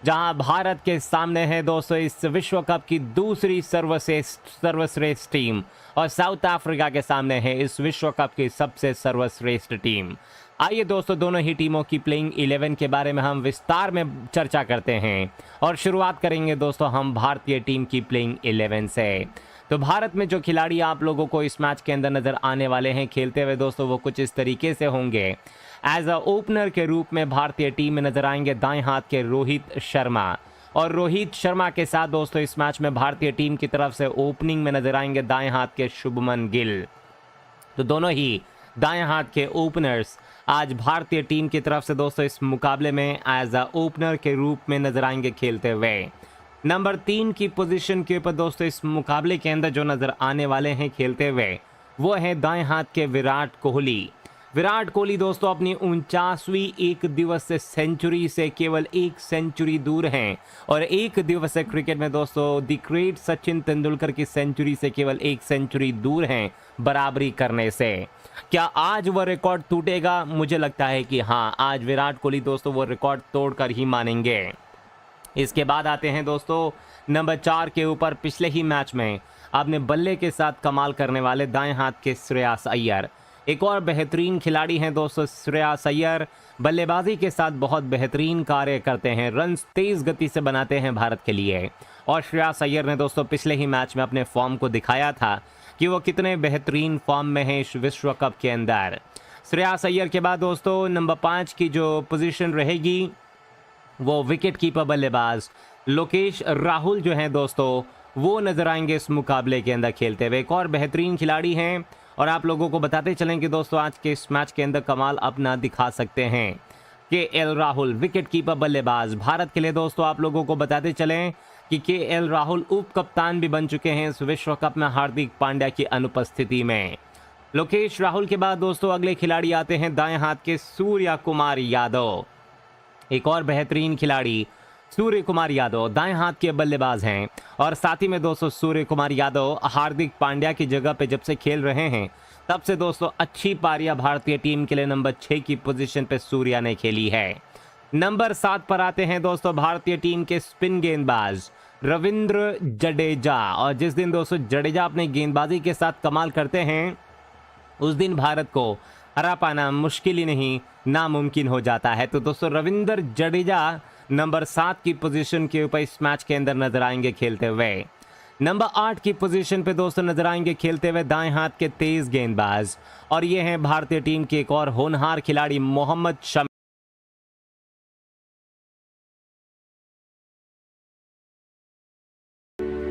जहां भारत के सामने है दोस्तों इस विश्व कप की दूसरी सर्वश्रेष्ठ टीम और साउथ अफ्रीका के सामने है इस विश्व कप की सबसे सर्वश्रेष्ठ टीम। आइए दोस्तों दोनों ही टीमों की प्लेइंग 11 के बारे में हम विस्तार में चर्चा करते हैं और शुरुआत करेंगे दोस्तों हम भारतीय टीम की प्लेइंग 11 से। तो भारत में जो खिलाड़ी आप लोगों को इस मैच के अंदर नजर आने वाले हैं खेलते हुए दोस्तों वो कुछ इस तरीके से होंगे। एज अ ओपनर के रूप में भारतीय टीम में नजर आएंगे दाएं हाथ के रोहित शर्मा, और रोहित शर्मा के साथ दोस्तों इस मैच में भारतीय टीम की तरफ से ओपनिंग में नजर आएंगे दाएं हाथ के शुभमन गिल। तो दोनों ही दाएं हाथ के ओपनर्स आज भारतीय टीम की तरफ से दोस्तों इस मुकाबले में एज अ ओपनर के रूप में नजर आएंगे खेलते हुए। नंबर 3 की पोजीशन के ऊपर दोस्तों इस मुकाबले के अंदर जो नजर आने वाले हैं खेलते हुए वो है दाएं हाथ के विराट कोहली। विराट कोहली दोस्तों अपनी 49वीं एक दिवसीय सेंचुरी से केवल एक सेंचुरी दूर हैं और एक दिवसीय क्रिकेट में दोस्तों द ग्रेट सचिन तेंदुलकर की सेंचुरी से केवल एक सेंचुरी दूर हैं बराबरी करने से। क्या आज वह रिकॉर्ड टूटेगा? मुझे लगता है कि हाँ, आज विराट कोहली दोस्तों वो रिकॉर्ड तोड़कर ही मानेंगे। इसके बाद आते हैं दोस्तों नंबर 4 के ऊपर। पिछले ही मैच में आपने बल्ले के साथ कमाल करने वाले दाएं हाथ के श्रेयस अय्यर, एक और बेहतरीन खिलाड़ी हैं दोस्तों श्रेयस अय्यर। बल्लेबाजी के साथ बहुत बेहतरीन कार्य करते हैं, रन्स तेज गति से बनाते हैं भारत के लिए। और श्रेयस अय्यर ने दोस्तों पिछले ही मैच में अपने फॉर्म को दिखाया था कि वो कितने बेहतरीन फॉर्म में हैं इस विश्व कप के अंदर। श्रेयस अय्यर के बाद दोस्तों नंबर 5 की जो पोजीशन रहेगी वो विकेट कीपर बल्लेबाज लोकेश राहुल जो हैं दोस्तों वो नजर आएंगे इस मुकाबले के अंदर खेलते हुए। एक और बेहतरीन खिलाड़ी हैं और आप लोगों को बताते चलें कि दोस्तों आज के इस मैच के अंदर कमाल अपना दिखा सकते हैं। KL राहुल विकेट कीपर बल्लेबाज भारत के लिए दोस्तों आप लोगों को बताते चलें कि KL राहुल उप कप्तान भी बन चुके हैं इस विश्व कप में हार्दिक पांड्या की अनुपस्थिति में। लोकेश राहुल के बाद दोस्तों अगले खिलाड़ी आते हैं दाएं हाथ के सूर्य कुमार यादव। एक और बेहतरीन खिलाड़ी सूर्य कुमार यादव दाएं हाथ के बल्लेबाज हैं और साथ ही में दोस्तों सूर्य कुमार यादव हार्दिक पांड्या की जगह पे जब से खेल रहे हैं तब से दोस्तों अच्छी पारियां भारतीय टीम के लिए नंबर 6 की पोजीशन पे सूर्या ने खेली है। नंबर 7 पर आते हैं दोस्तों भारतीय टीम के स्पिन गेंदबाज रविंद्र जडेजा, और जिस दिन दोस्तों जडेजा अपने गेंदबाजी के साथ कमाल करते हैं उस दिन भारत को हरा पाना मुश्किल ही नहीं नामुमकिन हो जाता है। तो दोस्तों रविंद्र जडेजा नंबर 7 की पोजीशन के ऊपर इस मैच के अंदर नजर आएंगे खेलते हुए। नंबर 8 की पोजीशन पे दोस्तों नजर आएंगे खेलते हुए दाएं हाथ के तेज गेंदबाज, और ये हैं भारतीय टीम के एक और होनहार खिलाड़ी Mohammad Shami.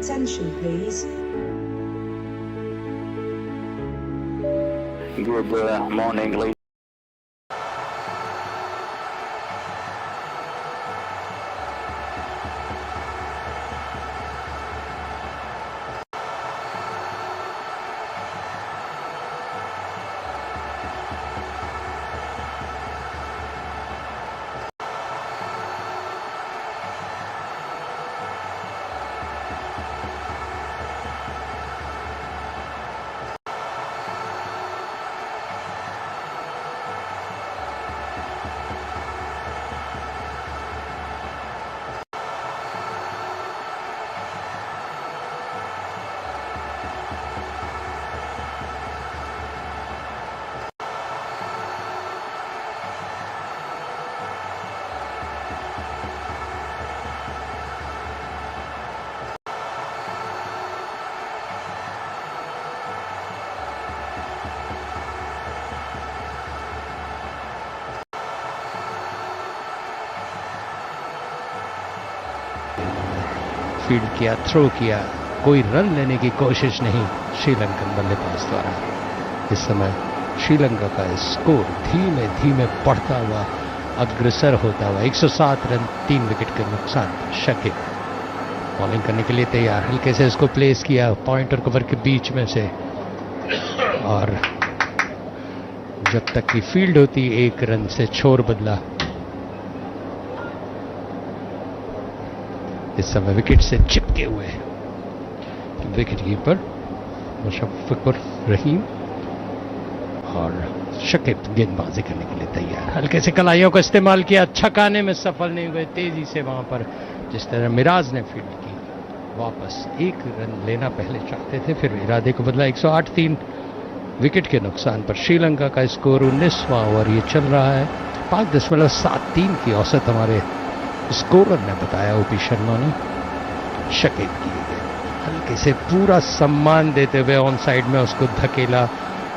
Attention please. Good morning, ladies. Field किया, थ्रो किया, कोई रन लेने की कोशिश नहीं श्रीलंकन बल्लेबाज द्वारा। इस समय श्रीलंका का स्कोर धीमे धीमे बढ़ता हुआ अग्रसर होता हुआ 107 रन 3 विकेट के नुकसान। शकीब बॉलिंग करने के लिए तैयार, हल्के से इसको प्लेस किया पॉइंट और कवर के बीच में से, और जब तक की फील्ड होती 1 रन से छोर बदला। इस समय विकेट से चिपके हुए विकेट कीपर मुशफ़िकुर रहीम, और शकीब गेंदबाजी करने के लिए तैयार, हल्के से कलाइयों का इस्तेमाल किया, छकाने में सफल नहीं हुए, तेजी से वहां पर जिस तरह मिराज ने फील्ड की, वापस 1 रन लेना पहले चाहते थे, फिर इरादे को बदला। 108 3 विकेट के नुकसान पर श्रीलंका का स्कोर 19वां ओवर ये चल रहा है। 5.73 की औसत हमारे स्कोरर ने बताया, ओपी शर्मा ने। शकीब किए गए हल्के से पूरा सम्मान देते हुए ऑन साइड में उसको धकेला।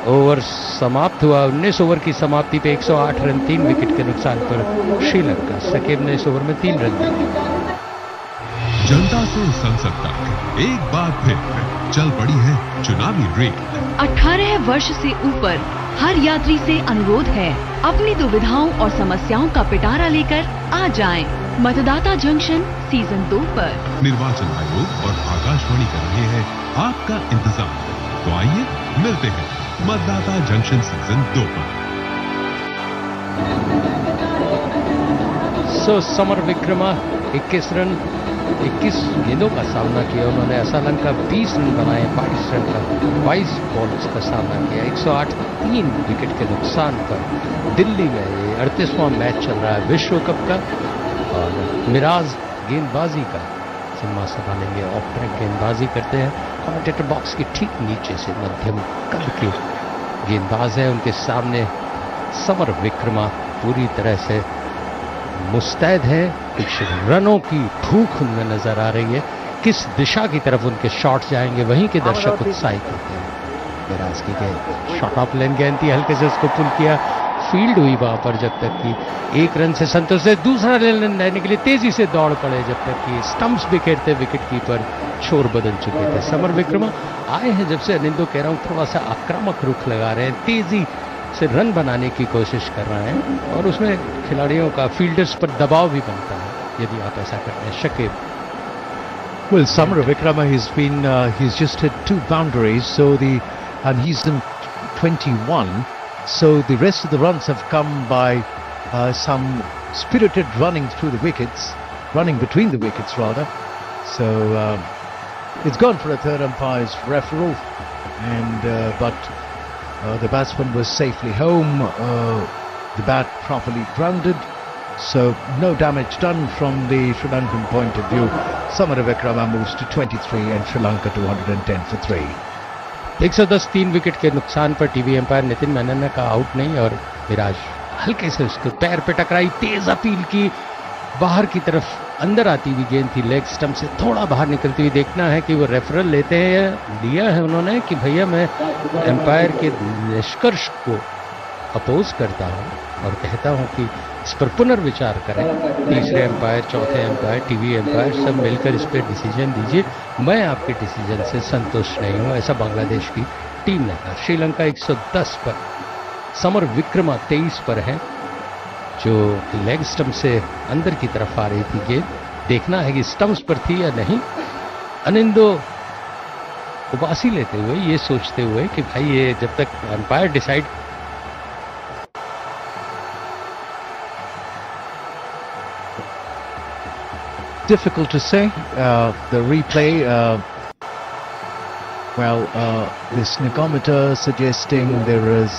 ओवर समाप्त हुआ। 19 ओवर की समाप्ति पे 108 रन 3 विकेट के नुकसान पर श्रीलंका। शकीब ने इस ओवर में 3 रन दिए। जनता से संसद तक एक बार फिर चल पड़ी है चुनावी रेल। 18 वर्ष से ऊपर हर यात्री से अनुरोध है, अपनी दुविधाओं और समस्याओं का पिटारा लेकर आ जाएं। मतदाता जंक्शन सीजन 2 पर निर्वाचन आयोग और आकाशवाणी कर रहे हैं आपका इंतजार। तो आइए मिलते हैं मतदाता जंक्शन सीजन 2 पर। समर विक्रमा 21 रन 21 गेंदों का सामना किया उन्होंने। असलम का 20 रन बनाए, 22 रन का 22 बॉल्स का सामना किया। 108 3 विकेट के नुकसान पर दिल्ली में ये 38वां मैच चल रहा है विश्व कप का। और मिराज गेंदबाजी का जिम्मा संभालेंगे, ऑफ ट्रैक गेंदबाजी करते हैं। कमेंटेटर बॉक्स के ठीक नीचे से मध्यम कद के गेंदबाज है, उनके सामने समर विक्रमा पूरी तरह से मुस्तैद है। कुछ रनों की भूख उनमें नजर आ रही है। किस दिशा की तरफ उनके शॉट्स जाएंगे वहीं के दर्शक उत्साहित होते हैं। मिराज की गेंद शॉट ऑफ लेन गेंद थी, हल्के से उसको पुल किया, फील्ड हुई वहां पर, जब तक कि 1 रन से संतोष से दूसरा रन लेने के लिए तेजी से दौड़ पड़े, जब तक कि स्टंप्स बिखेरते विकेट कीपर छोर बदल चुके थे। समर विक्रमा आए हैं जब से, अनिंदो कह रहा हूं, थोड़ा सा आक्रामक रुख लगा रहे हैं, तेजी से रन बनाने की कोशिश कर रहे हैं और उसमें खिलाड़ियों का फील्डर्स पर दबाव भी बनता है यदि आप ऐसा करते हैं। Shakib. Well, Samara Vikrama, he's just hit 2 boundaries, and he's in 21. So the rest of the runs have come by some spirited running through the wickets, running between the wickets rather. So it's gone for a third umpire's referral, and but the batsman was safely home. The bat properly grounded. So no damage done from the Sri Lankan point of view. Samara Vikrama moves to 23 and Sri Lanka 210 for 3. 110 3 wicket के नुकसान पर TV empire Nitin Menon ने कहा out नहीं, और मिराज हल्के से उसके पैर पे टकराई, तेज अपील की, बाहर की तरफ अंदर आती हुई गेंद थी, लेग स्टंप से थोड़ा बाहर निकलती हुई। देखना है कि वो रेफरल लेते हैं या दिया है उन्होंने कि भैया मैं एम्पायर के निष्कर्ष को अपोज करता हूं और कहता हूं कि इस पर पुनर्विचार करें। तीसरे एम्पायर, चौथे एम्पायर, टीवी एम्पायर सब मिलकर इस पर डिसीजन दीजिए, मैं आपके डिसीजन से संतुष्ट नहीं हूं, ऐसा बांग्लादेश की टीम ने कहा। श्रीलंका 110 पर, समर विक्रमा 23 पर है, जो लेग स्टंप से अंदर की तरफ आ रही थी गेंद। देखना है कि स्टंप्स पर थी या नहीं। अनिंदो उबासी लेते हुए, ये सोचते हुए कि भाई ये जब तक umpire decide Difficult to say. The replay, this negometer suggesting there is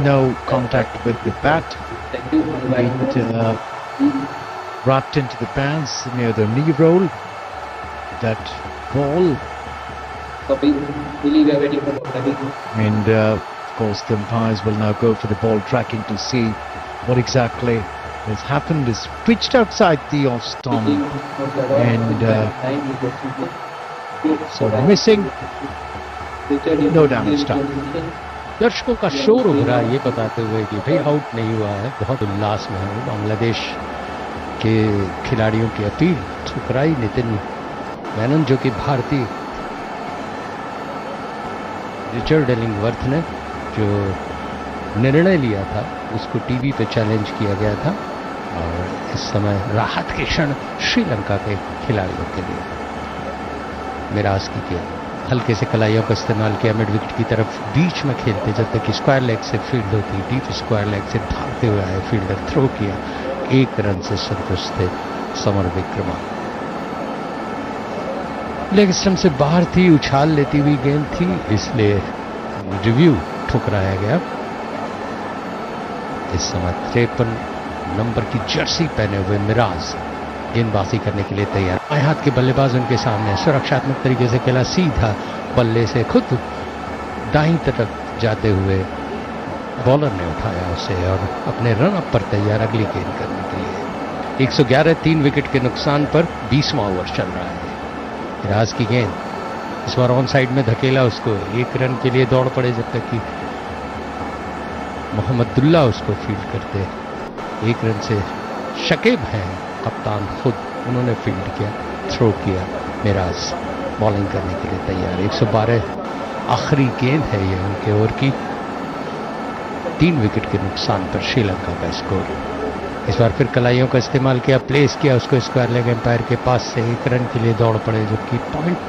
no contact with the bat. It wrapped into the pads near the knee roll. That ball. And of course the umpires will now go for the ball tracking to see what exactly has happened. Is pitched outside the off stump and so missing, no damage done. दर्शकों का शोर उभरा ये बताते हुए कि भाई out नहीं हुआ है, बहुत उल्लास में है। बांग्लादेश के खिलाड़ियों की अपील ठुकराई नितिन मेनन, जो कि भारतीय रिचर्ड एलिंगवर्थ ने जो निर्णय लिया था उसको टीवी पे चैलेंज किया गया था। और इस समय राहत के क्षण श्रीलंका के खिलाड़ियों के लिए। मिराज की गेंद हल्के से कलाइयों का इस्तेमाल किया, मिड विकेट की तरफ बीच में खेलते, जब तक स्क्वायर लेग से फील्ड होती, डीप स्क्वायर लेग से भागते हुए आए, फील्डर थ्रो किया, 1 रन से संतुष्ट थे समर विक्रमा। लेग स्टंप से बाहर थी, उछाल लेती हुई गेंद थी, इसलिए रिव्यू ठुकराया गया। इस समय 53 नंबर की जर्सी पहने हुए मिराज गेंदबाजी करने के लिए तैयार। बाएं हाथ के बल्लेबाज उनके सामने सुरक्षात्मक तरीके से खेला, सीधा बल्ले से खुद दाईं तरफ जाते हुए बॉलर ने उठाया उसे और अपने रन अप पर तैयार अगली गेंद करने के लिए। 111 3 विकेट के नुकसान पर 20वां ओवर चल रहा है। मिराज की गेंद इस बार ऑन साइड में धकेला उसको, 1 रन के लिए दौड़ पड़े जब तक कि मोहम्मदुल्ला उसको फील्ड करते। 1 रन से शकीब हैं कप्तान खुद, उन्होंने फील्ड किया, थ्रो किया। मिराज बॉलिंग करने के लिए तैयार। 112 आखिरी गेंद है ये उनके ओवर की। 3 विकेट के नुकसान पर श्रीलंका का स्कोर। इस बार फिर कलाइयों का इस्तेमाल किया, प्लेस किया उसको स्क्वायर लेग एम्पायर के पास से, 1 रन के लिए दौड़ पड़े जबकि पॉइंट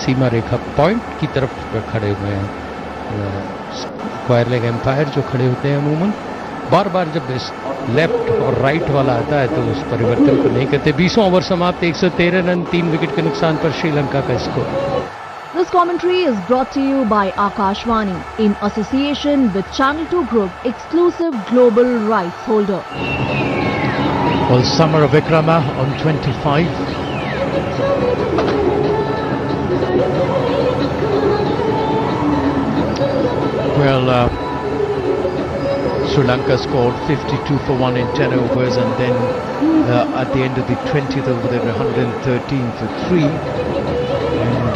सीमा रेखा पॉइंट की तरफ खड़े हुए हैं। स्क्वायर लेग एम्पायर जो खड़े होते हैं अमूमन बार बार जब इस लेफ्ट और राइट वाला आता है तो उस परिवर्तन को नहीं करते। 20वां ओवर समाप्त, 113 रन 3 विकेट के नुकसान पर श्रीलंका का score. This commentary is brought to you by Akashvani in association with Channel 2 Group, exclusive global rights holder. Well, Samara Vikrama on 25. Well, Sri Lanka scored 52 for 1 in 10 overs, and then at the end of the 20th over there 113 for 3 and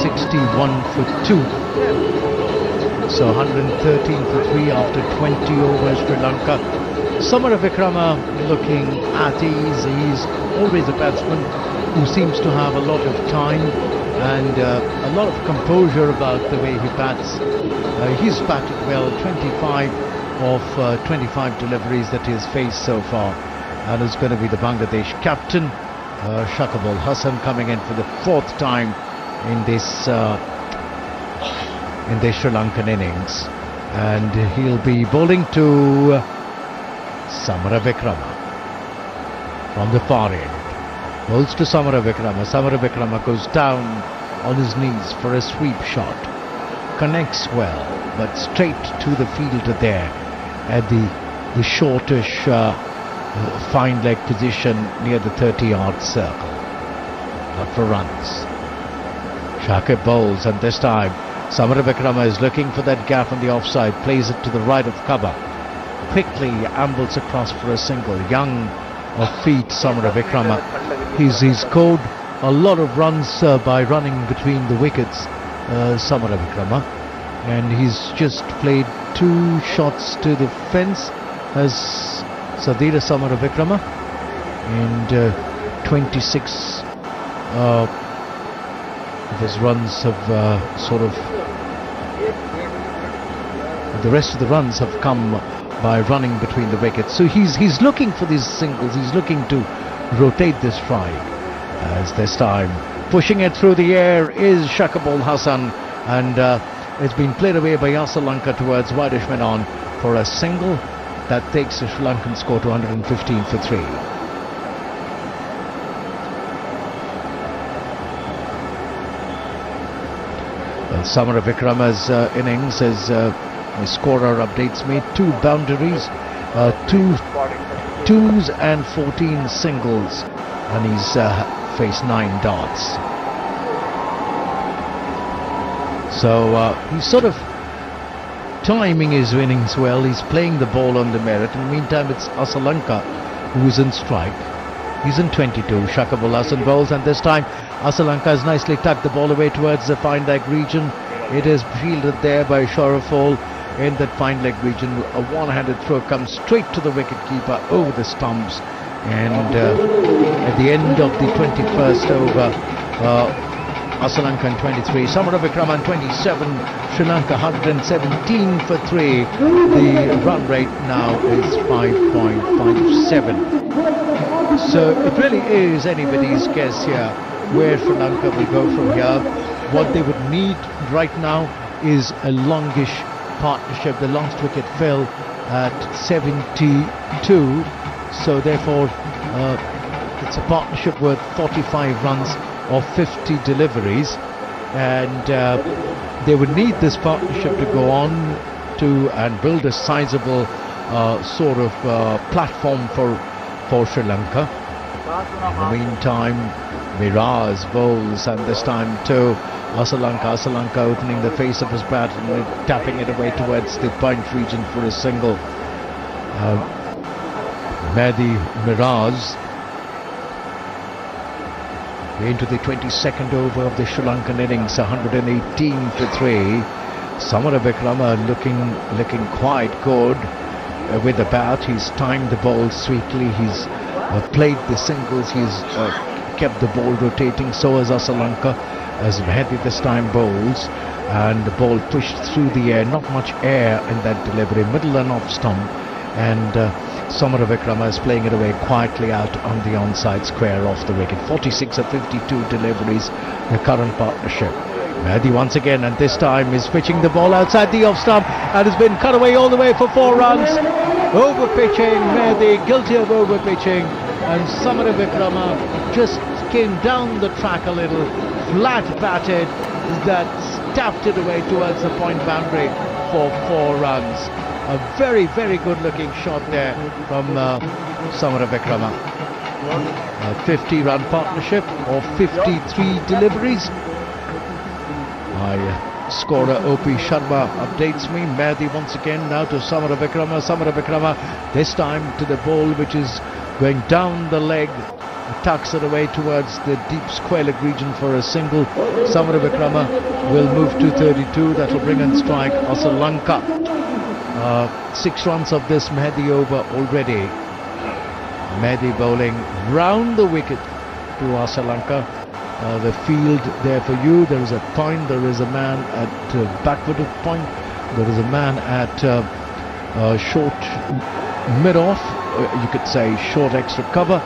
61 for 2. So 113 for 3 after 20 overs. Sri Lanka. Samara Vikrama looking at ease. He's always a batsman who seems to have a lot of time and a lot of composure about the way he bats. He's batted well, 25 of 25 deliveries that he's faced so far, and is going to be the Bangladesh captain. Shakibul Hasan coming in for the 4th time in this Sri Lankan innings, and he'll be bowling to Samara Vikrama from the far end. Bowls to Samara Vikrama. Samara Vikrama goes down on his knees for a sweep shot. Connects well, but straight to the fielder there at the shortish fine leg position near the 30-yard circle. Not for runs. Shakib bowls, and this time Samara Vikrama is looking for that gap on the offside, plays it to the right of cover. Quickly ambles across for a single. Young of feet, Samara Vikrama. He's scored a lot of runs by running between the wickets, Samara Vikrama, and he's just played 2 shots to the fence as Sadira Samara Vikrama, and 26 of his runs have the rest of the runs have come by running between the wickets. So he's looking for these singles. He's looking to rotate this strike. As this time pushing it through the air is Shakibul Hasan, and it's been played away by Lanka towards Wadish Menon for a single that takes the Sri Lankan score to 115 for 3. Well, Samara Vikrama's innings is the scorer updates me 2 boundaries, 2 twos and 14 singles, and he's faced 9 dots. So he's sort of timing his innings well. He's playing the ball on the merit. In the meantime, it's Asalanka who is in strike. He's in 22. Shakibul Hasan bowls, and this time Asalanka has nicely tucked the ball away towards the fine leg region. It is fielded there by Sharaful in that fine leg region. A one-handed throw comes straight to the wicketkeeper over the stumps, and at the end of the 21st over, Asalanka in 23, Samara Vikrama in 27, Sri Lanka 117 for 3. The run rate now is 5.57. So it really is anybody's guess here where Sri Lanka will go from here. What they would need right now is a longish partnership. The last wicket fell at 72, so therefore it's a partnership worth 45 runs or 50 deliveries, and they would need this partnership to go on 32 and build a sizable sort of platform for Sri Lanka. In the meantime, Miraz bowls, and this time to Asalanka opening the face of his bat and tapping it away towards the point region for a single. Mehdi Miraz into the 22nd over of the Sri Lankan innings, 118 for 3. Samara Vikrama looking quite good with the bat. He's timed the ball sweetly. He's played the singles. He's kept the ball rotating. So has Asalanka, as Mehdi this time bowls, and the ball pushed through the air. Not much air in that delivery. Middle and off stump, and Samara Vikrama is playing it away quietly out on the onside square off the wicket. 46 of 52 deliveries, the current partnership. Mehdi once again, and this time is pitching the ball outside the off stump, and has been cut away all the way for 4 runs. Over pitching, Mehdi guilty of over pitching, and Samara Vikrama just came down the track a little, flat batted, that tapped it away towards the point boundary for 4 runs. A very, very good looking shot there from Samara Vikrama. A 50-run partnership of 53 deliveries. My scorer O.P. Sharma updates me. Mehdi once again now to Samara Vikrama. Samara Vikrama this time to the ball which is going down the leg. Tucks it away towards the deep square leg region for a single. Samara Vikrama will move to 32. That will bring in strike Asalanka. 6 runs of this Mehdi over already. Mehdi bowling round the wicket to Asalanka. The field there for you. There is a point. There is a man at backward of point. There is a man at short mid-off. You could say short extra cover.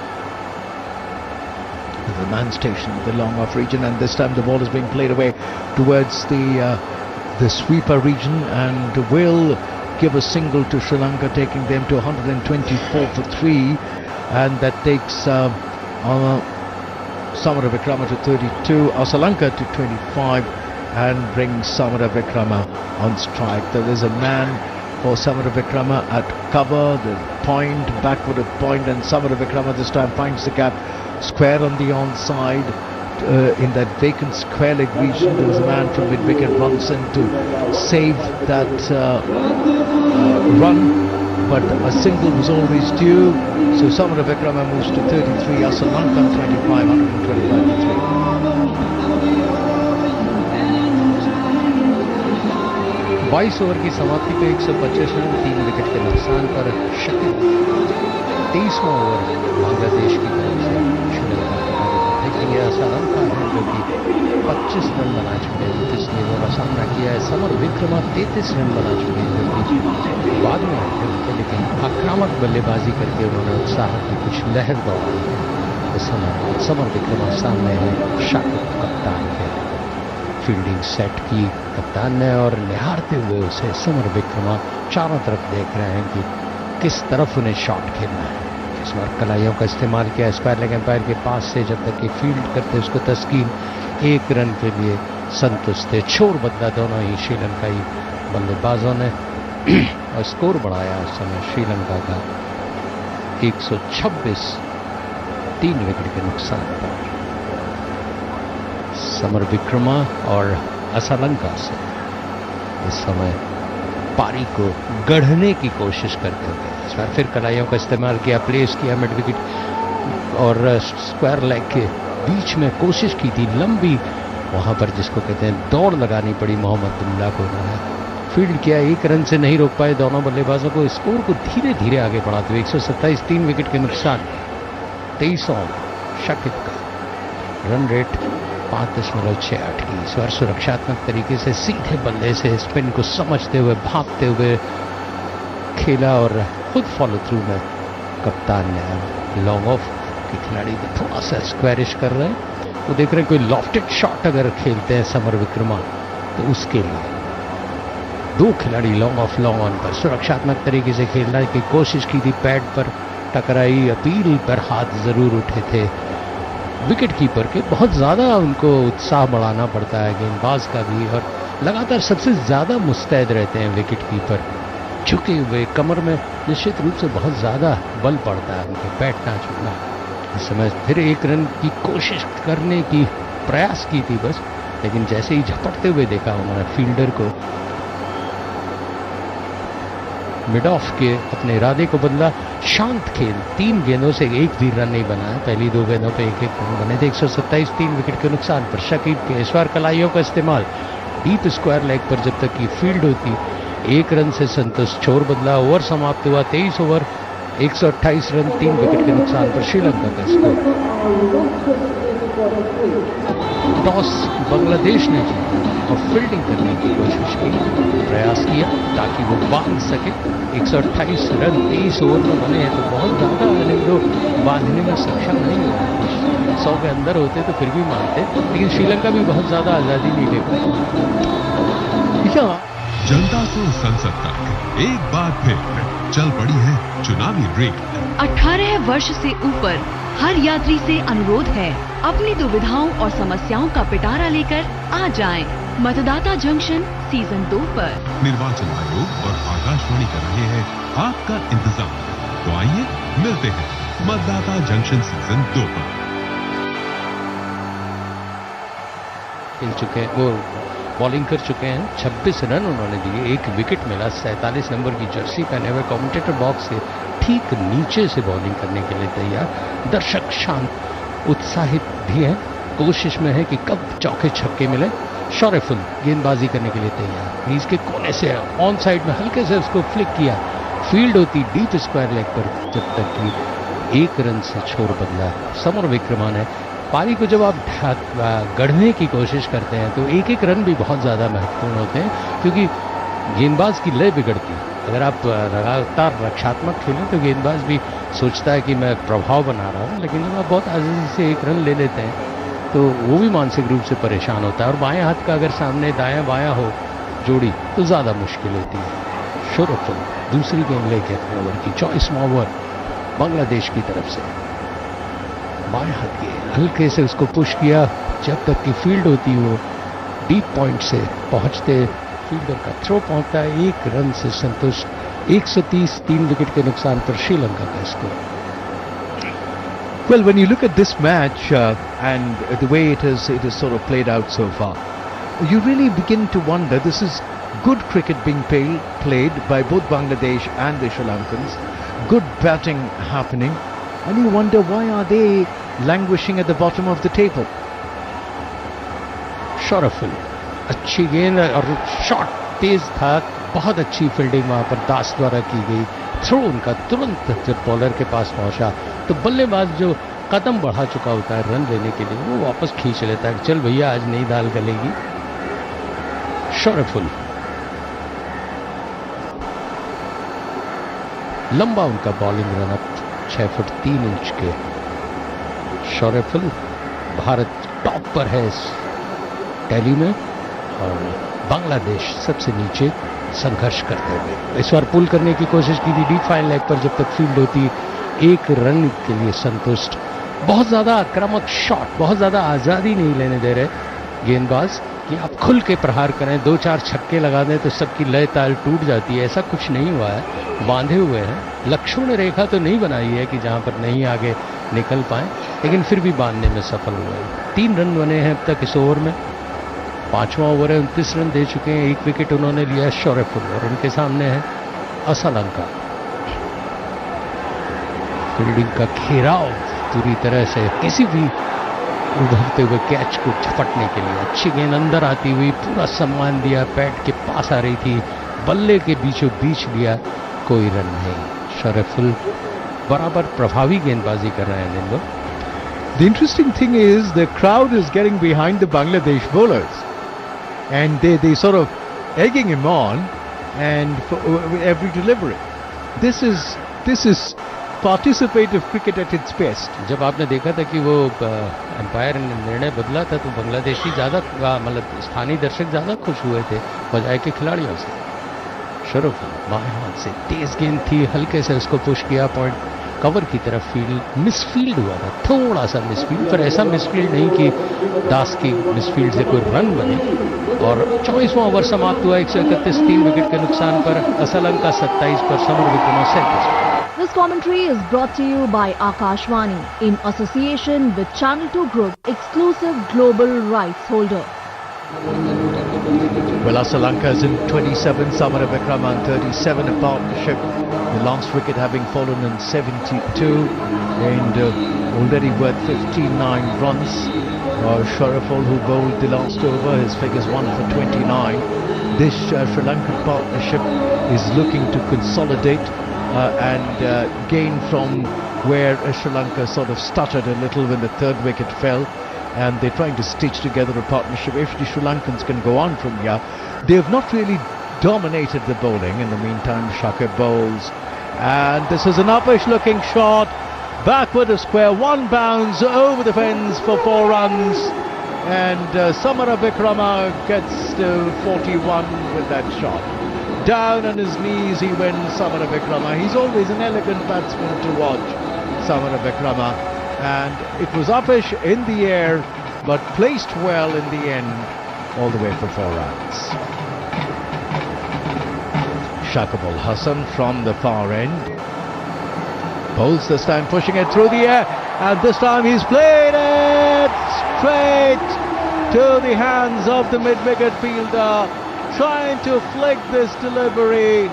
The man station in the long off region, and this time the ball is being played away towards the sweeper region, and will give a single to Sri Lanka, taking them to 124 for 3, and that takes Samara Vikrama to 32, Asalanka to 25, and brings Samara Vikrama on strike. There is a man for Samara Vikrama at cover, the point, backward of point, and Samara Vikrama this time finds the gap square on the onside. In that vacant square leg region, there was a man from mid-wicket runs in to save that run, but a single was always due. So Samara Vikrama moves to 33, Asalanka 25, 125 for 3. 22 over की समाप्ति पे 125 run, 3 wicket के नुकसान पर Shakeel. 23वां over Bangladesh की तरफ से श्रीलंका फेंकेंगे असालंका है, जो कि 25 रन बना चुके हैं, 29 गेंदों का सामना किया है। समर विक्रमा 33 रन बना चुके हैं, जो कि बाद में आए थे, लेकिन आक्रामक बल्लेबाजी करके उन्होंने उत्साह की कुछ लहर दौड़ाई है। इस समय समर विक्रमा सामने है शाकिब कप्तान के। फील्डिंग सेट की कप्तान ने, और निहारते हुए उसे समर विक्रमा चारों तरफ देख रहे हैं कि किस तरफ उन्हें शॉट खेलना है। इस बार कलाइयों का इस्तेमाल किया स्क्वायर लेग एम्पायर के पास से, जब तक कि फील्ड करते उसको तस्कीन 1 रन के लिए संतुष्ट थे। छोर बदला दोनों ही श्रीलंकाई बल्लेबाजों ने, और स्कोर बढ़ाया उस समय श्रीलंका का 126, 3 विकेट के नुकसान पर। समर विक्रमा और असालंका से इस समय पारी को गढ़ने की कोशिश करते हुए इस बार फिर कलाइयों का इस्तेमाल किया, प्लेस किया मिड विकेट और स्क्वायर लेग के बीच में कोशिश की थी लंबी, वहां पर जिसको कहते हैं दौड़ लगानी पड़ी मोहम्मद दुल्ला को। उन्होंने फील्ड किया, 1 रन से नहीं रोक पाए दोनों बल्लेबाजों को, स्कोर को धीरे धीरे आगे बढ़ाते हुए 127, 3 विकेट के नुकसान। 23 शाकिब का रन रेट 5.68 की। इस बार सुरक्षात्मक तरीके से सीधे बल्ले से स्पिन को समझते हुए, भागते हुए खेला, और खुद फॉलो थ्रू में कप्तान ने लॉन्ग ऑफ के खिलाड़ी को थोड़ा सा स्क्वायरिश कर रहे हैं। वो देख रहे हैं कोई लॉफ्टेड शॉट अगर खेलते हैं समर विक्रमा तो उसके लिए 2 खिलाड़ी लॉन्ग ऑफ लॉन्ग ऑन पर सुरक्षात्मक तरीके से खेलने की कोशिश की थी, पैड पर टकराई, अपील पर हाथ जरूर उठे थे विकेट कीपर के। बहुत ज़्यादा उनको उत्साह बढ़ाना पड़ता है गेंदबाज का भी, और लगातार सबसे ज्यादा मुस्तैद रहते हैं विकेट कीपर, झुके हुए, कमर में निश्चित रूप से बहुत ज्यादा बल पड़ता है उनके, बैठना झुकना। इस समय फिर एक रन की कोशिश करने की प्रयास की थी बस, लेकिन जैसे ही झपटते हुए देखा उन्होंने फील्डर को, मिड ऑफ के अपने इरादे को बदला। शांत खेल, 3 गेंदों से एक भी रन नहीं बना है, पहली 2 गेंदों पे एक रन बने थे। 127, 3 विकेट के नुकसान पर शकीब के इस बार कलाइयों का इस्तेमाल डीप स्क्वायर लेग पर जब तक की फील्ड होती, 1 रन से संतोष छोर बदला। ओवर समाप्त हुआ 23 ओवर, 128 रन, 3 विकेट के नुकसान पर श्रीलंका का स्कोर। टॉस बांग्लादेश ने जीता और फील्डिंग करने की कोशिश की, प्रयास किया ताकि वो बांध सके। 128 रन 23 ओवर में बने हैं, तो बहुत ज़्यादा रन जो बांधने में सक्षम नहीं हुआ। 100 के अंदर होते तो फिर भी मानते, लेकिन श्रीलंका भी बहुत ज़्यादा आज़ादी नहीं ले पाई। जनता को संसद तक एक बार फिर चल पड़ी है चुनावी रेड। 18 वर्ष से ऊपर हर यात्री से अनुरोध है, अपनी दुविधाओं और समस्याओं का पिटारा लेकर आ जाएं। मतदाता जंक्शन सीजन 2 पर। निर्वाचन आयोग और आकाशवाणी कर रहे हैं आपका इंतजाम। तो आइए मिलते हैं मतदाता जंक्शन सीजन 2 पर। खेल चुके हैं, वो बॉलिंग कर चुके हैं, 26 रन उन्होंने दिए, 1 विकेट मिला। 47 नंबर की जर्सी पहने हुए कमेंटेटर बॉक्स से ठीक नीचे से बॉलिंग करने के लिए तैयार। दर्शक शांत, उत्साहित भी हैं, कोशिश में है कि कब चौके छक्के मिले। शॉरेफुल गेंदबाजी करने के लिए तैयार, क्रीज के कोने से ऑन साइड में हल्के से उसको फ्लिक किया, फील्ड होती डीप स्क्वायर लेग पर जब तक कि 1 रन से छोर बदला। समर विक्रमा ने पारी को जब आप गढ़ने की कोशिश करते हैं तो एक रन भी बहुत ज़्यादा महत्वपूर्ण होते हैं, क्योंकि गेंदबाज की लय बिगड़ती है। अगर आप लगातार रक्षात्मक खेलें तो गेंदबाज भी सोचता है कि मैं प्रभाव बना रहा हूँ, लेकिन जब आप बहुत आसानी से 1 रन ले लेते हैं तो वो भी मानसिक रूप से परेशान होता है। और बाएं हाथ का अगर सामने दायां बायां हो जोड़ी तो ज़्यादा मुश्किल होती है। शोरफुल दूसरी गेंद लेके अपने ओवर की 24वां ओवर बांग्लादेश की तरफ से, बाएं हाथ के हल्के से उसको पुश किया, जब तक की फील्ड होती वो डीप पॉइंट से पहुंचते फील्डर का थ्रो पहुंचता है। 1 रन से संतुष्ट। 130, 3 विकेट के नुकसान पर श्रीलंका का score. Well, when you look at this match and the way it is sort of played out so far, you really begin to wonder. This is good cricket being played by both Bangladesh and the Sri Lankans. Good batting happening, and you wonder why are they languishing at the bottom of the table. शॉरफुल अच्छी गेंद और shot तेज था, बहुत अच्छी fielding वहां पर दास द्वारा की गई। थ्रो उनका तुरंत जब बॉलर के पास पहुंचा तो बल्लेबाज जो कदम बढ़ा चुका होता है रन लेने के लिए, वो वापस खींच लेता है, चल भैया आज नई दाल गलेगी। शॉरफुल लंबा उनका बॉलिंग रनअप 6 फुट 3 इंच के। शॉरफुल भारत टॉप पर है इस टैली में और बांग्लादेश सबसे नीचे संघर्ष करते हुए। इस बार पुल करने की कोशिश की थी डीप फाइन लेग पर, जब तक फील्ड होती 1 रन के लिए संतुष्ट। बहुत ज़्यादा आक्रामक शॉट, बहुत ज़्यादा आज़ादी नहीं लेने दे रहे गेंदबाज कि आप खुल के प्रहार करें, 2-4 छक्के लगा दें तो सबकी लय ताल टूट जाती है। ऐसा कुछ नहीं हुआ है, बांधे हुए हैं। लक्ष्मण रेखा तो नहीं बनाई है कि जहाँ पर नहीं आगे निकल पाए, लेकिन फिर भी बांधने में सफल हुए हैं। 3 रन बने हैं अब तक इस ओवर में। 5वां ओवर है, 29 रन दे चुके हैं, 1 विकेट उन्होंने लिया शॉरफुल और उनके सामने है असलंका। फील्डिंग का घेराव पूरी तरह से किसी भी उभरते हुए कैच को झपटने के लिए। अच्छी गेंद अंदर आती हुई, पूरा सम्मान दिया, पैड के पास आ रही थी, बल्ले के बीचों बीच लिया, कोई रन नहीं। शॉरफुल बराबर प्रभावी गेंदबाजी कर रहे हैं इन लोग। The interesting thing is the crowd is getting behind the Bangladesh bowlers, and they sort of egging him on, and for every delivery. This is participative cricket at its best. जब आपने देखा था कि वो अंपायर ने निर्णय बदला था तो बांग्लादेशी ज़्यादा, मतलब स्थानीय दर्शक ज़्यादा खुश हुए थे बजाय के खिलाड़ियों से। शॉरफुल बाएं हाथ से तेज गेंद थी, हल्के से उसको पुश किया, पॉइंट कवर की तरफ फील्ड मिसफील्ड हुआ था, थोड़ा सा मिसफील्ड, पर ऐसा मिसफील्ड नहीं कि दास की मिसफील्ड से कोई रन बने। और 24वां ओवर समाप्त हुआ 131, 3 विकेट के नुकसान पर, असलंका 27 पर, समर विक्रम 37 पर। This commentary is brought to you by Akashvani in association with Channel 2 Group, exclusive global rights holder. Well, Sri is in 27, Samara Vikrama in 37, a partnership. The last wicket having fallen in 72 and already worth 59 runs. Sharaful, who bowled the last over, his figures 1 for 29. This Sri Lankan partnership is looking to consolidate and gain from where Sri Lanka sort of stuttered a little when the third wicket fell, and they're trying to stitch together a partnership. If the Sri Lankans can go on from here, they have not really dominated the bowling. In the meantime, Shaka bowls, and this is an uppish looking shot, backward of square, one bounce over the fence for 4 runs, and Samara Vikrama gets to 41 with that shot. Down on his knees he went, Samara Vikrama. He's always an elegant batsman to watch, Samara Vikrama. And it was uppish in the air, but placed well in the end, all the way for 4 runs. Shakibul Hasan from the far end. Bowls this time, pushing it through the air, and this time he's played it straight to the hands of the mid-wicket fielder, trying to flick this delivery,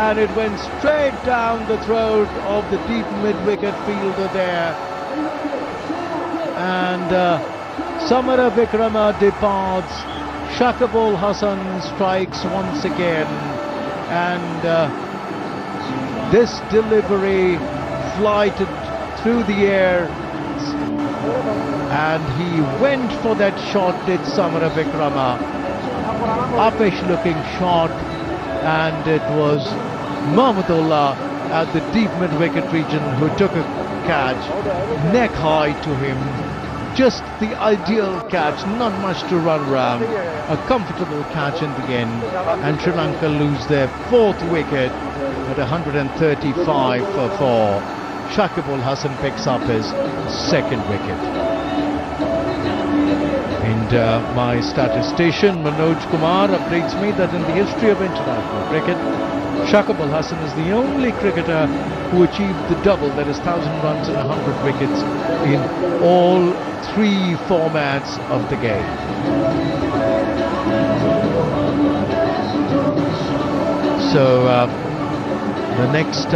and it went straight down the throat of the deep mid-wicket fielder there. And Samara Vikrama departs, Shakibul Hasan strikes once again, and this delivery flighted through the air, and he went for that shot, did Samara Vikrama. Uppish looking shot, and it was Mahmudullah at the deep mid-wicket region who took a catch, neck high to him. Just the ideal catch, not much to run around. A comfortable catch in the end, and Sri Lanka lose their 4th wicket at 135 for 4. Shakibul Hasan picks up his 2nd wicket. And my statistician Manoj Kumar updates me that in the history of international cricket, Shakibul Hasan is the only cricketer who achieved the double, that is 1,000 runs and 100 wickets, in all 3 formats of the game. So the next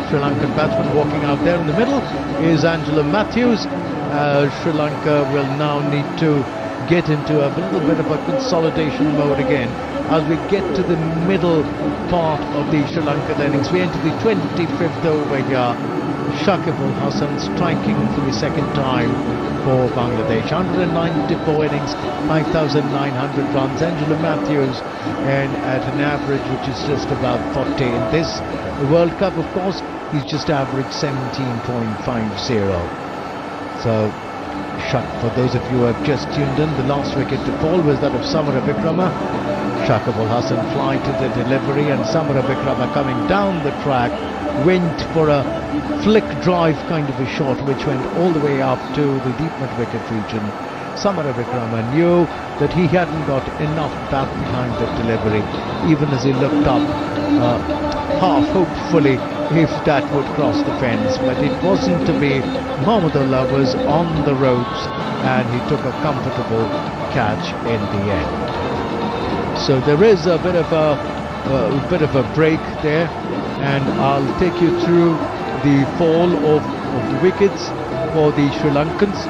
Sri Lankan batsman walking out there in the middle is Angela Matthews. Sri Lanka will now need to get into a little bit of a consolidation mode again as we get to the middle part of the Sri Lankan innings. We enter the 25th over here. Shakibul Hasan striking for the 2nd time for Bangladesh. 194 innings, 5,900 runs. Angela Matthews and at an average which is just about 40. In this World Cup, of course, he's just averaged 17.50. So, for those of you who have just tuned in, the last wicket to fall was that of Samara Vikrama. Shakibul Hasan flighted the delivery, and Samara Vikrama coming down the track went for a flick drive kind of a shot which went all the way up to the deep mid-wicket region. Samara Vikrama knew that he hadn't got enough bat behind the delivery, even as he looked up half hopefully if that would cross the fence, but it wasn't to be. Mahmudullah was on the ropes and he took a comfortable catch in the end. So there is a bit of a break there, and I'll take you through the fall of the wickets for the Sri Lankans.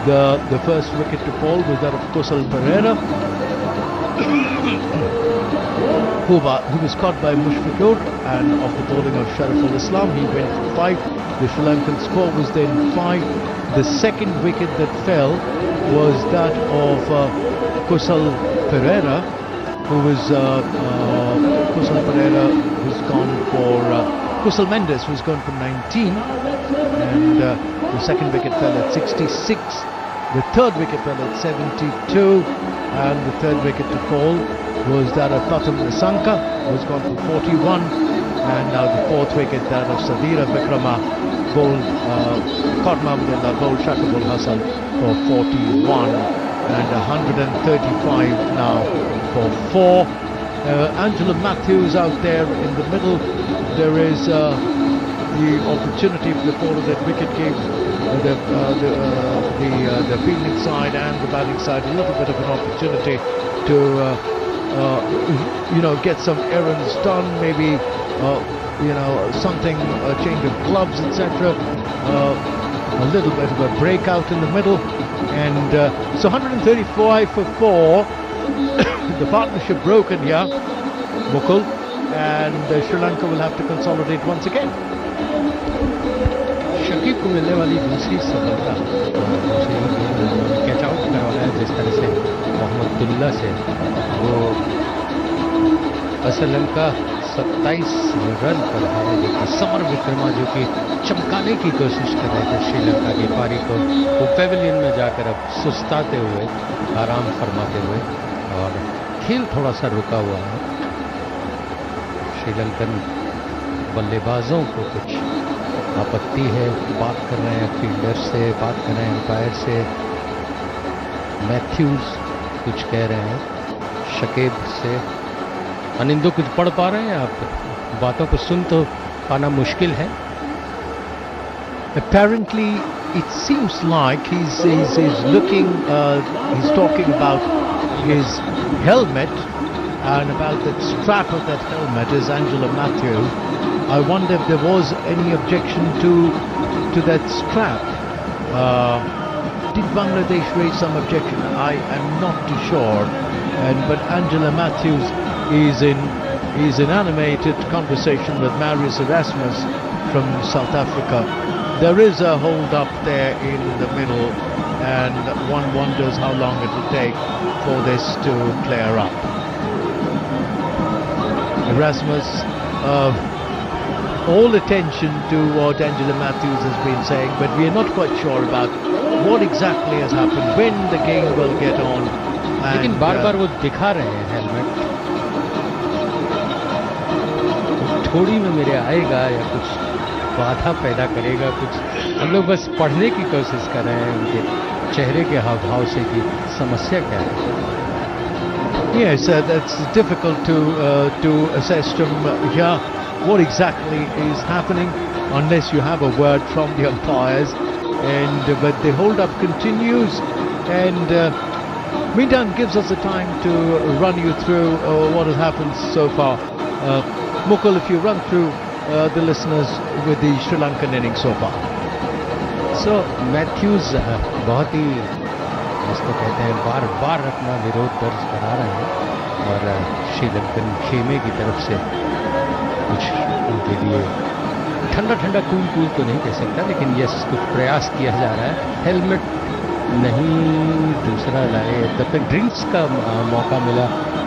The first wicket to fall was that of Kusal Pereira, who was caught by Mushfiqur, and of the bowling of Sharaful Islam, he went for 5. The Sri Lankan score was then 5. The second wicket that fell was that of Kusal Pereira, who was Kusal Pereira, who's gone for Kusal Mendes, who's gone for 19, and the second wicket fell at 66. The third wicket fell at 72, and the third wicket to fall was that of Patam Nisanka, who's gone for 41. And now the fourth wicket, that of Sadira Vikrama, bowled Qadr Mahmudullah, bowled Shakibul Hasan for 41, and 135 now for 4. Angela Matthews out there in the middle. There is the opportunity for the bowler that wicket gave the fielding side and the batting side a little bit of an opportunity to get some errands done, maybe something, a change of gloves, etc. A little bit of a breakout in the middle, and so 135 for 4. The partnership broken here, Mukul, and Sri Lanka will have to consolidate once again. Shakib को मिलने वाली दूसरी सफलता catch out करवाना है जिस तरह से मोहम्मदुल्ला से, वो श्रीलंका 27 रन पर है, लेकिन समर विक्रमा जो कि चमकाने की कोशिश कर रहे थे श्रीलंका की पारी को, वो पेविलियन में जाकर अब सुस्ताते हुए, आराम फरमाते हुए, और खेल थोड़ा सा रुका हुआ है। श्रीलंकन बल्लेबाजों को कुछ आपत्ति है, बात कर रहे हैं फील्डर से, बात कर रहे हैं एम्पायर से। मैथ्यूज कुछ कह रहे हैं शकीब से। अनिंदो कुछ पढ़ पा रहे हैं आप? बातों को सुन तो पाना मुश्किल है। Apparently, it seems like he's looking, he's talking about his helmet and about the strap of that helmet is Angela Matthews. I wonder if there was any objection to that strap. Did Bangladesh raise some objection? I am not too sure. But Angela Matthews is in animated conversation with Marius Erasmus from South Africa. There is a hold up there in the middle, and one wonders how long it will take for this to clear up. Erasmus, all attention to what Angela Matthews has been saying, but we are not quite sure about what exactly has happened, when the game will get on. लेकिन बार बार वो दिखा रहे हैं helmet, थोड़ी में मेरे आएगा या कुछ बाधा पैदा करेगा, कुछ हम लोग बस पढ़ने की कोशिश कर रहे हैं उनके चेहरे के हाव भाव से कि समस्या क्या है। Yes, that's difficult to assess from here what exactly is happening unless you have a word from the umpires. But the hold-up continues, and meantime gives us the time to run you through what has happened so far. Mukul, if you run through the listeners with the Sri Lankan innings so far. So Matthews बहुत ही जिसको कहते हैं बार बार अपना विरोध दर्ज करा रहे हैं, और श्रीलंकन खेमे की तरफ से कुछ उनके लिए ठंडा ठंडा कूल तो नहीं कह सकता, लेकिन यस कुछ प्रयास किया जा रहा है। हेलमेट नहीं दूसरा लाए, तब तक ड्रिंक्स का मौका मिला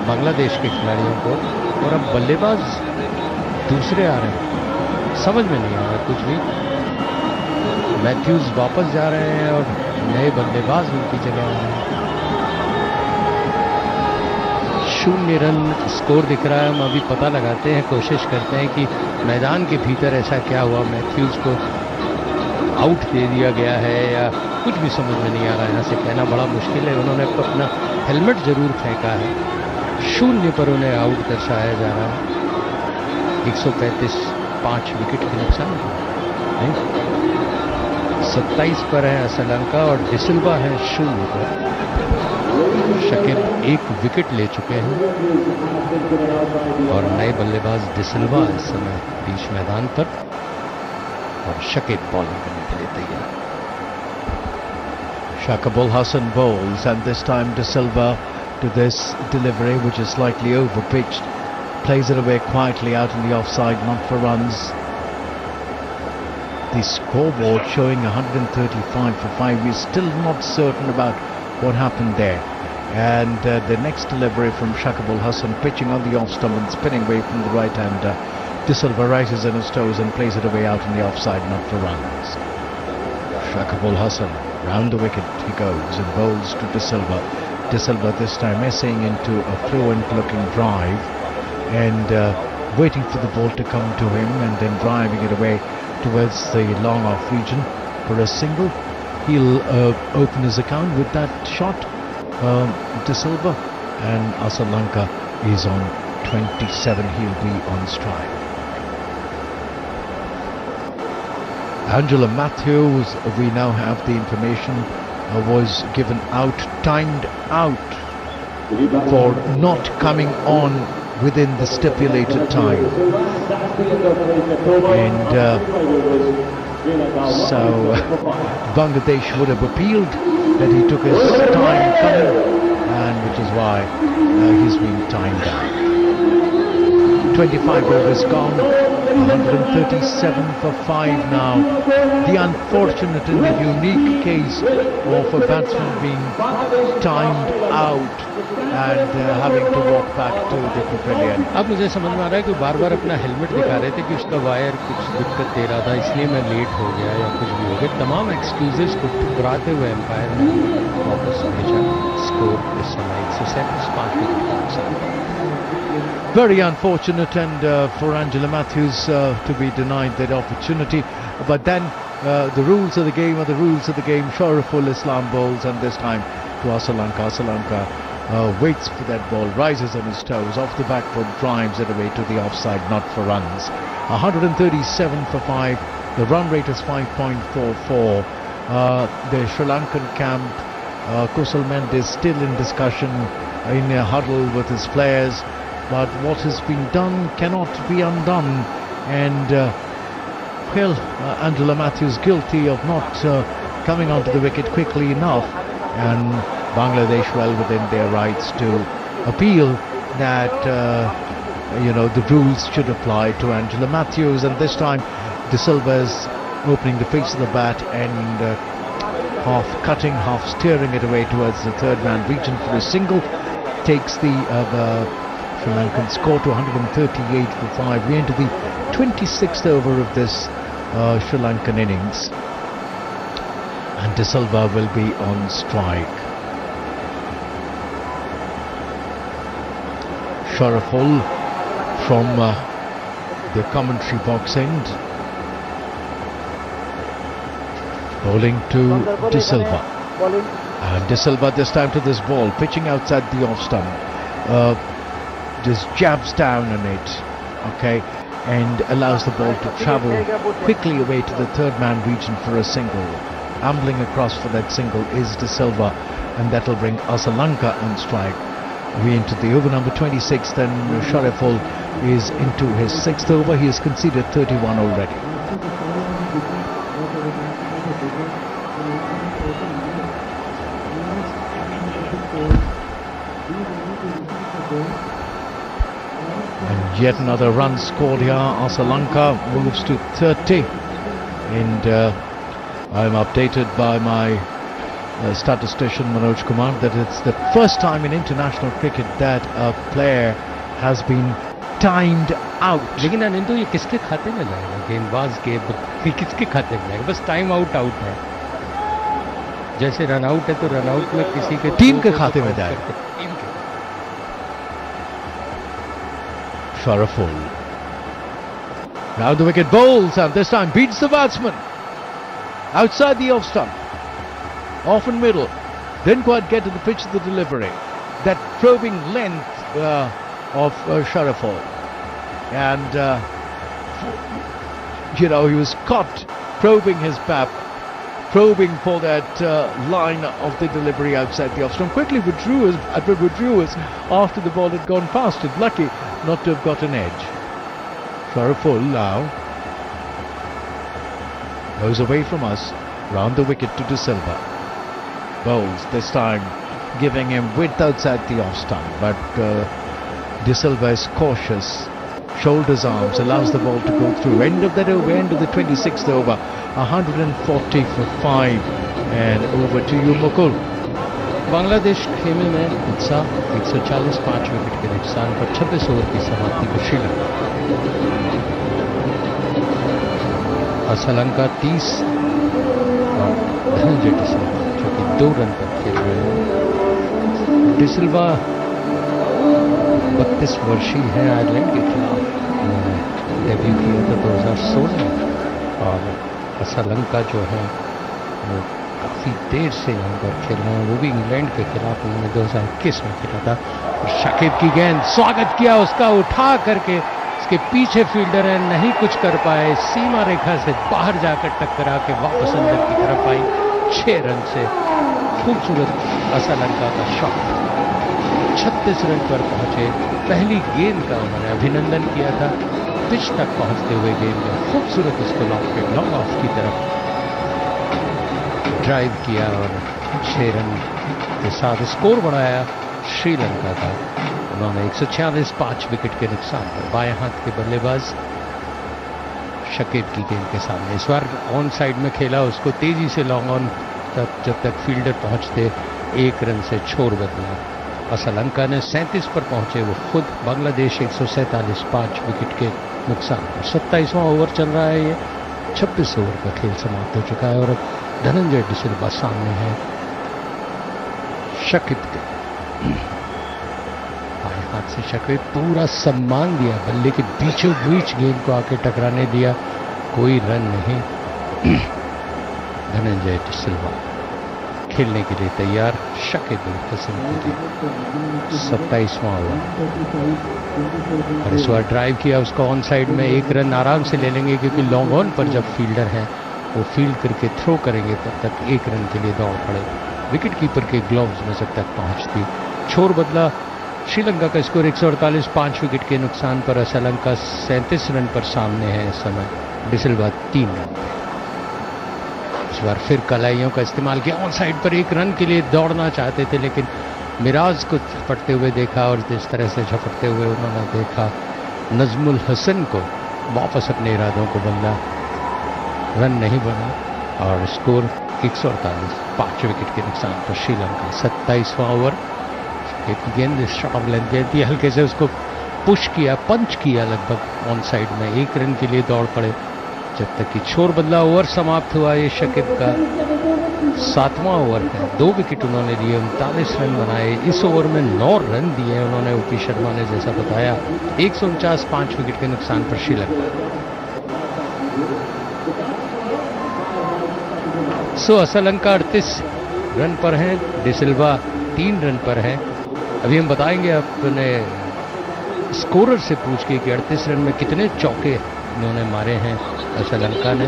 बांग्लादेश के खिलाड़ियों को, और अब बल्लेबाज दूसरे आ रहे हैं, समझ में नहीं आ रहा कुछ भी। मैथ्यूज वापस जा रहे हैं और नए बल्लेबाज उनकी जगह आ रहे हैं। 0 रन स्कोर दिख रहा है। हम अभी पता लगाते हैं, कोशिश करते हैं कि मैदान के भीतर ऐसा क्या हुआ, मैथ्यूज को आउट दे दिया गया है या कुछ भी समझ में नहीं आ रहा है। यहाँ से कहना बड़ा मुश्किल है। उन्होंने अपना हेलमेट जरूर फेंका है। 0 पर उन्हें आउट दर्शाया जा रहा है। 135 5 विकेट के नुकसान नहीं। 27 पर है श्रीलंका और डिसिल्वा है 0 पर। शकीब 1 विकेट ले चुके हैं और नए बल्लेबाज डिसिल्वा इस समय बीच मैदान पर, और शकीब बॉलिंग करने के लिए तैयार। Shakibul Hasan bowls, and this time De Silva to this delivery, which is slightly over-pitched, plays it away quietly out in the offside, not for runs. The scoreboard showing 135 for 5. We're still not certain about what happened there. And the next delivery from Shakibul Hasan, pitching on the off stump and spinning away from the right hander. De Silva rises on his toes and plays it away out in the offside, not for runs. Shakibul Hasan, round the wicket he goes and bowls to De Silva. De Silva this time essaying into a fluent looking drive, and waiting for the ball to come to him and then driving it away towards the long off region for a single. He'll open his account with that shot, De Silva, and Lanka is on 27. He'll be on strike. Angela Matthews, we now have the information, was given out, timed out for not coming on within the stipulated time. And so Bangladesh would have appealed that he took his time coming, and which is why he's been timed out. 25 overs gone, 137 for 5 now. The unfortunate and the unique case of a batsman being timed out and having to walk back to the pavilion. अब मुझे समझ में आ रहा है कि बार बार अपना helmet दिखा रहे थे कि उसका वायर कुछ दिक्कत दे रहा था, इसलिए मैं लेट हो गया या कुछ भी हो गया. तमाम एक्सक्यूजेस को ठुकराते हुए एम्पायर ने वापस भेजा. स्कोर इस समय 105 wicket. Very unfortunate, and for Angela Matthews to be denied that opportunity. But then the rules of the game are the rules of the game. Sharaful Islam bowls, and this time to Asalanka. Asalanka waits for that ball, rises on his toes, off the back foot, drives it away to the offside, not for runs. 137 for 5. The run rate is 5.44. The Sri Lankan camp, Kusal Mendes still in discussion in a huddle with his players. But what has been done cannot be undone, and Angela Matthews guilty of not coming onto the wicket quickly enough, and Bangladesh well within their rights to appeal that the rules should apply to Angela Matthews. And this time De Silva is opening the face of the bat and half cutting, half steering it away towards the third man region for a single. Takes the Sri Lankan score to 138 for 5. We enter the 26th over of this Sri Lankan innings, and De Silva will be on strike. Sharaful from the commentary box end, bowling to De Silva, and De Silva this time to this ball, pitching outside the off stump. Just jabs down on it, okay, and allows the ball to travel quickly away to the third man region for a single. Ambling across for that single is De Silva, and that'll bring Asalanka on strike. We into the over number 26, then Sharaful is into his 6th over. He has conceded 31 already. Yet another run scored here. Asalanka moves to 30, and I'm updated by my statistician Manoj Kumar that it's the first time in international cricket that a player has been timed out. लेकिन अनिंदु ये किसके खाते में जाएगा? गेंदबाज के किसके खाते में जाएगा? बस टाइम आउट है. जैसे रन आउट है तो रन आउट में किसी के टीम के खाते में जाएगा. Sharaful. Now the wicket bowls, and this time beats the batsman outside the off stump, off in middle. Didn't quite get to the pitch of the delivery. That probing length of Sharaful, and he was caught probing his bat, probing for that line of the delivery outside the off stump. Quickly withdrew as after the ball had gone past it. Lucky not to have got an edge. Sharaful now goes away from us, round the wicket to De Silva. Bowls this time, giving him width outside the off stump, but De Silva is cautious, shoulders arms, allows the ball to go through. End of that over, end of the 26th over, 140 for 5, and over to you, Mukul. Bangladesh खेमे में उत्साह 140 5 wicket के नुकसान पर 26 over की समाप्ति को श्रीलंका. श्रीलंका 30 और धनंजय De Silva जो कि 2 रन पर खेल रहे हैं. De Silva 32 वर्षीय है. आयरलैंड के खिलाफ डेब्यू किया था 2016 और श्रीलंका जो है वो काफ़ी देर से यहाँ पर खेल रहे हैं, वो भी इंग्लैंड के खिलाफ उन्होंने 2021 में खेला था। और शकीब की गेंद, स्वागत किया उसका उठा करके, उसके पीछे फील्डर है, नहीं कुछ कर पाए, सीमा रेखा से बाहर जाकर टक्करा के वापस अंदर की तरफ आई। 6 रन से खूबसूरत श्रीलंका का शॉट, 36 रन पर पहुंचे। पहली गेंद का उन्होंने अभिनंदन किया था, पिच तक पहुंचते हुए गेंद में खूबसूरत उसको लॉन्ग ऑफ की तरफ ड्राइव किया और 6 रन के साथ स्कोर बढ़ाया श्रीलंका का। उन्होंने 146 5 विकेट के नुकसान पर। बाएं हाथ के बल्लेबाज शकीब की गेंद के सामने इस बार ऑन साइड में खेला, उसको तेजी से लॉन्ग ऑन तक, जब तक फील्डर पहुंचते 1 रन से छोड़ बदला। और श्रीलंका ने 37 पर पहुंचे वो खुद। बांग्लादेश 147 5 विकेट के नुकसान पर। 27वां ओवर चल रहा है, ये 26 ओवर का खेल समाप्त हो चुका है और अब धनंजय डिसिल्वा सामने है शकीब के। बाएं हाथ से शकीब पूरा सम्मान दिया, बल्ले के बीचों बीच गेंद को आके टकराने दिया, कोई रन नहीं। धनंजय डिसिल्वा खेलने के लिए तैयार। शकीब हसन के 27वां ओवर और इस बार ड्राइव किया उसको ऑन साइड में। 1 रन आराम से ले लेंगे क्योंकि लॉन्ग ऑन पर जब फील्डर है वो फील्ड करके थ्रो करेंगे, तब तक 1 रन के लिए दौड़ पड़े। विकेट कीपर के ग्लव्स में जब तक पहुंचती छोर बदला। श्रीलंका का स्कोर 148 5 विकेट के नुकसान पर। श्रीलंका 37 रन पर सामने है इस समय। डिसिल्वा 3 रन। इस बार फिर कलाइयों का इस्तेमाल किया, ऑन साइड पर 1 रन के लिए दौड़ना चाहते थे लेकिन मिराज को झपटते हुए देखा और जिस तरह से झपटते हुए उन्होंने देखा नजमुल हसन को, वापस अपने इरादों को बदला। रन नहीं बना और स्कोर 148 5 विकेट के नुकसान पर श्रीलंका। 27वां ओवर, एक गेंद शॉर्ट ऑफ लेंथ गेंद थी, हल्के से उसको पुश किया, पंच किया लगभग ऑन साइड में। 1 रन के लिए दौड़ पड़े जब तक कि छोर बदला। ओवर समाप्त हुआ ये शकीब का 7वां ओवर है। 2 विकेट उन्होंने लिए, 39 रन बनाए। इस ओवर में 9 रन दिए उन्होंने, ओपी शर्मा ने जैसा बताया। 149 5 विकेट के नुकसान पर श्रीलंका। श्रीलंका 38 रन पर है, डिसिल्वा 3 रन पर है। अभी हम बताएंगे अपने स्कोरर से पूछ के कि 38 रन में कितने चौके इन्होंने मारे हैं श्रीलंका ने।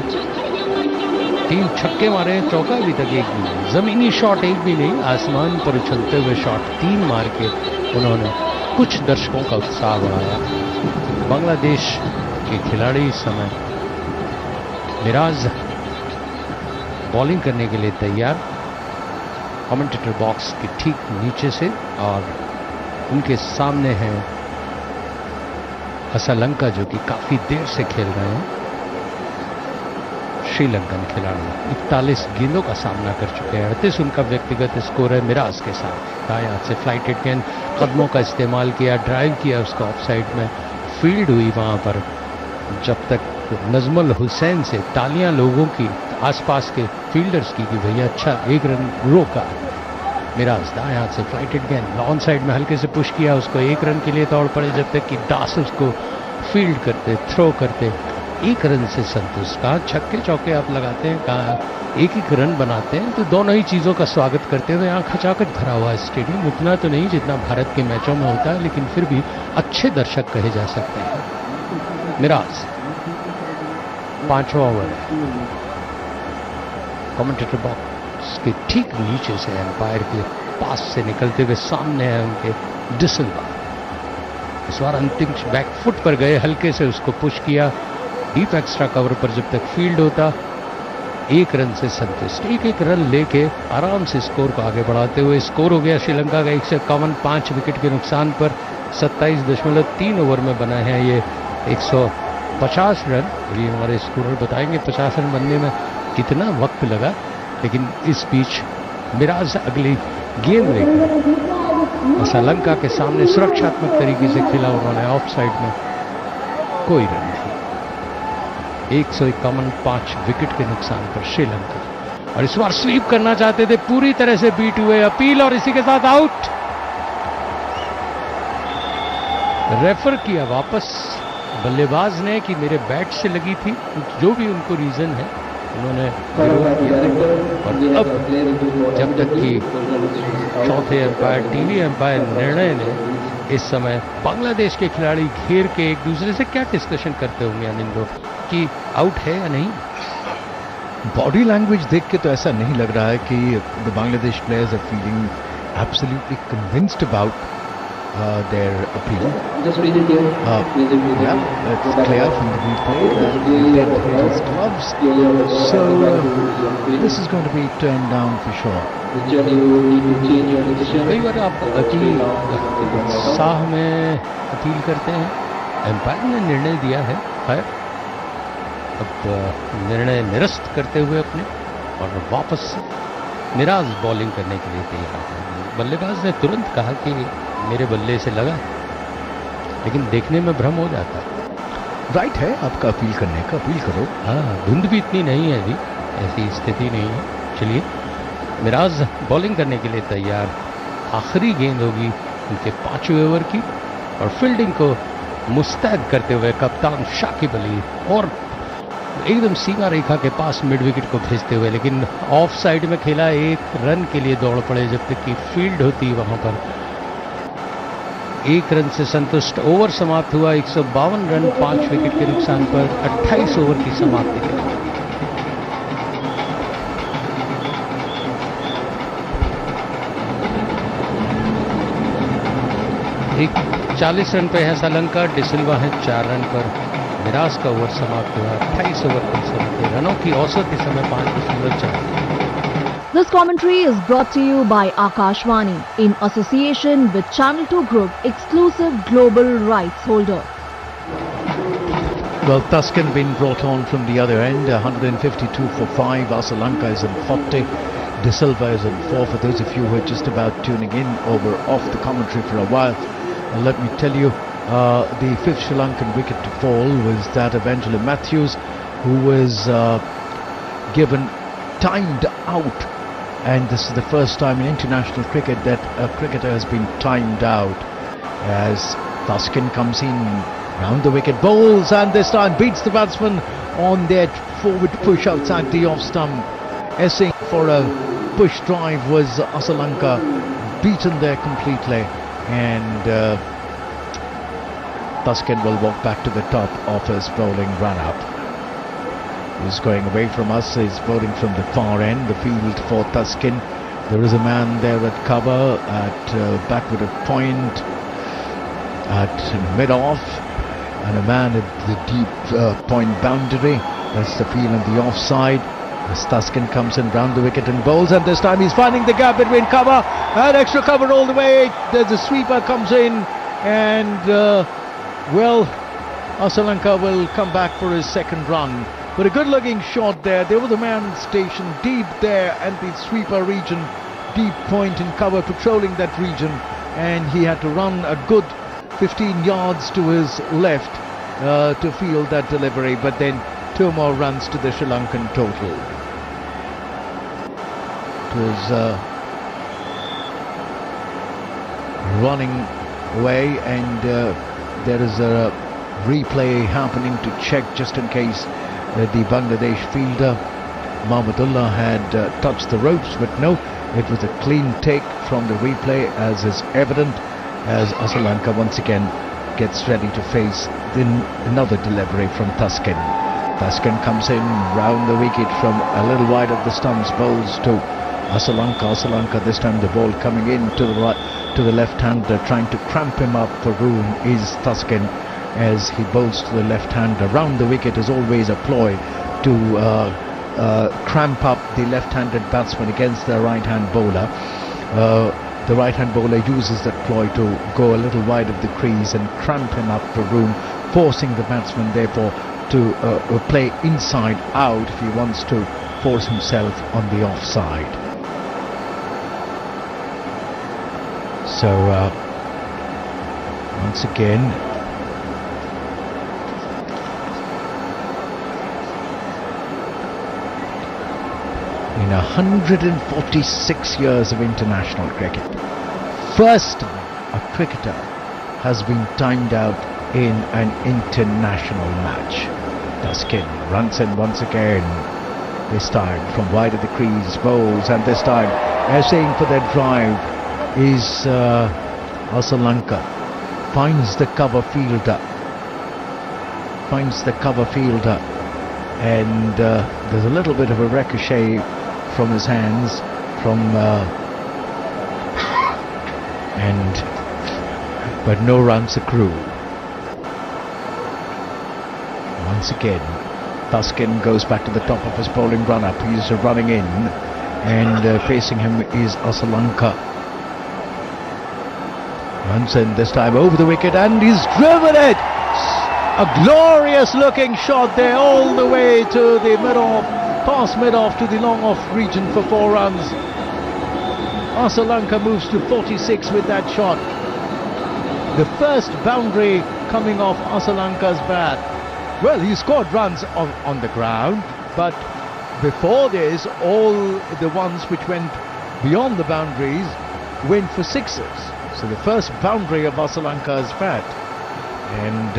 3 छक्के मारे हैं, चौका अभी तक एक भी नहीं। जमीनी शॉट एक भी नहीं, आसमान पर उछलते हुए शॉट 3 मार के उन्होंने कुछ दर्शकों का उत्साह बढ़ाया। बांग्लादेश के खिलाड़ी इस समय मिराज बॉलिंग करने के लिए तैयार, कमेंटेटर बॉक्स के ठीक नीचे से, और उनके सामने है श्रीलंका जो कि काफी देर से खेल रहे हैं। श्रीलंकन खिलाड़ी 41 गेंदों का सामना कर चुके हैं। 38 उनका व्यक्तिगत स्कोर है मिराज के साथ। दाएं हाथ से फ्लाइटेड गेंद, कदमों का इस्तेमाल किया, ड्राइव किया उसको ऑफ साइड में, फील्ड हुई वहां पर। जब तक नजमुल हुसैन से तालियां लोगों की, आसपास के फील्डर्स की कि भैया अच्छा 1 रन रोका। मिराज दाएं हाथ से फ्लाइटेड गेंद ऑन साइड में हल्के से पुश किया उसको, 1 रन के लिए दौड़ पड़े जब तक कि दास उसको फील्ड करते, थ्रो करते। 1 रन से संतुष्ट। कहाँ छक्के चौके आप लगाते हैं, कहाँ 1-1 रन बनाते हैं, तो दोनों ही चीज़ों का स्वागत करते हुए यहाँ खचाखच भरा हुआ है स्टेडियम। उतना तो नहीं जितना भारत के मैचों में होता है, लेकिन फिर भी अच्छे दर्शक कहे जा सकते हैं। मिराज 5वां ओवर, कमेंटेटर बॉक्स के ठीक नीचे से एम्पायर के पास से निकलते हुए सामने है उनके डिसिल्वा। इस बार अंतिम बैकफुट पर गए, हल्के से उसको पुश किया, डीप एक्स्ट्रा कवर पर जब तक फील्ड होता 1 रन से संतुष्ट। 1-1 रन लेके आराम से स्कोर को आगे बढ़ाते हुए स्कोर हो गया श्रीलंका का 151 5 विकेट के नुकसान पर। 27.3 ओवर में बना है ये 150 रन। अभी हमारे स्कोरर बताएंगे 50 रन बनने में कितना वक्त लगा, लेकिन इस बीच मिराज अगली गेंद लेकर श्रीलंका के सामने सुरक्षात्मक तरीके से खेला उन्होंने, ऑफ साइड में कोई रन नहीं। 151 5 विकेट के नुकसान पर श्रीलंका। और इस बार स्वीप करना चाहते थे, पूरी तरह से बीट हुए। अपील और इसी के साथ आउट। रेफर किया वापस बल्लेबाज ने कि मेरे बैट से लगी थी, जो भी उनको रीजन है उन्होंने विरोध किया। और अब जब तक कि चौथे अंपायर, टीवी अंपायर निर्णय ने इस समय बांग्लादेश के खिलाड़ी घेर के एक दूसरे से क्या डिस्कशन करते होंगे अनिंदो कि आउट है या नहीं। बॉडी लैंग्वेज देख के तो ऐसा नहीं लग रहा है कि the Bangladesh players are feeling absolutely convinced about their appeal. Yeah, it's clear from the replay that he did hit his gloves. So this is going to be turned down for sure. कई बार आप appeal उत्साह में appeal करते हैं, empire ने निर्णय दिया है, खैर अब निर्णय निरस्त करते हुए अपने और वापस मिराज बॉलिंग करने के लिए तैयार है। बल्लेबाज ने तुरंत कहा कि मेरे बल्ले से लगा, लेकिन देखने में भ्रम हो जाता है। राइट है आपका अपील करने का, अपील करो। हाँ, धुंध भी इतनी नहीं है अभी, ऐसी स्थिति नहीं है। चलिए, मिराज बॉलिंग करने के लिए तैयार। आखिरी गेंद होगी उनके 5वें ओवर की और फील्डिंग को मुस्तैद करते हुए कप्तान शाकिब अली और एकदम सीमा रेखा के पास मिड विकेट को भेजते हुए, लेकिन ऑफ साइड में खेला, 1 रन के लिए दौड़ पड़े जब तक कि फील्ड होती वहां पर। 1 रन से संतुष्ट ओवर समाप्त हुआ। 152 रन 5 विकेट के नुकसान पर 28 ओवर की समाप्ति के बाद। एक 40 रन पे है श्रीलंका, डिसिल्वा है 4 रन पर। मिराज का ओवर समाप्त हुआ। 28 ओवर पर समय रनों की औसत इस समय 5.4। This commentary is brought to you by Akashvani in association with Channel 2 Group, exclusive global rights holder. Well, Tuscan been brought on from the other end, 152 for 5. Lanka is in 40. De Silva is in 4. For those of you who are just about tuning in or were off the commentary for a while, let me tell you, the 5th Sri Lankan wicket to fall was that of Angelo Matthews, who was given timed out. And this is the first time in international cricket that a cricketer has been timed out. As Tuscan comes in, round the wicket, bowls, and this time beats the batsman on their forward push outside the off stump. Essaying for a push drive was Lanka, beaten there completely, and Tuscan will walk back to the top of his bowling run-up. He's going away from us. He's bowling from the far end, the field for Tuscan. There is a man there at cover at backward of point, at mid-off, and a man at the deep point boundary. That's the field on the offside. As Tuscan comes in round the wicket and bowls, and this time he's finding the gap between cover and extra cover all the way. There's a sweeper comes in, and well, Lanka will come back for his second run. But a good-looking shot there. There was a man stationed deep there and the sweeper region, deep point in cover, patrolling that region, and he had to run a good 15 yards to his left to field that delivery. But then 2 more runs to the Sri Lankan total. It was running away, and there is a replay happening to check just in case the Bangladesh fielder Mahmudullah had touched the ropes, but no, it was a clean take from the replay, as is evident, as Lanka once again gets ready to face another delivery from Tuscan. Tuscan comes in round the wicket from a little wide of the stumps, bowls to Lanka. This time the ball coming in to the right, to the left hander, trying to cramp him up for room is Tuscan, as he bowls to the left hander. Round the wicket is always a ploy to cramp up the left-handed batsman against the right-hand bowler. The right-hand bowler uses that ploy to go a little wide of the crease and cramp him up for room, forcing the batsman therefore to play inside out if he wants to force himself on the offside. So once again, in 146 years of international cricket, first time a cricketer has been timed out in an international match. Duskin runs in once again. This time from wide of the crease, bowls, and this time essaying for their drive is Lanka. Finds the cover fielder. And there's a little bit of a ricochet from his hands but no runs accrue. Once again, Duskin goes back to the top of his bowling run-up. He's running in, and facing him is Lanka. Runs in this time over the wicket, and he's driven it! A glorious looking shot there, all the way to the mid-off, past mid-off to the long-off region for 4 runs. Lanka moves to 46 with that shot. The first boundary coming off Lanka's bat. Well, he scored runs on the ground, but before this, all the ones which went beyond the boundaries went for sixes. So the first boundary of Lanka's bat. And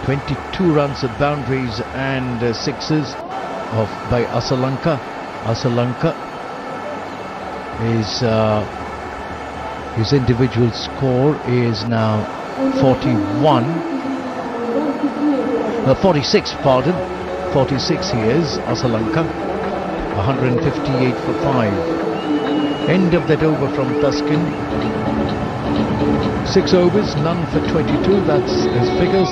22 runs of boundaries and sixes by Lanka. Lanka is his individual score is now 46, pardon. 46 he is, Lanka. 158 for 5. End of that over from Duskin. 6 overs, none for 22, that's his figures.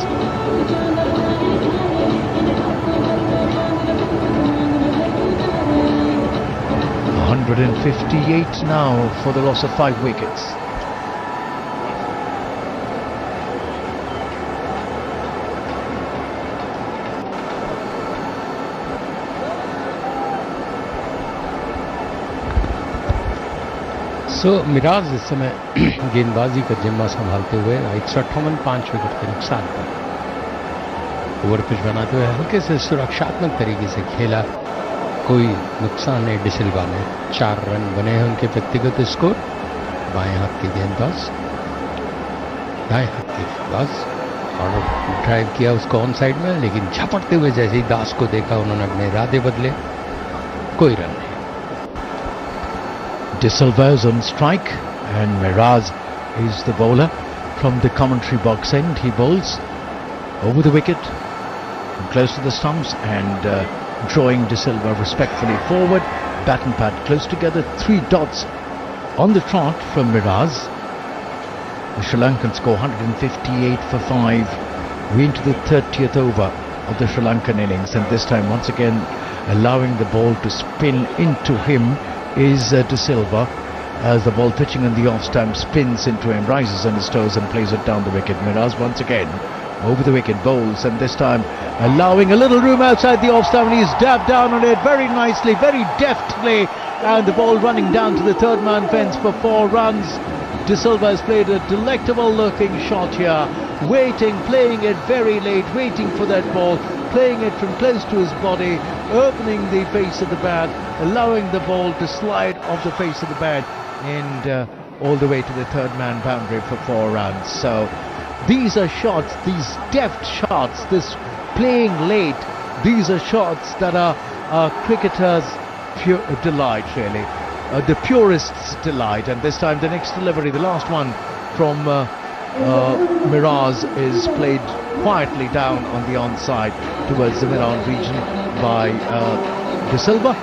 $158 now for the loss of 5 wickets. सो मिराज इस समय गेंदबाजी का जिम्मा संभालते हुए 158 5 wicket के नुकसान पर ओवर पिच बनाते हुए हल्के से सुरक्षात्मक तरीके से खेला। कोई नुकसान नहीं डिसिल्वा में। 4 रन बने हैं उनके व्यक्तिगत स्कोर। बाएं हाथ के गेंदबाज, दाएं हाथ के गेंदबाज, और ड्राइव किया उसको ऑन साइड में, लेकिन झपटते हुए जैसे ही दास को देखा उन्होंने अपने इरादे बदले। कोई रन नहीं। De Silva is on strike, and Miraz is the bowler. From the commentary box end, he bowls over the wicket, close to the stumps, and drawing De Silva respectfully forward. Bat and pad close together. 3 dots on the trot from Miraz. The Sri Lankans score 158 for 5. We into the 30th over of the Sri Lankan innings, and this time once again allowing the ball to spin into him is De Silva, as the ball pitching on the off stump spins into him, rises on his toes and plays it down the wicket. Miraz once again over the wicket, bowls, and this time allowing a little room outside the off stump, and he's dabbed down on it very nicely, very deftly, and the ball running down to the third man fence for 4 runs. De Silva has played a delectable looking shot here, playing it very late, waiting for that ball, playing it from close to his body, opening the face of the bat, allowing the ball to slide off the face of the bat, and all the way to the third man boundary for 4 runs. So these are shots, these deft shots, this playing late, these are shots that are cricketers' delight, really, the purists' delight. And this time the next delivery, the last one from Miraz, is played quietly down on the onside towards the mid-on region by De Silva.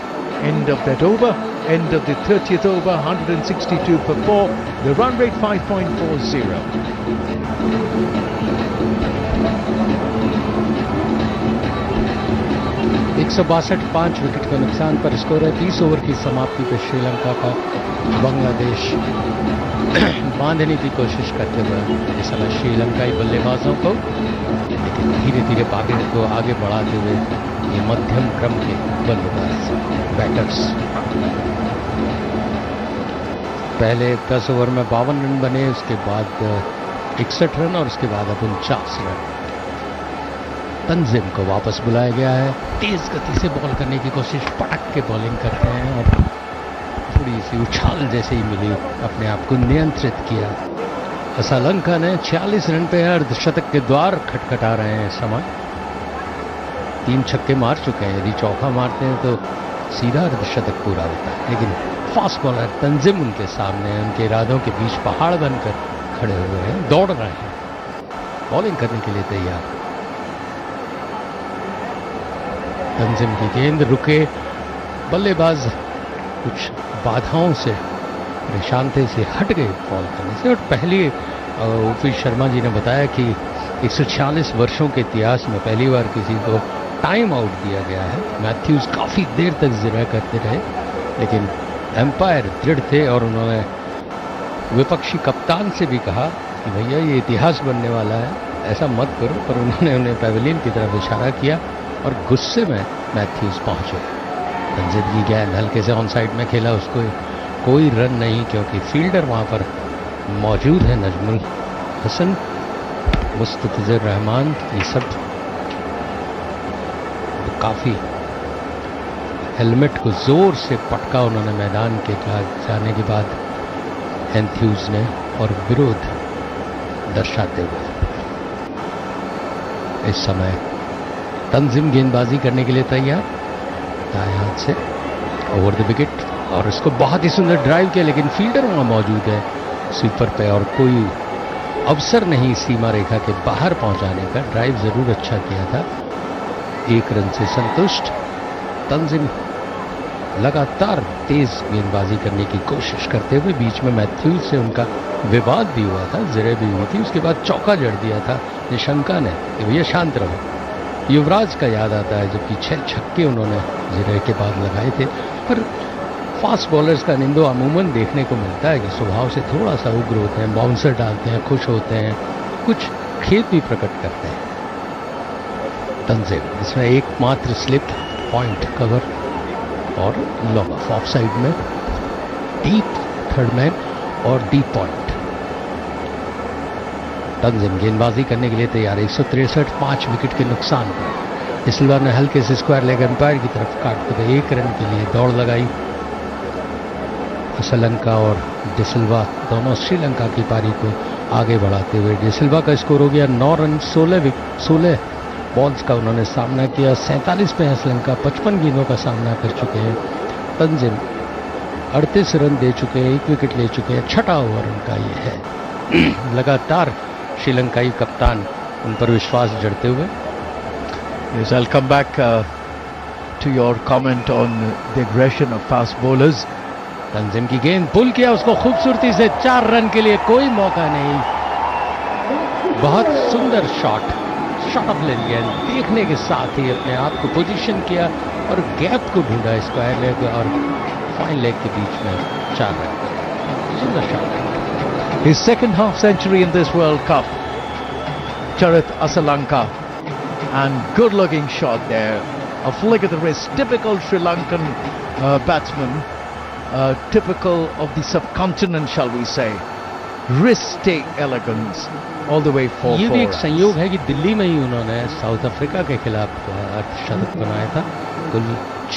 End of that over, end of the 30th over, 162 for 4. The run rate 5.40. 162 5 wicket के नुकसान पर score है। 30 over की समाप्ति पर श्रीलंका का बांग्लादेश बांधने की कोशिश करते हुए इस समय श्रीलंकाई बल्लेबाजों को, लेकिन धीरे धीरे आगे बढ़ाते हुए ये मध्यम क्रम के बल्लेबाज बैटर्स। पहले 10 ओवर में 52 रन बने, उसके बाद 61 रन और उसके बाद अब 49 रन। तंजीम को वापस बुलाया गया है। तेज गति से बॉल करने की कोशिश, पटक के बॉलिंग करते हैं और थोड़ी सी उछाल जैसे ही मिली, अपने आप को नियंत्रित किया। श्रीलंका ने 46 रन पे अर्धशतक के द्वार खटखटा रहे हैं इस समय। 3 छक्के मार चुके हैं, यदि चौका मारते हैं तो सीधा अर्धशतक पूरा होता है। लेकिन फास्ट बॉलर तंजिम उनके सामने, उनके इरादों के बीच पहाड़ बनकर खड़े हुए हैं, दौड़ रहे हैं, बॉलिंग करने के लिए तैयार। तंजिम की गेंद रुके, बल्लेबाज कुछ बाधाओं से परेशान थे, से हट गए बॉल करने से। और पहले ओपी शर्मा जी ने बताया कि 146 वर्षों के इतिहास में पहली बार किसी को टाइम आउट दिया गया है। मैथ्यूज काफ़ी देर तक जिरा करते रहे, लेकिन एम्पायर दृढ़ थे और उन्होंने विपक्षी कप्तान से भी कहा कि भैया ये इतिहास बनने वाला है, ऐसा मत करो। पर उन्होंने उन्हें पैवेलियन की तरफ इशारा किया और गुस्से में मैथ्यूज पहुंचे। तंजिम की गेंद हल्के से ऑन साइड में खेला, उसको कोई रन नहीं, क्योंकि फील्डर वहां पर मौजूद है। नजमुल हसन, मुस्तफिजुर रहमान, ये सब काफ़ी हेलमेट को जोर से पटका उन्होंने मैदान के जाने के बाद एंथ्यूज ने, और विरोध दर्शाते हुए। इस समय तंजिम गेंदबाजी करने के लिए तैयार, दाएं हाथ से ओवर द विकेट, और इसको बहुत ही सुंदर ड्राइव किया, लेकिन फील्डर वहां मौजूद है स्वीपर पे और कोई अवसर नहीं सीमा रेखा के बाहर पहुंचाने का। ड्राइव जरूर अच्छा किया था, 1 रन से संतुष्ट। तंजिम लगातार तेज गेंदबाजी करने की कोशिश करते हुए, बीच में मैथ्यूज से उनका विवाद भी हुआ था, जिरे भी हुई थी, उसके बाद चौका जड़ दिया था निशंका ने कि भैया शांत रहो। युवराज का याद आता है, जबकि 6 छक्के उन्होंने जिरे के बाद लगाए थे। पर फास्ट बॉलर्स का निंदो अमूमन देखने को मिलता है कि स्वभाव से थोड़ा सा उग्र होते हैं, बाउंसर डालते हैं, खुश होते हैं, कुछ खेत भी प्रकट करते हैं। तंजिम इसमें एकमात्र स्लिप, पॉइंट कवर और लॉन्ग ऑफ साइड में, डीप थर्ड मैन और डीप पॉइंट। तंजिम गेंदबाजी करने के लिए तैयार, 163, 5 विकेट के नुकसान पर। डिसिल्वा ने हल्के से स्क्वायर लेग एम्पायर की तरफ काटते हुए 1 रन के लिए दौड़ लगाई। श्रीलंका और डिसिल्वा दोनों श्रीलंका की पारी को आगे बढ़ाते हुए, डिसिल्वा का स्कोर हो गया 9 रन, 16 बॉल्स का उन्होंने सामना किया। 47 पे है श्रीलंका, 55 गेंदों का सामना कर चुके हैं। तंजिम 38 रन दे चुके हैं, 1 विकेट ले चुके हैं, 6वां ओवर उनका ये है। लगातार श्रीलंकाई कप्तान उन पर विश्वास जड़ते हुए। Yes, I'll come back to your comment on the aggression of fast bowlers. Tanzim की गेंद पुल किया, उसको खूबसूरती से 4 रन के लिए कोई मौका नहीं। बहुत सुंदर शॉट ऑफ लेग गेंद, देखने के साथ ही अपने आप को पोजीशन किया और गैप को ढूंढा स्क्वायर लेग और फाइन लेग के बीच में 4 रन। सुंदर shot. His second half century in this World Cup, Charit Asalanka, and good looking shot there, a flick of the wrist, typical Sri Lankan batsman, typical of the subcontinent, shall we say, wristy elegance all the way for ये भी 4 एक runs. संयोग है कि दिल्ली में ही उन्होंने south Africa के खिलाफ अर्धशतक बनाया था। कुल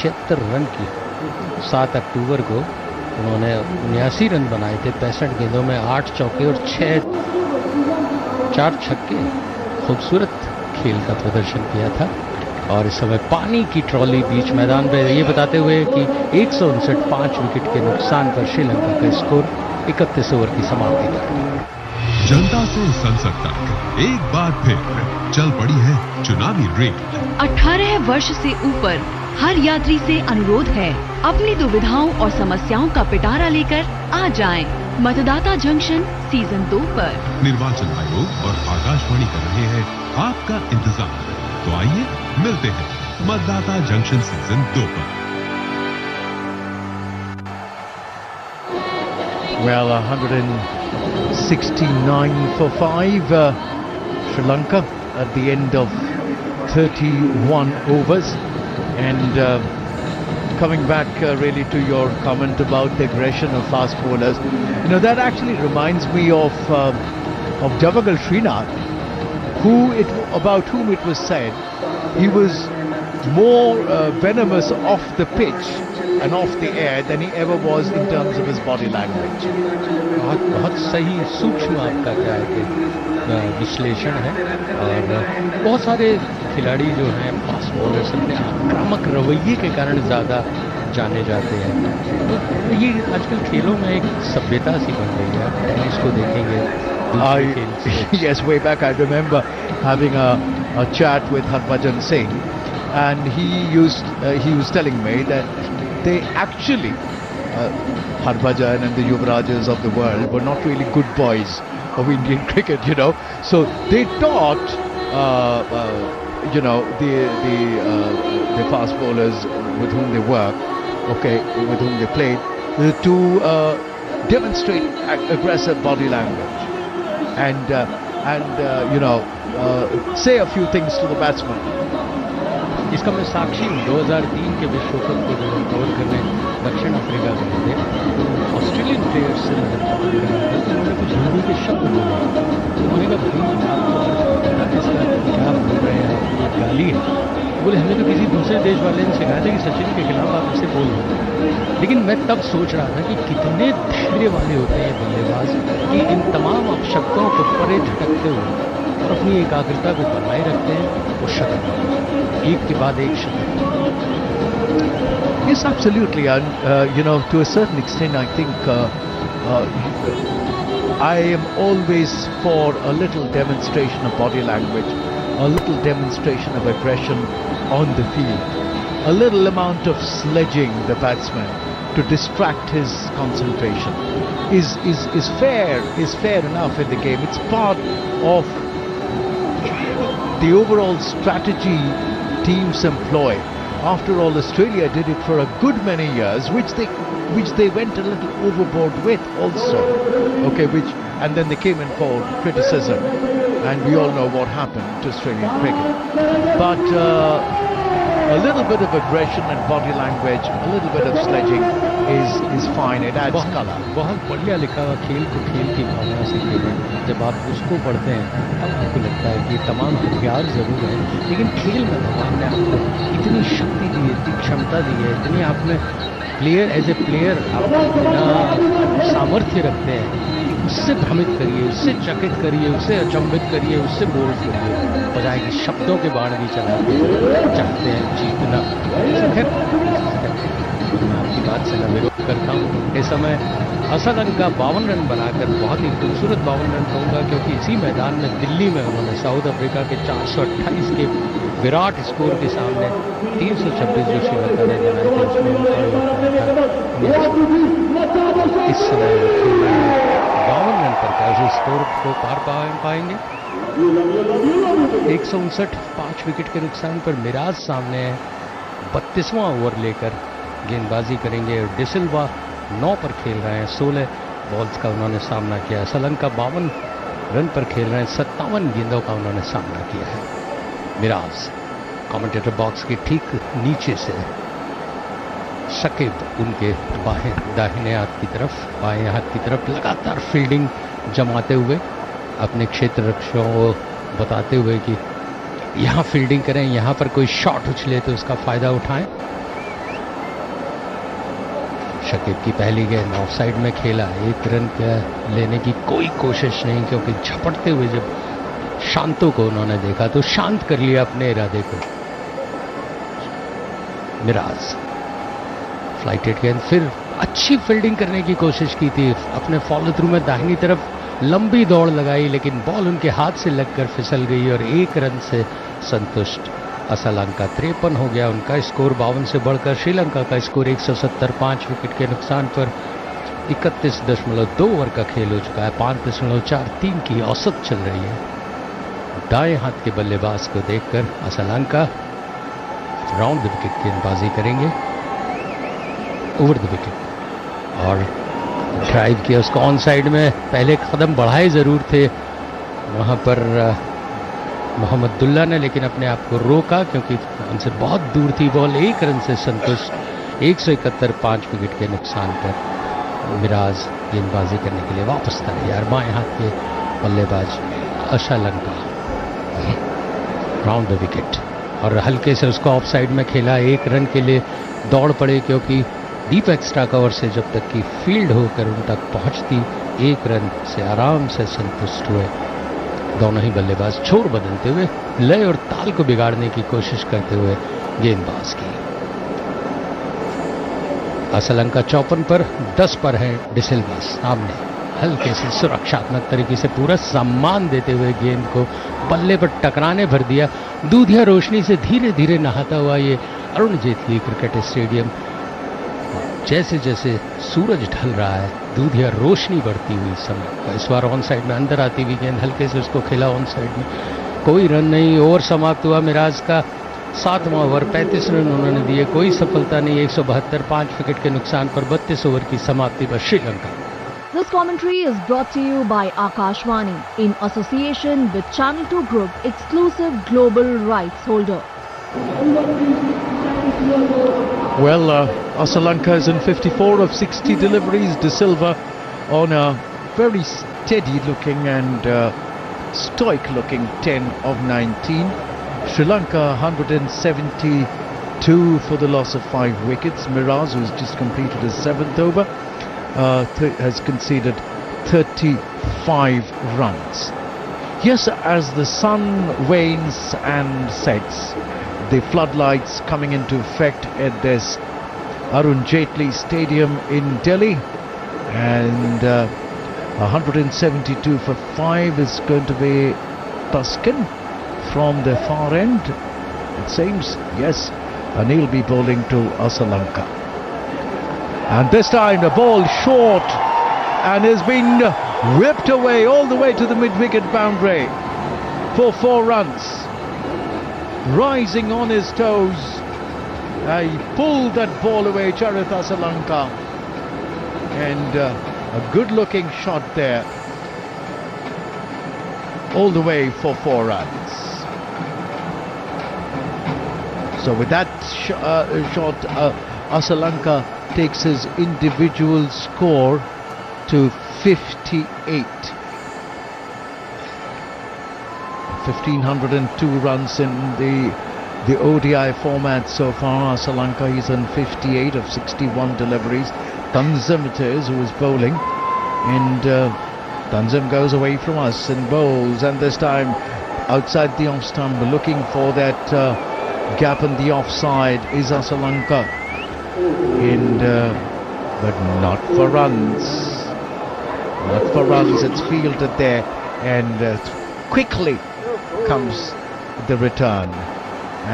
76 रन की 7 अक्टूबर को उन्होंने 79 रन बनाए थे 65 गेंदों में, 8 चौके और 4 छक्के। खूबसूरत खेल का प्रदर्शन किया था। और इस समय पानी की ट्रॉली बीच मैदान में, ये बताते हुए कि 159, 5 विकेट के नुकसान पर श्रीलंका का स्कोर 31 ओवर की समाप्ति पर। जनता से संसद तक एक बार फिर चल पड़ी है चुनावी रेल। 18 वर्ष से ऊपर हर यात्री से अनुरोध है, अपनी दुविधाओं और समस्याओं का पिटारा लेकर आ जाएं। मतदाता जंक्शन सीजन 2 पर। निर्वाचन आयोग और आकाशवाणी कर रहे हैं आपका इंतजार। तो आइए मिलते हैं मतदाता जंक्शन सीजन 2 पर। Well, 169 for 5. Sri Lanka at the end of 31 overs. And coming back really to your comment about the aggression of fast bowlers, you know, that actually reminds me of Javagal Srinath, about whom it was said he was more venomous off the pitch and off the air than he ever was in terms of his body language. बहुत सही सूक्ष्म आपका क्या है कि विश्लेषण है। और बहुत सारे खिलाड़ी जो हैं फास्ट बॉलर्स अपने आक्रामक रवैये के कारण ज़्यादा जाने जाते हैं। तो ये आजकल खेलों में एक सभ्यता सी बन गई है। आप इसको देखेंगे Yes, way back I remember having a chat with Harbhajan Singh, and he was telling me that they actually Harbhajan and the Yuvarajas of the world were not really good boys of Indian cricket, you know. So they taught the fast bowlers with whom they work, okay, with whom they played, to demonstrate aggressive body language and say a few things to the batsman. इसका मैं साक्षी हूँ। 2003 के विश्व cup को जब हम cover करने दक्षिण अफ्रीका गए थे, ऑस्ट्रेलियन प्लेयर्स से मैं जब बात कर रहा था तो उन्होंने कुछ हिंदी के शब्द बोले। तो उन्होंने कहा भाई आपको इसका क्या बोल रहे हैं, ये गाली है। बोले हमें तो किसी दूसरे देश वाले ने सिखाया था कि सचिन के खिलाफ आप इसे बोल रहे हैं। लेकिन मैं तब सोच रहा था कि कितने धैर्य वाले होते हैं बल्लेबाज कि इन तमाम अपशब्दों को परे झटकते हुए और अपनी एकाग्रता को बनाए रखते हैं। वो शतक एक के बाद एक शतक। Yes, absolutely, and to a certain extent, I think I am always for a little demonstration of body language, a little demonstration of aggression on the field, a little amount of sledging the batsman to distract his concentration is fair enough in the game. It's part of the overall strategy teams employ. After all, Australia did it for a good many years, which they went a little overboard with also. Okay, and then they came in for criticism, and we all know what happened to Australian cricket. But a little bit of aggression and body language, a little bit of sledging is fine. It adds colour. बहुत बढ़िया लिखा हुआ खेल को खेल की भावना से खेलें। जब आप उसको पढ़ते हैं तब आपको लगता है कि तमाम हथियार जरूर हैं, लेकिन खेल में भगवान ने आपको इतनी शक्ति दी है, इतनी क्षमता दी है, इतनी आप में प्लेयर एज ए प्लेयर आप इतना सामर्थ्य रखते हैं। उससे भ्रमित करिए, उससे चकित करिए, उससे अचंभित करिए, उससे बोल करिए, बजाय कि शब्दों के बाण भी चलाते चाहते हैं जीतना। मैं आपकी बात से मैं विरोध करता हूँ। इस समय असलंका 52 रन बनाकर बहुत ही खूबसूरत 52 रन कहूँगा, क्योंकि इसी मैदान में दिल्ली में उन्होंने साउथ अफ्रीका के 428 के विराट स्कोर के सामने 326 जो श्रीलंका ने बनाए थे उसमें इस समय 52 रन पर कैसे स्कोर को पार पाएंगे। 159 5 विकेट के नुकसान पर मिराज सामने है। 32वां ओवर लेकर गेंदबाजी करेंगे। डिसिल्वा 9 पर खेल रहे हैं। 16 बॉल्स का उन्होंने सामना किया है। श्रीलंका 52 रन पर खेल रहे हैं। 57 गेंदों का उन्होंने सामना किया है। मिराज कमेंटेटर बॉक्स के ठीक नीचे से शकीब उनके दाहिने हाथ की तरफ, बाएं हाथ की तरफ लगातार फील्डिंग जमाते हुए अपने क्षेत्र रक्षकों को बताते हुए कि यहाँ फील्डिंग करें, यहाँ पर कोई शॉट उछले तो उसका फायदा उठाएं। शकीब की पहली गेंद ऑफ साइड में खेला। 1 रन लेने की कोई कोशिश नहीं, क्योंकि झपटते हुए जब शांतों को उन्होंने देखा तो शांत कर लिया अपने इरादे को। मिराज फ्लाइटेड गेंद, फिर अच्छी फील्डिंग करने की कोशिश की थी। अपने फॉलो थ्रू में दाहिनी तरफ लंबी दौड़ लगाई, लेकिन बॉल उनके हाथ से लगकर फिसल गई और 1 रन से संतुष्ट असलंका। 53 हो गया उनका स्कोर 52 से बढ़कर। श्रीलंका का स्कोर 170 5 विकेट के नुकसान पर 31.2 ओवर का खेल हो चुका है। 5.43 की औसत चल रही है। दाएं हाथ के बल्लेबाज को देखकर असलंका राउंड द विकेट गेंदबाजी करेंगे, ओवर द विकेट। और ड्राइव किया उसको ऑन साइड में। पहले कदम बढ़ाए जरूर थे वहां पर मोहम्मदुल्ला ने, लेकिन अपने आप को रोका क्योंकि उनसे बहुत दूर थी बॉल। 1 रन से संतुष्ट। 171 5 विकेट के नुकसान पर मिराज गेंदबाजी करने के लिए वापस तैयार। बाएं हाथ के बल्लेबाज असलंका राउंड द विकेट। और हल्के से उसको ऑफ साइड में खेला, 1 रन के लिए दौड़ पड़े क्योंकि डीप एक्स्ट्रा कवर से जब तक कि फील्ड होकर उन तक पहुंचती 1 रन से आराम से संतुष्ट हुए दोनों ही बल्लेबाज, छोर बदलते हुए लय और ताल को बिगाड़ने की कोशिश करते हुए गेंदबाज की। असलंका 54 पर, 10 पर है डिसिल्वा सामने, हल्के से सुरक्षात्मक तरीके से पूरा सम्मान देते हुए गेंद को बल्ले पर टकराने भर दिया। दूधिया रोशनी से धीरे धीरे नहाता हुआ ये अरुण जेटली क्रिकेट स्टेडियम, जैसे जैसे सूरज ढल रहा है दूधिया रोशनी बढ़ती हुई समय, इस बार ऑन साइड में अंदर आती हुई गेंद हल्के से उसको खेला ऑन साइड में, कोई रन नहीं। ओवर समाप्त हुआ मिराज का 7वां ओवर, 35 रन उन्होंने दिए, कोई सफलता नहीं। 172, 5 विकेट के नुकसान पर 32 ओवर की समाप्ति पर Sri Lanka. This commentary is brought to you by Akashvani in association with Channel 2 Group, exclusive global rights holder. Well, Asalanka is in 54 of 60 deliveries. De Silva on a very steady looking and stoic looking 10 of 19. Sri Lanka 172 for the loss of 5 wickets. Miraz, who's just completed his 7th over, has conceded 35 runs. Yes, as the sun wanes and sets, the floodlights coming into effect at this Arun Jaitley Stadium in Delhi, and 172 for 5 is going to be Tuscan from the far end, it seems. Yes, and he'll be bowling to Asalanka, and this time the ball short and has been whipped away all the way to the mid-wicket boundary for 4 runs. Rising on his toes, he pulled that ball away, Charith Asalanka, and a good-looking shot there, all the way for 4 runs. So with that shot, Asalanka takes his individual score to 58. 1,502 runs in the ODI format so far. Asalanka is on 58 of 61 deliveries. Tanzim it is who is bowling, and Tanzim goes away from us and bowls, and this time outside the off stump, looking for that gap in the offside is Asalanka, and but not for runs. Not for runs. It's fielded there, and quickly comes the return,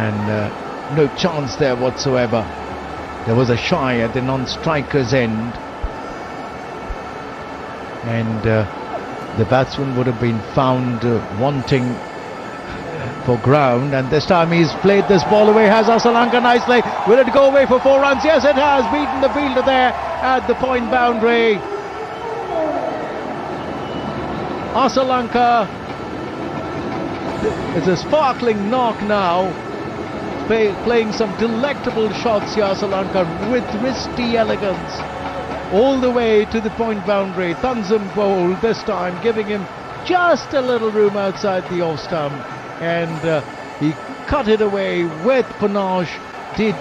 and no chance there whatsoever. There was a shy at the non-striker's end, and the batsman would have been found wanting for ground, and this time he's played this ball away. Has Asalanka nicely. Will it go away for 4 runs? Yes, it has. Beaten the fielder there at the point boundary. Asalanka, it's a sparkling knock now, playing some delectable shots here, Asalanka, with wristy elegance all the way to the point boundary. Tanzim bowled this time, giving him just a little room outside the off stump, and he cut it away with panache, did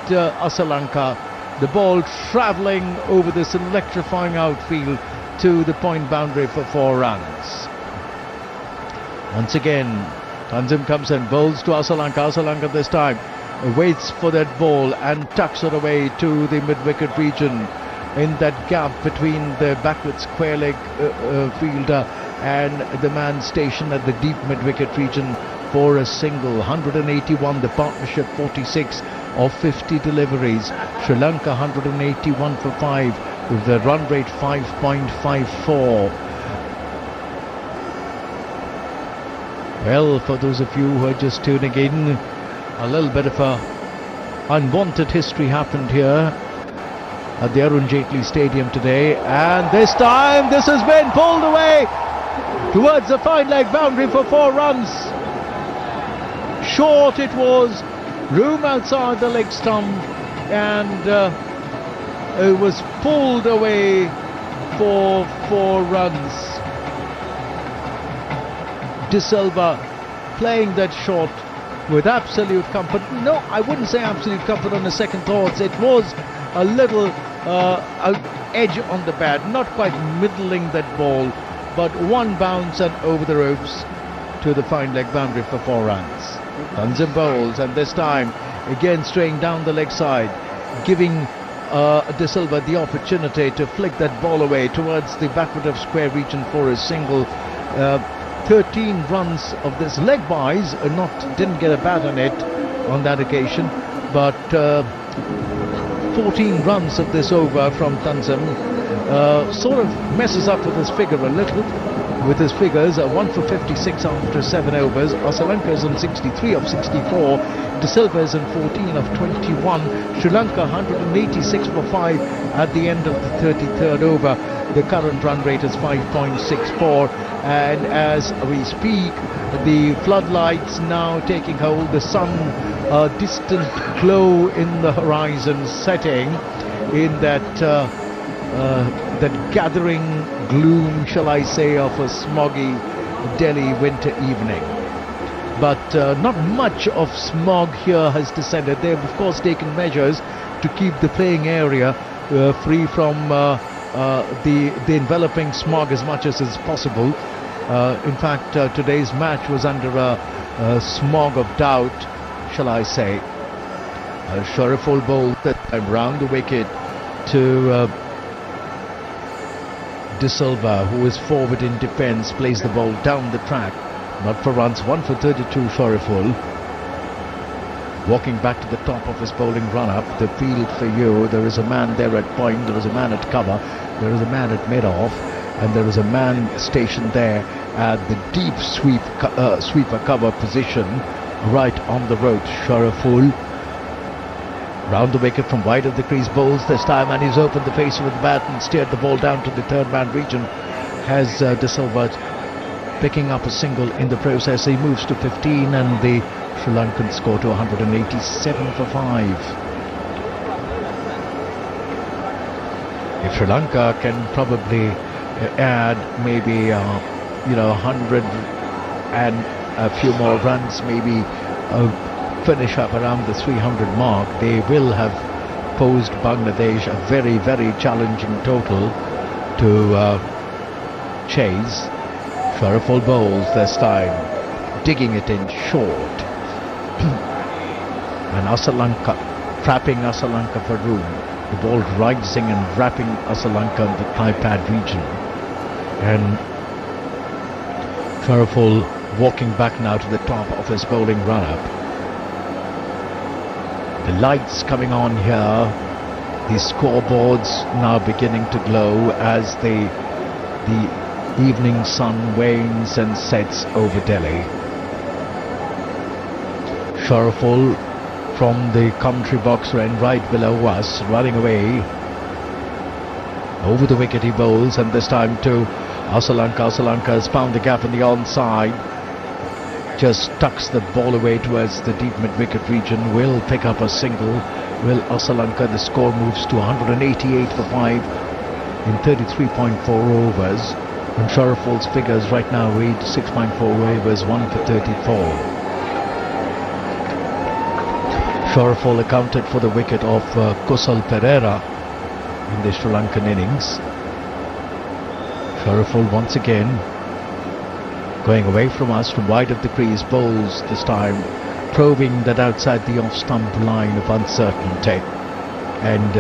Asalanka. The ball travelling over this electrifying outfield to the point boundary for 4 runs. Once again, Tanzim comes and bowls to Asalanka. Asalanka this time waits for that ball and tucks it away to the mid-wicket region, in that gap between the backward square leg fielder and the man stationed at the deep mid-wicket region for a single. 181, the partnership 46 of 50 deliveries. Sri Lanka 181 for 5 with the run rate 5.54. Well, for those of you who are just tuning in, a little bit of a unwanted history happened here at the Arun Jaitley Stadium today, and this time this has been pulled away towards the fine leg boundary for 4 runs. Short it was, room outside the leg stump, and it was pulled away for 4 runs. De Silva playing that shot with absolute comfort. No, I wouldn't say absolute comfort on the second thoughts. It was a little edge on the bat, not quite middling that ball, but one bounce and over the ropes to the fine leg boundary for 4 runs. Tanzim bowls, and this time again straying down the leg side, giving De Silva the opportunity to flick that ball away towards the backward of square region for a single. 13 runs of this leg buys, didn't get a bat on it on that occasion, but 14 runs of this over from Tanzim sort of messes up with his figure a little. With his figures, 1 for 56 after 7 overs. Lanka is on 63 of 64. De Silva is on 14 of 21. Sri Lanka 186 for 5 at the end of the 33rd over. The current run rate is 5.64, and as we speak, the floodlights now taking hold. The sun, a distant glow in the horizon, setting in that gathering gloom, shall I say, of a smoggy Delhi winter evening. But not much of smog here has descended. They have, of course, taken measures to keep the playing area free from the enveloping smog as much as is possible. In fact, today's match was under a smog of doubt, shall I say. Shariful bowled that time round the wicket to De Silva, who is forward in defence, plays the ball down the track. Not for runs, 1 for 32, Shariful. Walking back to the top of his bowling run-up, the field for you. There is a man there at point, there is a man at cover, there is a man at mid-off, and there is a man stationed there at the deep sweeper cover position, right on the road. Shariful round the wicket from wide of the crease, bowls this time, and he's opened the face with the bat and steered the ball down to the third man region. Has De Silva picking up a single in the process. He moves to 15, and the Sri Lankan score to 187 for 5. If Sri Lanka can probably add maybe 100 and a few more runs, maybe finish up around the 300 mark, they will have posed Bangladesh a very, very challenging total to chase. Shariful bowls this time, digging it in short. And Lanka, trapping Lanka for room. The ball rising and wrapping Lanka in the thigh pad region. And Shariful walking back now to the top of his bowling run-up. The lights coming on here, the scoreboards now beginning to glow as the evening sun wanes and sets over Delhi. Shariful from the commentary box right below us, running away. Over the wicket he bowls, and this time to Lanka. Lanka has found the gap in the onside. Just tucks the ball away towards the deep mid-wicket region. Will pick up a single. Will Lanka. The score moves to 188 for 5 in 33.4 overs. And Shariful's figures right now read 6.4 overs, 1 for 34. Shariful accounted for the wicket of Kusal Pereira in the Sri Lankan innings. Shariful once again going away from us from wide of the crease, bowls this time, probing that outside the off-stump line of uncertainty and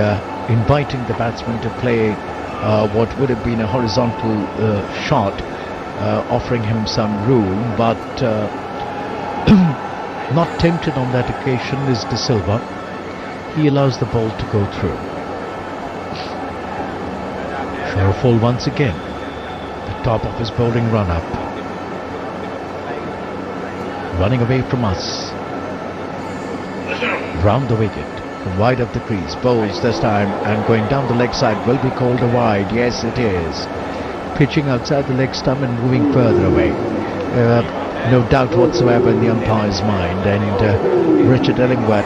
inviting the batsman to play what would have been a horizontal shot, offering him some room, but not tempted on that occasion is De Silva. He allows the ball to go through. Shariful once again, the top of his bowling run-up. Running away from us. Round the wicket, from wide of the crease, bowls this time, and going down the leg side will be called a wide. Yes, it is. Pitching outside the leg stump and moving further away. No doubt whatsoever in the umpire's mind. And Richard Illingworth,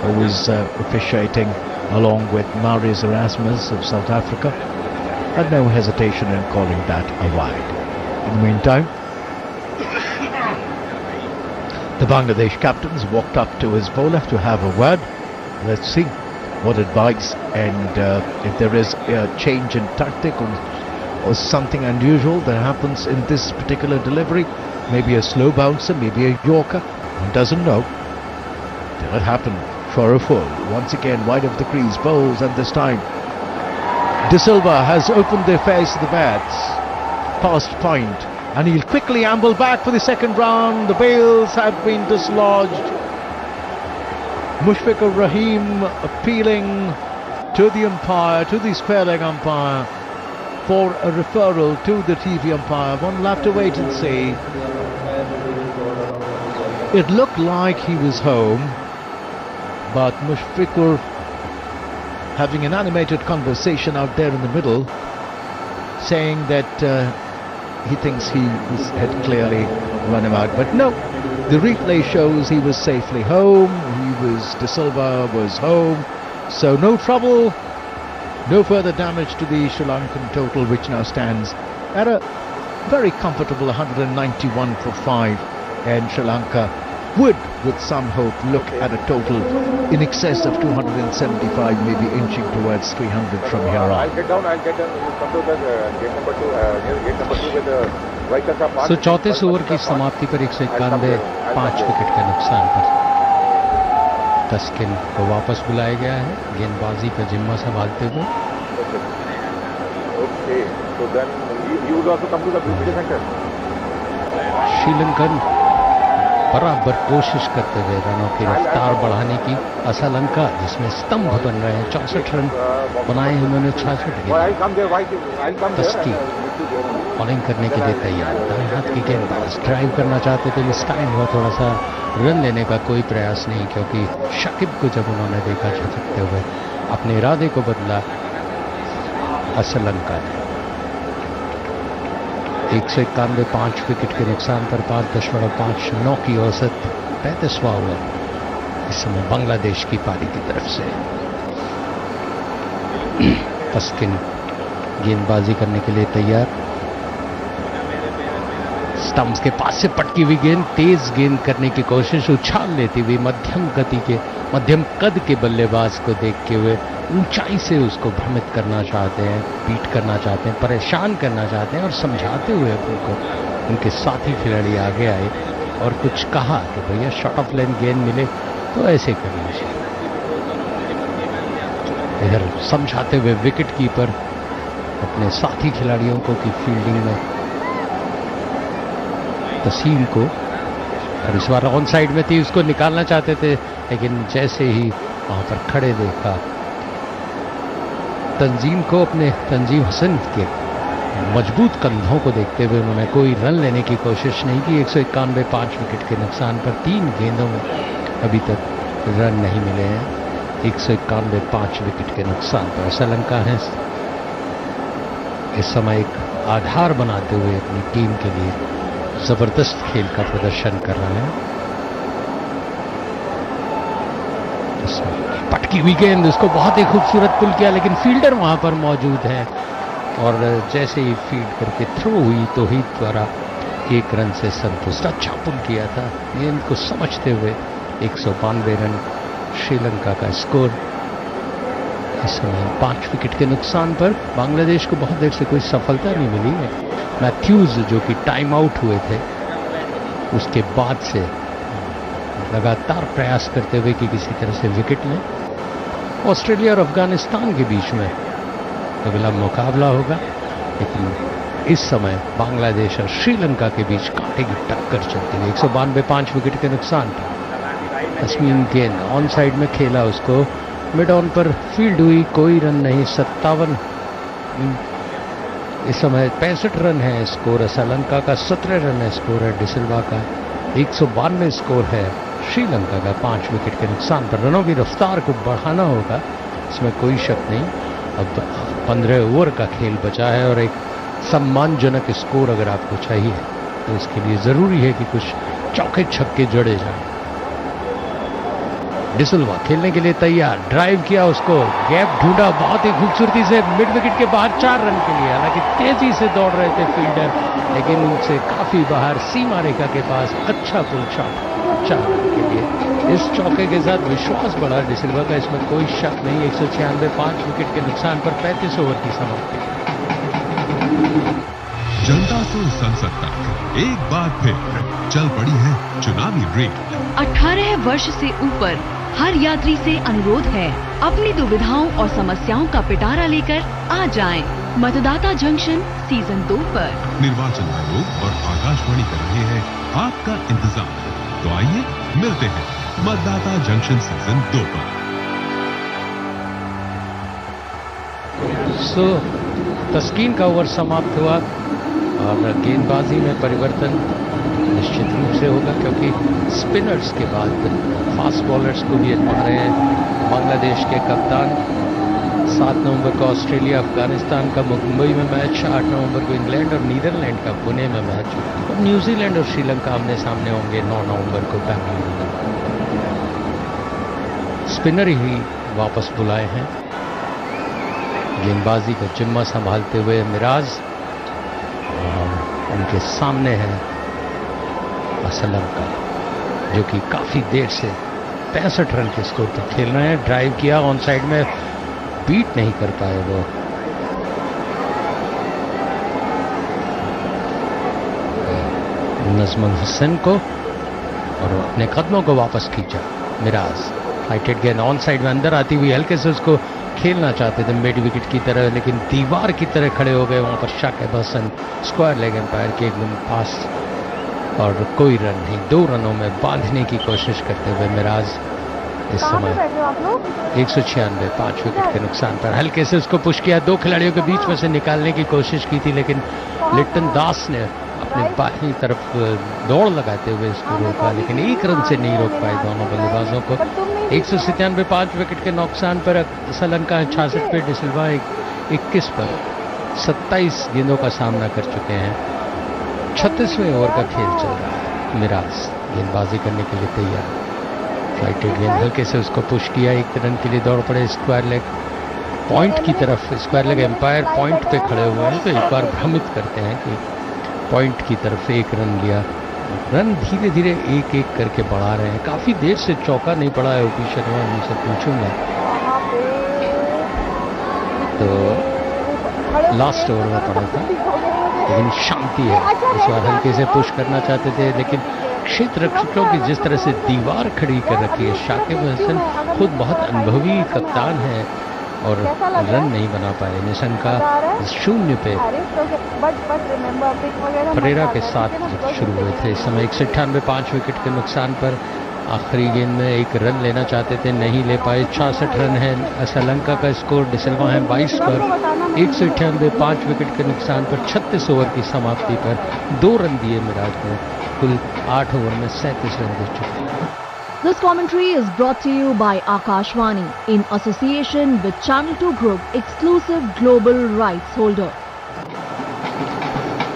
who was officiating along with Marius Erasmus of South Africa, had no hesitation in calling that a wide. In the meantime, The Bangladesh captains walked up to his bowler to have a word. Let's see what advice and if there is a change in tactic or something unusual that happens in this particular delivery. Maybe a slow bouncer, maybe a yorker. One doesn't know. Did it happen for a full? Once again, wide of the crease, bowls, and this time De Silva has opened the face of the bats past point, and he'll quickly amble back for the second round. The bails have been dislodged. Mushfiqur Rahim appealing to the umpire, to the square leg umpire, for a referral to the TV umpire. One will have to wait and see. It looked like he was home, but Mushfiqur having an animated conversation out there in the middle, saying that he thinks he had clearly run him out. But no, the replay shows he was safely home. De Silva was home, so no trouble, no further damage to the Sri Lankan total, which now stands at a very comfortable 191 for 5, and Sri Lanka would, with some hope, look at a total in excess of 275, maybe inching towards 300 from here on. I'll get down. You come to the gate number 2, gate number 2 with the Viker का 5. So 34 over की समाप्ति पर 191 5 wicket के नुकसान पर तस्किन को वापस बुलाया गया है, गेंदबाजी पर जिम्मा संभालते हुए. Okay, so then you would also come to the PPT center. Sri Lankan बराबर कोशिश करते हुए रनों की रफ्तार बढ़ाने की. असलंका जिसमें स्तंभ बन रहे हैं, 64 रन बनाए हैं उन्होंने, 66 तस्की बॉलिंग करने के लिए तैयार. दाएं हाथ की गेंदबाज ड्राइव करना चाहते थे, मिसटाइम हुआ थोड़ा सा. रन लेने का कोई प्रयास नहीं, क्योंकि शकीब को जब उन्होंने देखा झटकते हुए अपने इरादे को बदला असलंका ने. 191 5 विकेट के नुकसान पर 5.59 की औसत. 35वां ओवर इस समय बांग्लादेश की पारी की तरफ से. तस्किन गेंदबाजी करने के लिए तैयार. स्टंप्स के पास से पटकी हुई गेंद, तेज गेंद करने की कोशिश, उछाल लेती हुई मध्यम कद के बल्लेबाज को देखते हुए ऊंचाई से उसको भ्रमित करना चाहते हैं, बीट करना चाहते हैं, परेशान करना चाहते हैं, और समझाते हुए उनको उनके साथी खिलाड़ी आगे आए और कुछ कहा कि भैया शॉर्ट ऑफ लाइन गेंद मिले तो ऐसे कर लीजिए. इधर समझाते हुए विकेट कीपर अपने साथी खिलाड़ियों को कि फील्डिंग में तसील को, और इस बार ऑन साइड में थी, उसको निकालना चाहते थे, लेकिन जैसे ही वहां पर खड़े देखा तंजीम को, अपने तंजीम हसन के मजबूत कंधों को देखते हुए उन्होंने कोई रन लेने की कोशिश नहीं की. 191 5 विकेट के नुकसान पर 3 गेंदों में अभी तक रन नहीं मिले हैं. 191 5 विकेट के नुकसान पर श्रीलंका है इस समय एक आधार बनाते हुए अपनी टीम के लिए जबरदस्त खेल का प्रदर्शन कर रहे हैं. पटकी हुई गेंद, उसको बहुत ही खूबसूरत पुल किया, लेकिन फील्डर वहां पर मौजूद है, और जैसे ही फील्ड करके थ्रो हुई तो ही द्वारा 1 रन से संतुष्ट. अच्छा पुल किया था, गेंद को समझते हुए. 192 रन श्रीलंका का स्कोर. इस समय 5 विकेट के नुकसान पर बांग्लादेश को बहुत देर से कोई सफलता नहीं मिली है. मैथ्यूज जो कि टाइम आउट हुए थे, उसके बाद से लगातार प्रयास करते हुए कि किसी तरह से विकेट लें. ऑस्ट्रेलिया और अफगानिस्तान के बीच में अगला मुकाबला होगा, लेकिन इस समय बांग्लादेश और श्रीलंका के बीच कांटे की टक्कर चलती है. 192 5 विकेट के नुकसान पर तस्मीन गेंद ऑन साइड में खेला, उसको मिड ऑन पर फील्ड हुई, कोई रन नहीं. 57 इस समय 65 रन है स्कोर श्रीलंका का, 17 रन है स्कोर है डिसिल्वा का. 192 स्कोर है श्रीलंका का 5 विकेट के नुकसान पर. रनों की रफ्तार को बढ़ाना होगा, इसमें कोई शक नहीं. अब 15 ओवर का खेल बचा है, और एक सम्मानजनक स्कोर अगर आपको चाहिए तो इसके लिए जरूरी है कि कुछ चौके छक्के जड़े जाएं. डिसिल्वा खेलने के लिए तैयार, ड्राइव किया, उसको गैप ढूंढा बहुत ही खूबसूरती से मिड विकेट के बाहर 4 रन के लिए. हालांकि तेजी से दौड़ रहे थे फील्डर, लेकिन उनसे काफी बाहर सीमा रेखा के पास अच्छा पुल शॉट 4 रन के लिए। इस चौके के साथ विश्वास बढ़ा डिसिल्वा का, इसमें कोई शक नहीं। 196, 5 विकेट के नुकसान पर 35 ओवर की समाप्ति। जनता से संसद तक एक बार फिर चल पड़ी है चुनावी रेल। 18 वर्ष से ऊपर हर यात्री से अनुरोध है, अपनी दुविधाओं और समस्याओं का पिटारा लेकर आ जाएं। मतदाता जंक्शन सीजन 2 पर। निर्वाचन आयोग और आकाशवाणी कर रहे हैं आपका इंतजार। तो आइए मिलते हैं मतदाता जंक्शन सीजन 2 पर। सो तस्कीन का ओवर समाप्त हुआ और गेंदबाजी में परिवर्तन निश्चित रूप से होगा, क्योंकि स्पिनर्स के बाद फास्ट बॉलर्स को भी आजमा रहे हैं बांग्लादेश के कप्तान। 7 नवंबर को ऑस्ट्रेलिया अफगानिस्तान का मुंबई में मैच, 8 नवंबर को इंग्लैंड और नीदरलैंड का पुणे में मैच, और न्यूजीलैंड और श्रीलंका आमने सामने होंगे 9 नवंबर को बेंगलुरु में। स्पिनर ही वापस बुलाए हैं। गेंदबाजी का जिम्मा संभालते हुए मिराज, और उनके सामने है लंका, जो कि काफी देर से 65 रन के स्कोर पर खेल रहे हैं। ड्राइव किया ऑन साइड में, बीट नहीं कर पाए वो। नजमुल हसन को, और अपने कदमों को वापस खींचा मिराज। फ्लाइटेड गेंद ऑन साइड में अंदर आती हुई, हल्के से उसको खेलना चाहते थे मिड विकेट की तरह, लेकिन दीवार की तरह खड़े हो गए वहां पर Shakib Hasan. Square leg umpire के एकदम पास, और कोई रन नहीं। 2 रनों में बांधने की कोशिश करते हुए मिराज इस समय 196, 5 विकेट के नुकसान पर। हल्के से उसको पुश किया, 2 खिलाड़ियों के बीच में से निकालने की कोशिश की थी, लेकिन लिट्टन दास ने अपने बाईं तरफ दौड़ लगाते हुए इसको रोका, लेकिन 1 रन से नहीं रोक पाए दोनों बल्लेबाजों को। 197, 5 विकेट के नुकसान पर श्रीलंका 66 पे, डिसिल्वा 21 पर 27 गेंदों का सामना कर चुके हैं। 36वें ओवर का खेल चल रहा है। मिराज गेंदबाजी करने के लिए तैयार। फ्लाइटेड गेंद, हल्के से उसको पुश किया, 1 रन के लिए दौड़ पड़े। स्क्वायर लेग पॉइंट की तरफ, स्क्वायर लेग एम्पायर पॉइंट पे खड़े हुए हैं, तो एक बार भ्रमित करते हैं कि पॉइंट की तरफ 1 रन लिया। रन धीरे धीरे 1-1 करके बढ़ा रहे हैं। काफी देर से चौका नहीं पड़ा है ओपी शर्मा, उनसे पूछूंगा। तो लास्ट ओवर में पड़ा था, लेकिन शांति है। इस बार हल्के से पुश करना चाहते थे, लेकिन क्षेत्र रक्षकों की जिस तरह से दीवार खड़ी कर रखी है। शाकिब हसन खुद बहुत अनुभवी कप्तान है और रन नहीं बना पाए। निशंका 0 पे परेरा के साथ शुरू हुए थे। इस समय 198, 5 विकेट के नुकसान पर आखिरी गेंद में 1 रन लेना चाहते थे, नहीं ले पाए। 66 रन है श्रीलंका का स्कोर, डिसिल्वा है 22 पर। 198, 5 विकेट के नुकसान पर 36 ओवर की समाप्ति पर 2 रन दिए मिराज ने। कुल 8 ओवर में 37 रन दे चुके हैं। This commentary is brought to you by Akashvani in association with Channel 2 Group, exclusive global rights holder.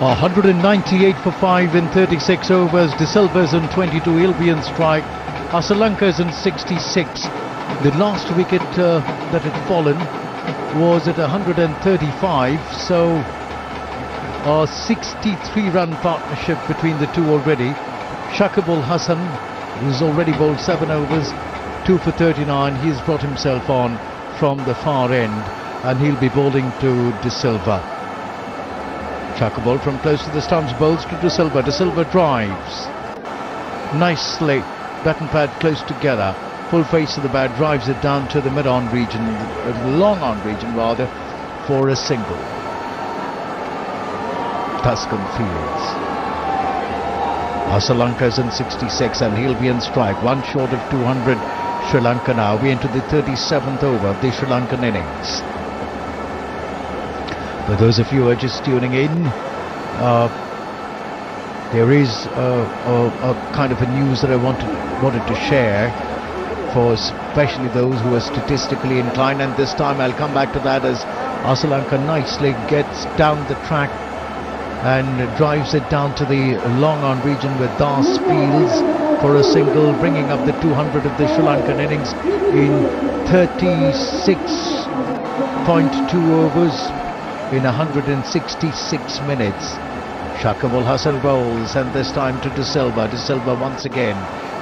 198 for 5 in 36 overs. De Silva's in 22. He'll be in strike. Sri Lanka's in 66. The last wicket that had fallen was at 135. So a 63-run partnership between the two already. Shakib al Hasan, who's already bowled 7 overs, 2 for 39. He's brought himself on from the far end, and he'll be bowling to De Silva. Chaka ball from close to the stumps, bowls to De Silva. De Silva drives. Nicely, bat and pad close together. Full face of the bat, drives it down to the mid-on region, long on region rather, for a single. Tuscan Fields. Sri Lanka's in 66 and he'll be in strike. 1 short of 200 Sri Lanka now. We enter the 37th over of the Sri Lankan innings. For those of you who are just tuning in, there is a kind of a news that I wanted to share for especially those who are statistically inclined, and this time I'll come back to that as Sri Lanka nicely gets down the track and drives it down to the long on region with Das Fields for a single, bringing up the 200 of the Sri Lankan innings in 36.2 overs in 166 minutes. Shakib al Hasan bowls, and this time to De Silva. De Silva once again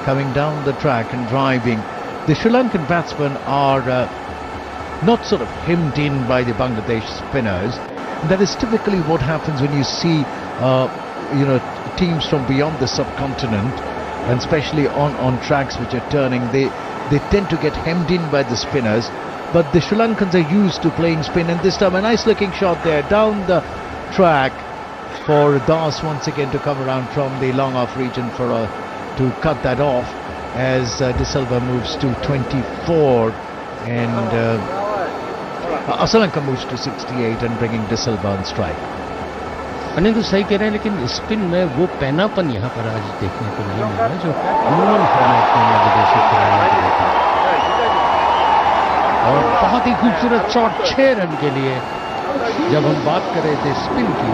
coming down the track and driving. The Sri Lankan batsmen are not sort of hemmed in by the Bangladesh spinners. That is typically what happens when you see, teams from beyond the subcontinent, and especially on tracks which are turning. They tend to get hemmed in by the spinners. But the Sri Lankans are used to playing spin, and this time a nice looking shot there down the track for Das once again to come around from the long off region to cut that off as De Silva moves to 24 and Asalanka moves to 68 and bringing De Silva on strike. Anil तो सही कह रहे हैं, लेकिन spin में वो पैनापन यहाँ पर आज देखने को नहीं मिला जो अमूमन फॉर्मेट में विदेशी खिलाड़ियों को देखा। और बहुत ही खूबसूरत शॉट 6 रन के लिए। जब हम बात कर रहे थे स्पिन की,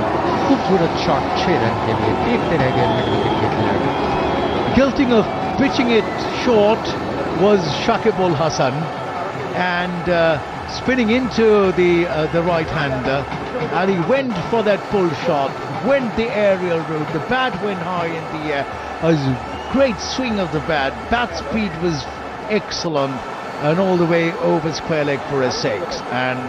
खूबसूरत शॉट 6 रन के लिए। देखते रह गए मिड विकेट के खिलाड़ी। Guilty of pitching it short was Shakib ul Hasan, and spinning into the right-hander, and he went for that pull shot, went the aerial route. The bat went high in the air. A great swing of the bat. Bat speed was excellent, and all the way over square leg for a 6. And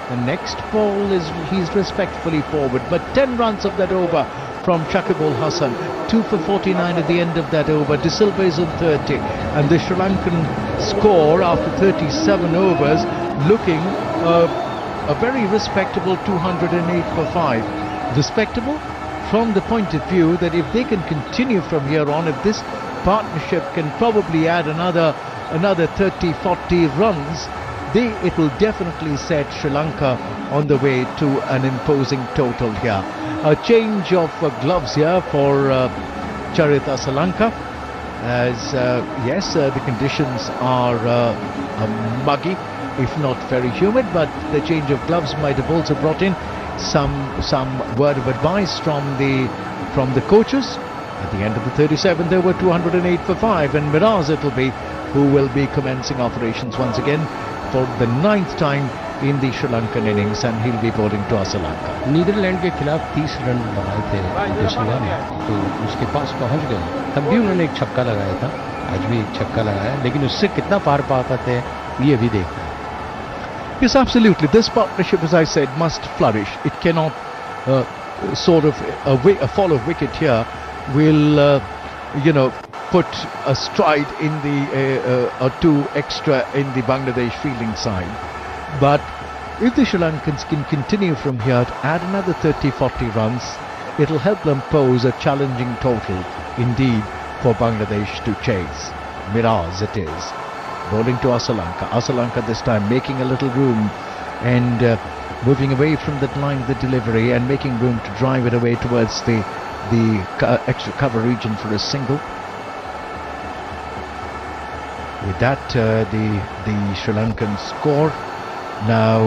the next ball he's respectfully forward, but 10 runs of that over from Shakib ul Hasan. 2 for 49 at the end of that over. De Silva is on 30, and the Sri Lankan score after 37 overs looking a very respectable 208 for 5. Respectable from the point of view that if they can continue from here on, if this partnership can probably add another 30-40 runs, it will definitely set Sri Lanka on the way to an imposing total here. A change of gloves here for Charit Asalanka, as the conditions are muggy, if not very humid, but the change of gloves might have also brought in some word of advice from the coaches. At the end of the 37th over, 208 for 5, and Miraz it'll be who will be commencing operations once again for the 9th time in the Sri Lankan innings, and he'll be bowling to Asalanka. Netherland के खिलाफ 30 run बनाए थे De Silva ने, तो उसके पास पहुंच गए। तब भी उन्होंने एक छक्का लगाया था, आज भी एक छक्का लगाया, लेकिन उससे कितना पार पा पाते हैं ये भी देखना है। Yes, absolutely. This partnership, as I said, must flourish. It cannot a fall of wicket here will put a stride in the or two extra in the Bangladesh fielding side. But if the Sri Lankans can continue from here to add another 30-40 runs, it'll help them pose a challenging total indeed for Bangladesh to chase. Miraz it is. Bowling to Asalanka. Asalanka this time making a little room and moving away from that line of the delivery and making room to drive it away towards the extra cover region for a single. With that, the Sri Lankan score now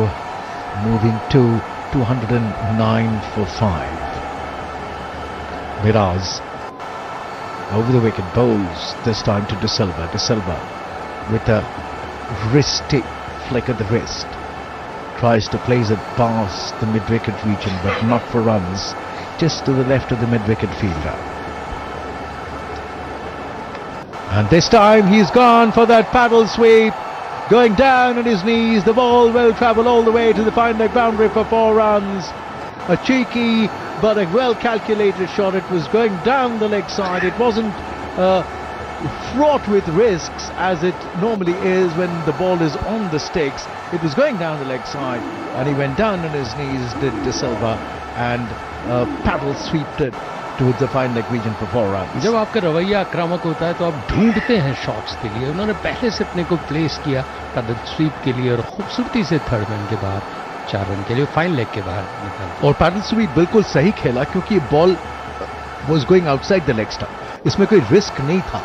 moving to 209 for 5. Miraz over the wicket bowls this time to De Silva. De Silva with a wristy flick of the wrist tries to place it past the mid-wicket region, but not for runs, just to the left of the mid-wicket fielder. And this time he's gone for that paddle sweep, going down on his knees. The ball will travel all the way to the fine leg boundary for 4 runs. A cheeky but a well calculated shot. It was going down the leg side. It wasn't fraught with risks as it normally is when the ball is on the stakes. It was going down the leg side, and he went down on his knees, did De Silva, and paddle sweeped it towards the fine leg region for 4 runs. जब आपका रवैया आक्रामक होता है तो आप ढूंढते हैं शॉट्स के लिए। उन्होंने पहले से अपने को प्लेस किया पैडल स्वीप के लिए और खूबसूरती से 3rd मैन के बाहर 4 रन के लिए फाइन लेग के बाहर निकल। और पैडल स्वीप बिल्कुल सही खेला क्योंकि ball was going outside the leg stump, इसमें कोई रिस्क नहीं था।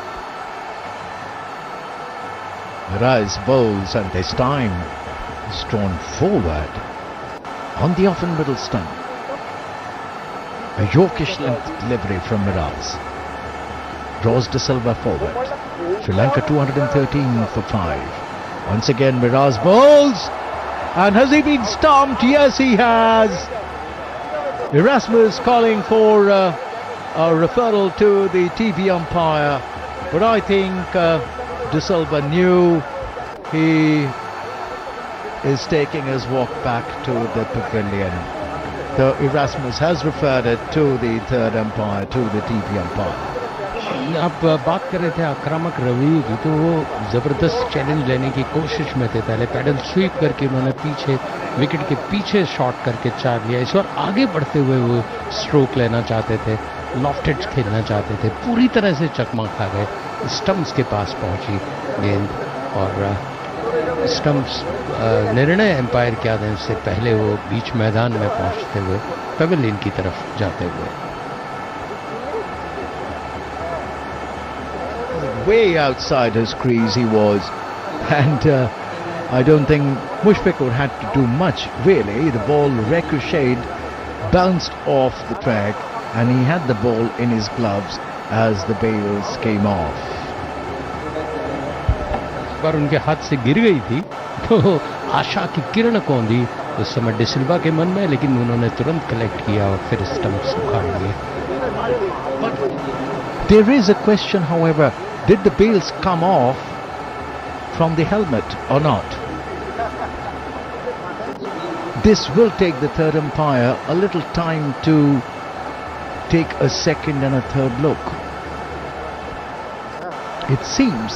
Miraz bowls, and this time is drawn forward on the off and middle stump. A Yorkish length delivery from Miraz draws De Silva forward. Sri Lanka 213 for 5. Once again Miraz bowls, and has he been stumped? Yes, he has. Erasmus calling for a referral to the TV umpire. But I think De Silva knew he is taking his walk back to the pavilion. So Erasmus has referred it to the third umpire, to the TP umpire. आप बात कर रहे थे आक्रामक रवि की, तो वो जबरदस्त चैलेंज लेने की कोशिश में थे। पहले पैडल स्वीप करके उन्होंने पीछे विकेट के पीछे शॉट करके 4 लिया। इस बार आगे बढ़ते हुए वो स्ट्रोक लेना चाहते थे, लॉफ्टेड खेलना चाहते थे, पूरी तरह से चकमा खा गए। स्टंप्स के पास पहुंची गेंद और स्टंप्स निर्णय एम्पायर क्या दें उससे पहले वो बीच मैदान में पहुंचते हुए पवेलियन की तरफ जाते हुए। Way outside his crease he was, and I don't think Mushfiqur had to do much really. The ball ricocheted, bounced off the track, and he had the ball in his gloves as the bails came off. पर उनके हाथ से गिर गई थी तो आशा की किरण कौंधी उस समय डिसिल्वा के मन में, लेकिन उन्होंने तुरंत कलेक्ट किया और फिर स्टंप्स उखाड़ लिए। There is a question, however, did the bails come off from the helmet or not? This will take the third umpire a little time to take a second and a third look. It seems,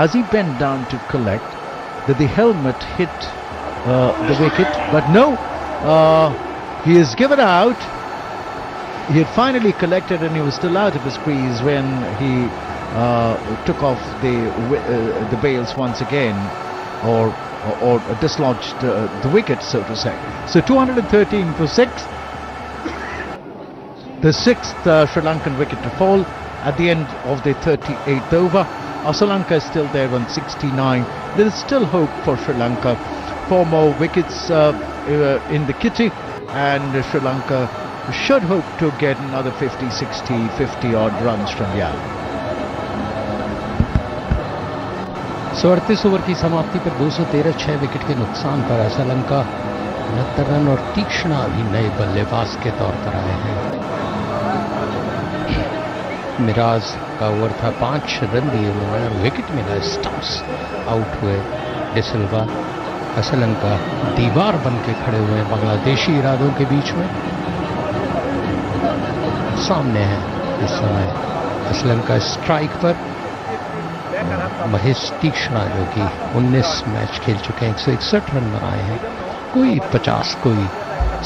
as he bent down to collect, that the helmet hit the wicket, but no, he is given out. He had finally collected and he was still out of his crease when he took off the bails once again, or dislodged the wicket, so to say. So 213 for 6. The 6th Sri Lankan wicket to fall at the end of the 38th over. Sri Lanka is still there on 69. There is still hope for Sri Lanka. 4 more wickets in the kitty, and Sri Lanka should hope to get another 50, 60, 50 odd runs from here. 38 over की समाप्ति पर 213 6 wicket के नुकसान पर Sri Lanka 69 run और तीक्ष्ण अभी नए बल्लेबाज के तौर पर आए हैं। मिराज का ओवर था, 5 रन दिए उन्होंने और विकेट मिला। स्टंप्स आउट हुए डिसिल्वा। श्रीलंका दीवार बन के खड़े हुए हैं बांग्लादेशी इरादों के बीच में। सामने है इस समय श्रीलंका स्ट्राइक पर महेश तीक्ष्णा, जो कि 19 मैच खेल चुके हैं, 161 रन बनाए हैं। कोई 50 कोई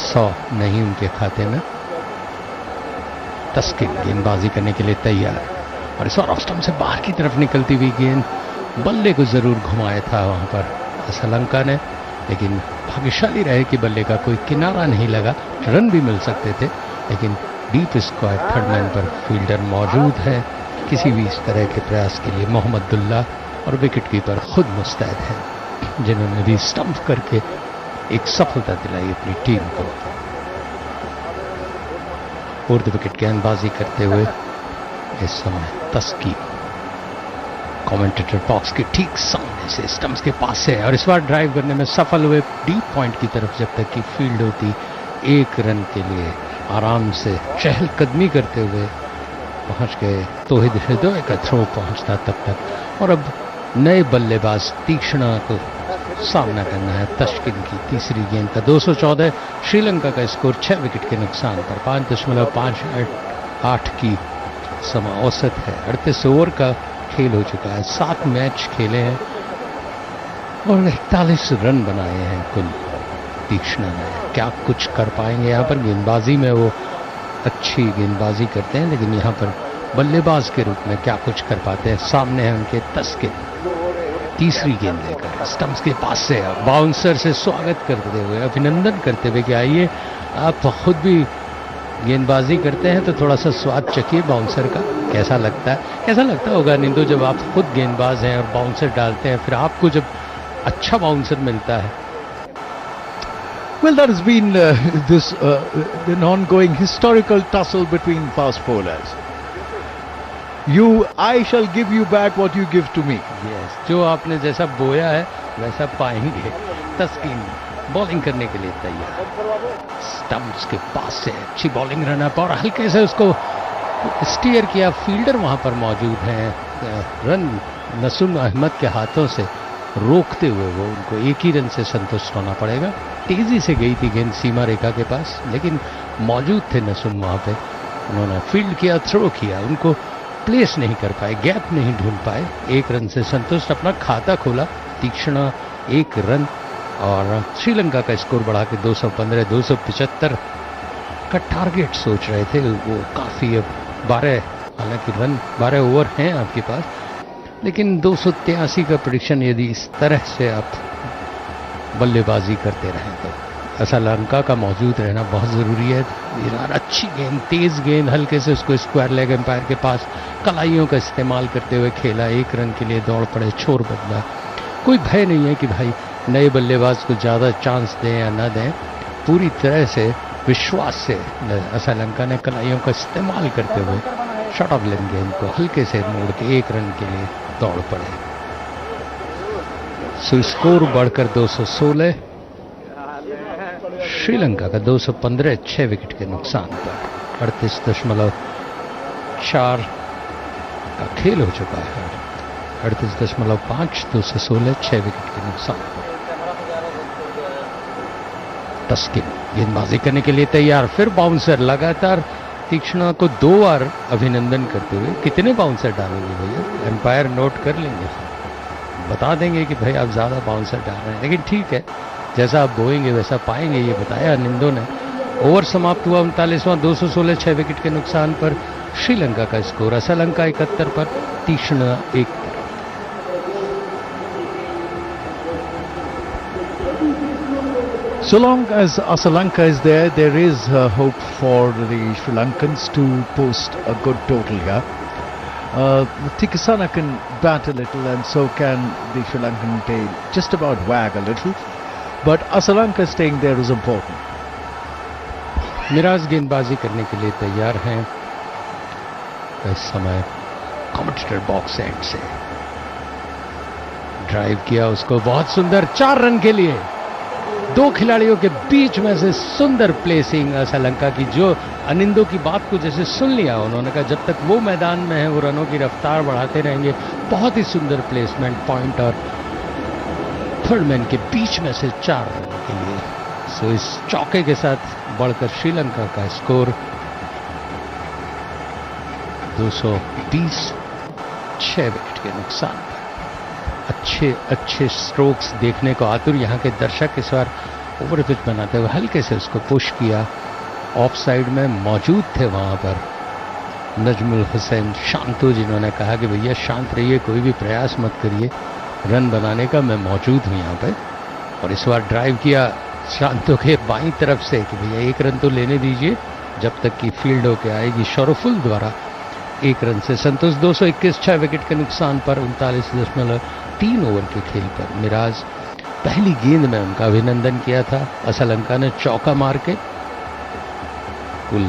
100 नहीं उनके खाते में। तस्किन गेंदबाजी करने के लिए तैयार और इस बार ऑस्टम से बाहर की तरफ निकलती हुई गेंद बल्ले को जरूर घुमाया था वहां पर श्रीलंका ने, लेकिन भाग्यशाली रहे कि बल्ले का कोई किनारा नहीं लगा। रन भी मिल सकते थे, लेकिन डीप स्क्वायर थर्ड मैन पर फील्डर मौजूद है किसी भी इस तरह के प्रयास के लिए। मोहम्मदुल्ला और विकेट कीपर खुद मुस्तैद हैं, जिन्होंने भी स्टंप करके एक सफलता दिलाई अपनी टीम को। उर्द विकेट गेंदबाजी करते हुए इस समय तस्की कमेंटेटर बॉक्स के ठीक सामने से स्टंप्स के पास से है और इस बार ड्राइव करने में सफल हुए डीप पॉइंट की तरफ। जब तक की फील्ड होती 1 रन के लिए आराम से चहलकदमी करते हुए पहुंच गए। तौहीद हृदय का थ्रो पहुंचता तब तक। और अब नए बल्लेबाज तीक्ष्णा को सामना करना है तस्किन की तीसरी गेंद का। 214 श्रीलंका का स्कोर 6 विकेट के नुकसान पर 5.58 की समय औसत है। 38 ओवर का खेल हो चुका है, 7 मैच खेले हैं और 41 रन बनाए हैं कुल तीक्ष्णा ने। क्या कुछ कर पाएंगे यहाँ पर? गेंदबाजी में वो अच्छी गेंदबाजी करते हैं, लेकिन यहाँ पर बल्लेबाज के रूप में क्या कुछ कर पाते हैं? सामने है उनके तस्किन, तीसरी गेंद लेकर स्टंप्स के पास से बाउंसर से स्वागत करते हुए, अभिनंदन करते हुए कि आइए आप खुद भी गेंदबाजी करते हैं तो थोड़ा सा स्वाद चखिए बाउंसर का, कैसा लगता है। कैसा लगता होगा निंदो जब आप खुद गेंदबाज हैं और बाउंसर डालते हैं, फिर आपको जब अच्छा बाउंसर मिलता है? Well, there has been an ongoing historical tussle between fast bowlers. I shall give you back what you give to me. Yes, जो आपने जैसा बोया है वैसा पाएंगे। तस्कीन बॉलिंग करने के लिए तैयार, स्टंप्स के पास से अच्छी बॉलिंग रन अप और हल्के से उसको स्टीयर किया, फील्डर वहां पर मौजूद हैं, रन नसीम अहमद के हाथों से रोकते हुए वो उनको एक ही रन से संतुष्ट होना पड़ेगा। तेजी से गई थी गेंद सीमा रेखा के पास, लेकिन मौजूद थे नसीम वहां पे। उन्होंने फील्ड किया, थ्रो किया, उनको प्लेस नहीं कर पाए, गैप नहीं ढूंढ पाए। एक रन से संतुष्ट अपना खाता खोला तीक्ष्ण, एक रन, और श्रीलंका का स्कोर बढ़ा के 215 275 का टारगेट सोच रहे थे वो। काफ़ी अब 12, हालांकि रन 12 ओवर हैं आपके पास, लेकिन 283 का प्रेडिक्शन यदि इस तरह से आप बल्लेबाजी करते रहें तो श्रीलंका का मौजूद रहना बहुत ज़रूरी है। यार अच्छी गेंद, तेज़ गेंद, हल्के से उसको स्क्वायर लेग एम्पायर के पास कलाइयों का इस्तेमाल करते हुए खेला, एक रन के लिए दौड़ पड़े, छोर बदला। कोई भय नहीं है कि भाई नए बल्लेबाज को ज़्यादा चांस दें या ना दें, पूरी तरह से विश्वास से श्रीलंका ने कलाइयों का इस्तेमाल करते हुए शॉर्ट ऑफ लेन गेंद को हल्के से मोड़ के एक रन के लिए दौड़ पड़े। सो स्कोर बढ़कर 216, श्रीलंका का 215 6 विकेट के नुकसान पर। 38.4 का खेल हो चुका है। 38.5 216 6 विकेट के नुकसान पर। तस्किन गेंदबाजी करने के लिए तैयार, फिर बाउंसर, लगातार तीक्ष्णा को 2 बार अभिनंदन करते हुए। कितने बाउंसर डालोगे भैया, एम्पायर नोट कर लेंगे, बता देंगे कि भाई आप ज़्यादा बाउंसर डाल रहे हैं, लेकिन ठीक है, जैसा आप बोएंगे वैसा पाएंगे, ये बताया निंदो ने। ओवर समाप्त हुआ 39वां, 216 6 विकेट के नुकसान पर। श्रीलंका का स्कोर श्रीलंका 71 पर, तीक्ष्ण 1 पर। So long as Sri Lanka is there, there is hope for the Sri Lankans to post a good total here. Tikasana can bat a little, and so can the Sri Lankan tail just about wag a little. But Sri Lanka staying there is important. Miraj गेंदबाजी करने के लिए तैयार हैं इस समय commentator box and से। Drive किया उसको, बहुत सुंदर, 4 रन के लिए। 2 खिलाड़ियों के बीच में से सुंदर प्लेसिंग श्रीलंका की, जो अनिंदो की बात को जैसे सुन लिया उन्होंने कहा जब तक वो मैदान में है वो रनों की रफ्तार बढ़ाते रहेंगे। बहुत ही सुंदर प्लेसमेंट, पॉइंट और थर्ड मैन के बीच में से 4 रन के लिए। सो इस चौके के साथ बढ़कर श्रीलंका का स्कोर 220 6 विकेट के नुकसान पर। अच्छे स्ट्रोक्स देखने को आतुर यहाँ के दर्शक इस बार ओवर पिच बनाते हुए हल्के से उसको पुश किया। ऑफ साइड में मौजूद थे वहाँ पर नजमुल हुसैन शांतु, जिन्होंने कहा कि भैया शांत रहिए, कोई भी प्रयास मत करिए रन बनाने का, मैं मौजूद हूँ यहाँ पे। और इस बार ड्राइव किया शांतु के बाईं तरफ से कि भैया 1 रन तो लेने दीजिए जब तक कि फील्ड होके आएगी। शोरफुल द्वारा 1 रन से संतोष। 221 6 विकेट के नुकसान पर 39.3 ओवर के खेल पर। मिराज पहली गेंद में उनका अभिनंदन किया था। श्रीलंका ने चौका मार के कुल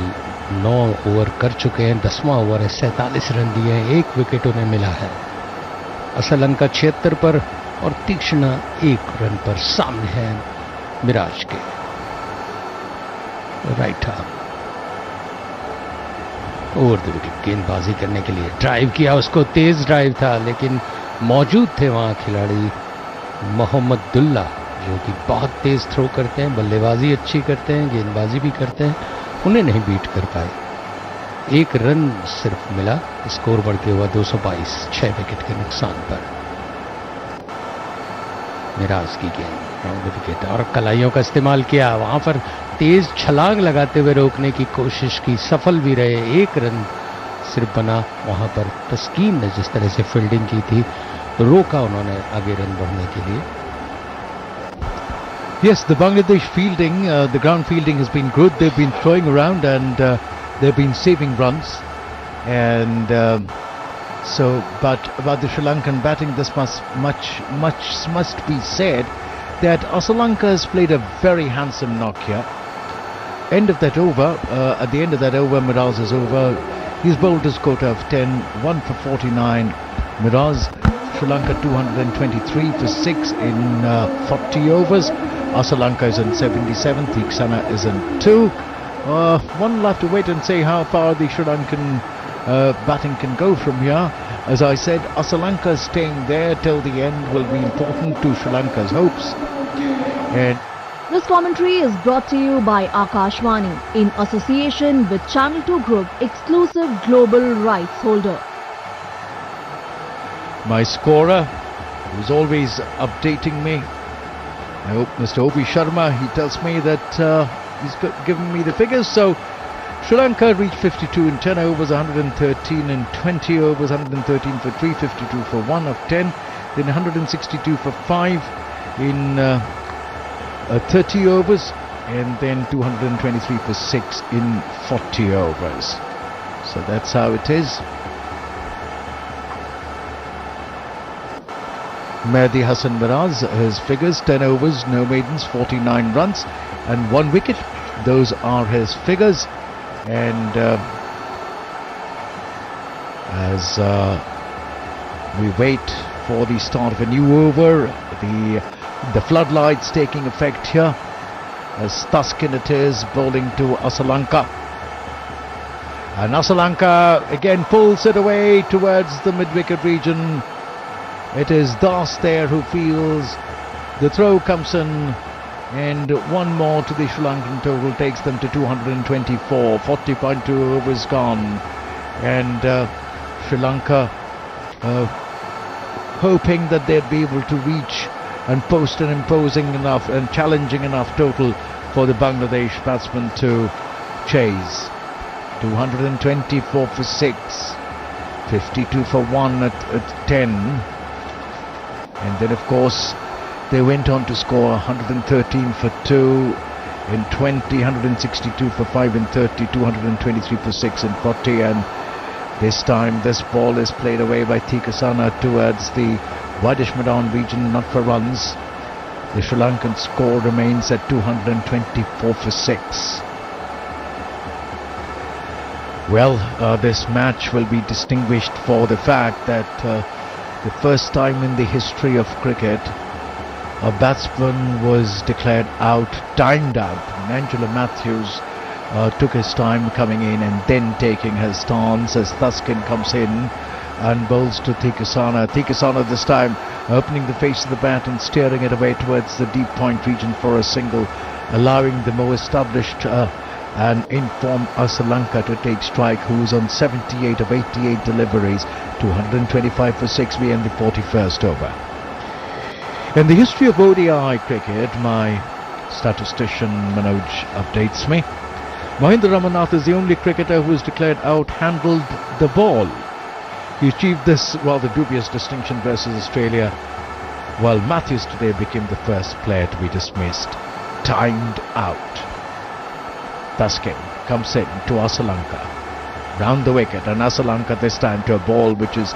9 ओवर कर चुके हैं, 10वां ओवर है, 47 रन दिए हैं, 1 विकेट उन्हें मिला है। श्रीलंका 76 पर और तीक्ष्ण 1 रन पर सामने है मिराज के। Right arm over the wicket गेंदबाजी करने के लिए ड्राइव किया उसको, तेज ड्राइव था, लेकिन मौजूद थे वहां खिलाड़ी मोहम्मदुल्ला जो कि बहुत तेज थ्रो करते हैं, बल्लेबाजी अच्छी करते हैं, गेंदबाजी भी करते हैं, उन्हें नहीं बीट कर पाए। 1 रन सिर्फ मिला, स्कोर बढ़ के हुआ 222 6 विकेट के नुकसान पर। मिराज की गेंद राउंड विकेट और कलाइयों का इस्तेमाल किया, वहां पर तेज छलांग लगाते हुए रोकने की कोशिश की, सफल भी रहे। 1 रन सिर्फ बना वहां पर। तस्कीन ने जिस तरह से फील्डिंग की थी, रोका उन्होंने आगे रन बढ़ने के लिए। Yes, the Bangladesh fielding, the ground fielding has been good. They've been throwing around and they've been saving runs. And but about the Sri Lankan batting, this must be said that Sri Lanka has played a very handsome knock here. End of that over, at the end of that over, Miraz is over. He's bowled his quota of 10, 1 for 49. Miraz, Sri Lanka 223 for 6 in 40 overs. Sri Lanka is in 77th, Iksana is in 2. One will have to wait and see how far the Sri Lankan batting can go from here. As I said, Lanka staying there till the end will be important to Sri Lanka's hopes. And This commentary is brought to you by Akashvani in association with Channel 2 Group, exclusive global rights holder. my scorer, who's always updating me, I hope Mr. Obi Sharma, he tells me that he's given me the figures. So Sri Lanka reached 52 in 10 overs, 113 in 20 overs, 113 for 3, 52 for 1 of 10, then 162 for 5 in 30 overs, and then 223 for 6 in 40 overs. So that's how it is. Mehdi Hassan Miraz, his figures: 10 overs, no maidens, 49 runs and 1 wicket. Those are his figures. And as we wait for the start of a new over, the floodlights taking effect here, as Thaskin it is bowling to Lanka. And Lanka again pulls it away towards the mid-wicket region. It is Das there who feels the throw comes in, and one more to the Sri Lankan total takes them to 224. 40.2 overs gone, and Sri Lanka hoping that they'd be able to reach and post an imposing enough and challenging enough total for the Bangladesh batsmen to chase. 224 for 6, 52 for 1 at 10. And then, of course, they went on to score 113 for 2 in 20, 162 for 5 in 30, 223 for 6 in 40. And this time, this ball is played away by Tikasana towards the Wadish Madon region, not for runs. The Sri Lankan score remains at 224 for 6. Well, this match will be distinguished for the fact that the first time in the history of cricket, a batsman was declared out, timed out. Angelo Matthews took his time coming in and then taking his stance as Thaskin comes in and bowls to Tikasana. Tikasana this time opening the face of the bat and steering it away towards the deep point region for a single, allowing the more established and informed Lanka to take strike, who's on 78 of 88 deliveries, 225 for 6 in the 41st over. In the history of ODI cricket, my statistician Manoj updates me, Mahendra Ramanath is the only cricketer who is declared out handled the ball. He achieved this rather dubious distinction versus Australia, while Matthews today became the first player to be dismissed, timed out. Thaskin comes in to Lanka, round the wicket, and Lanka this time to a ball which is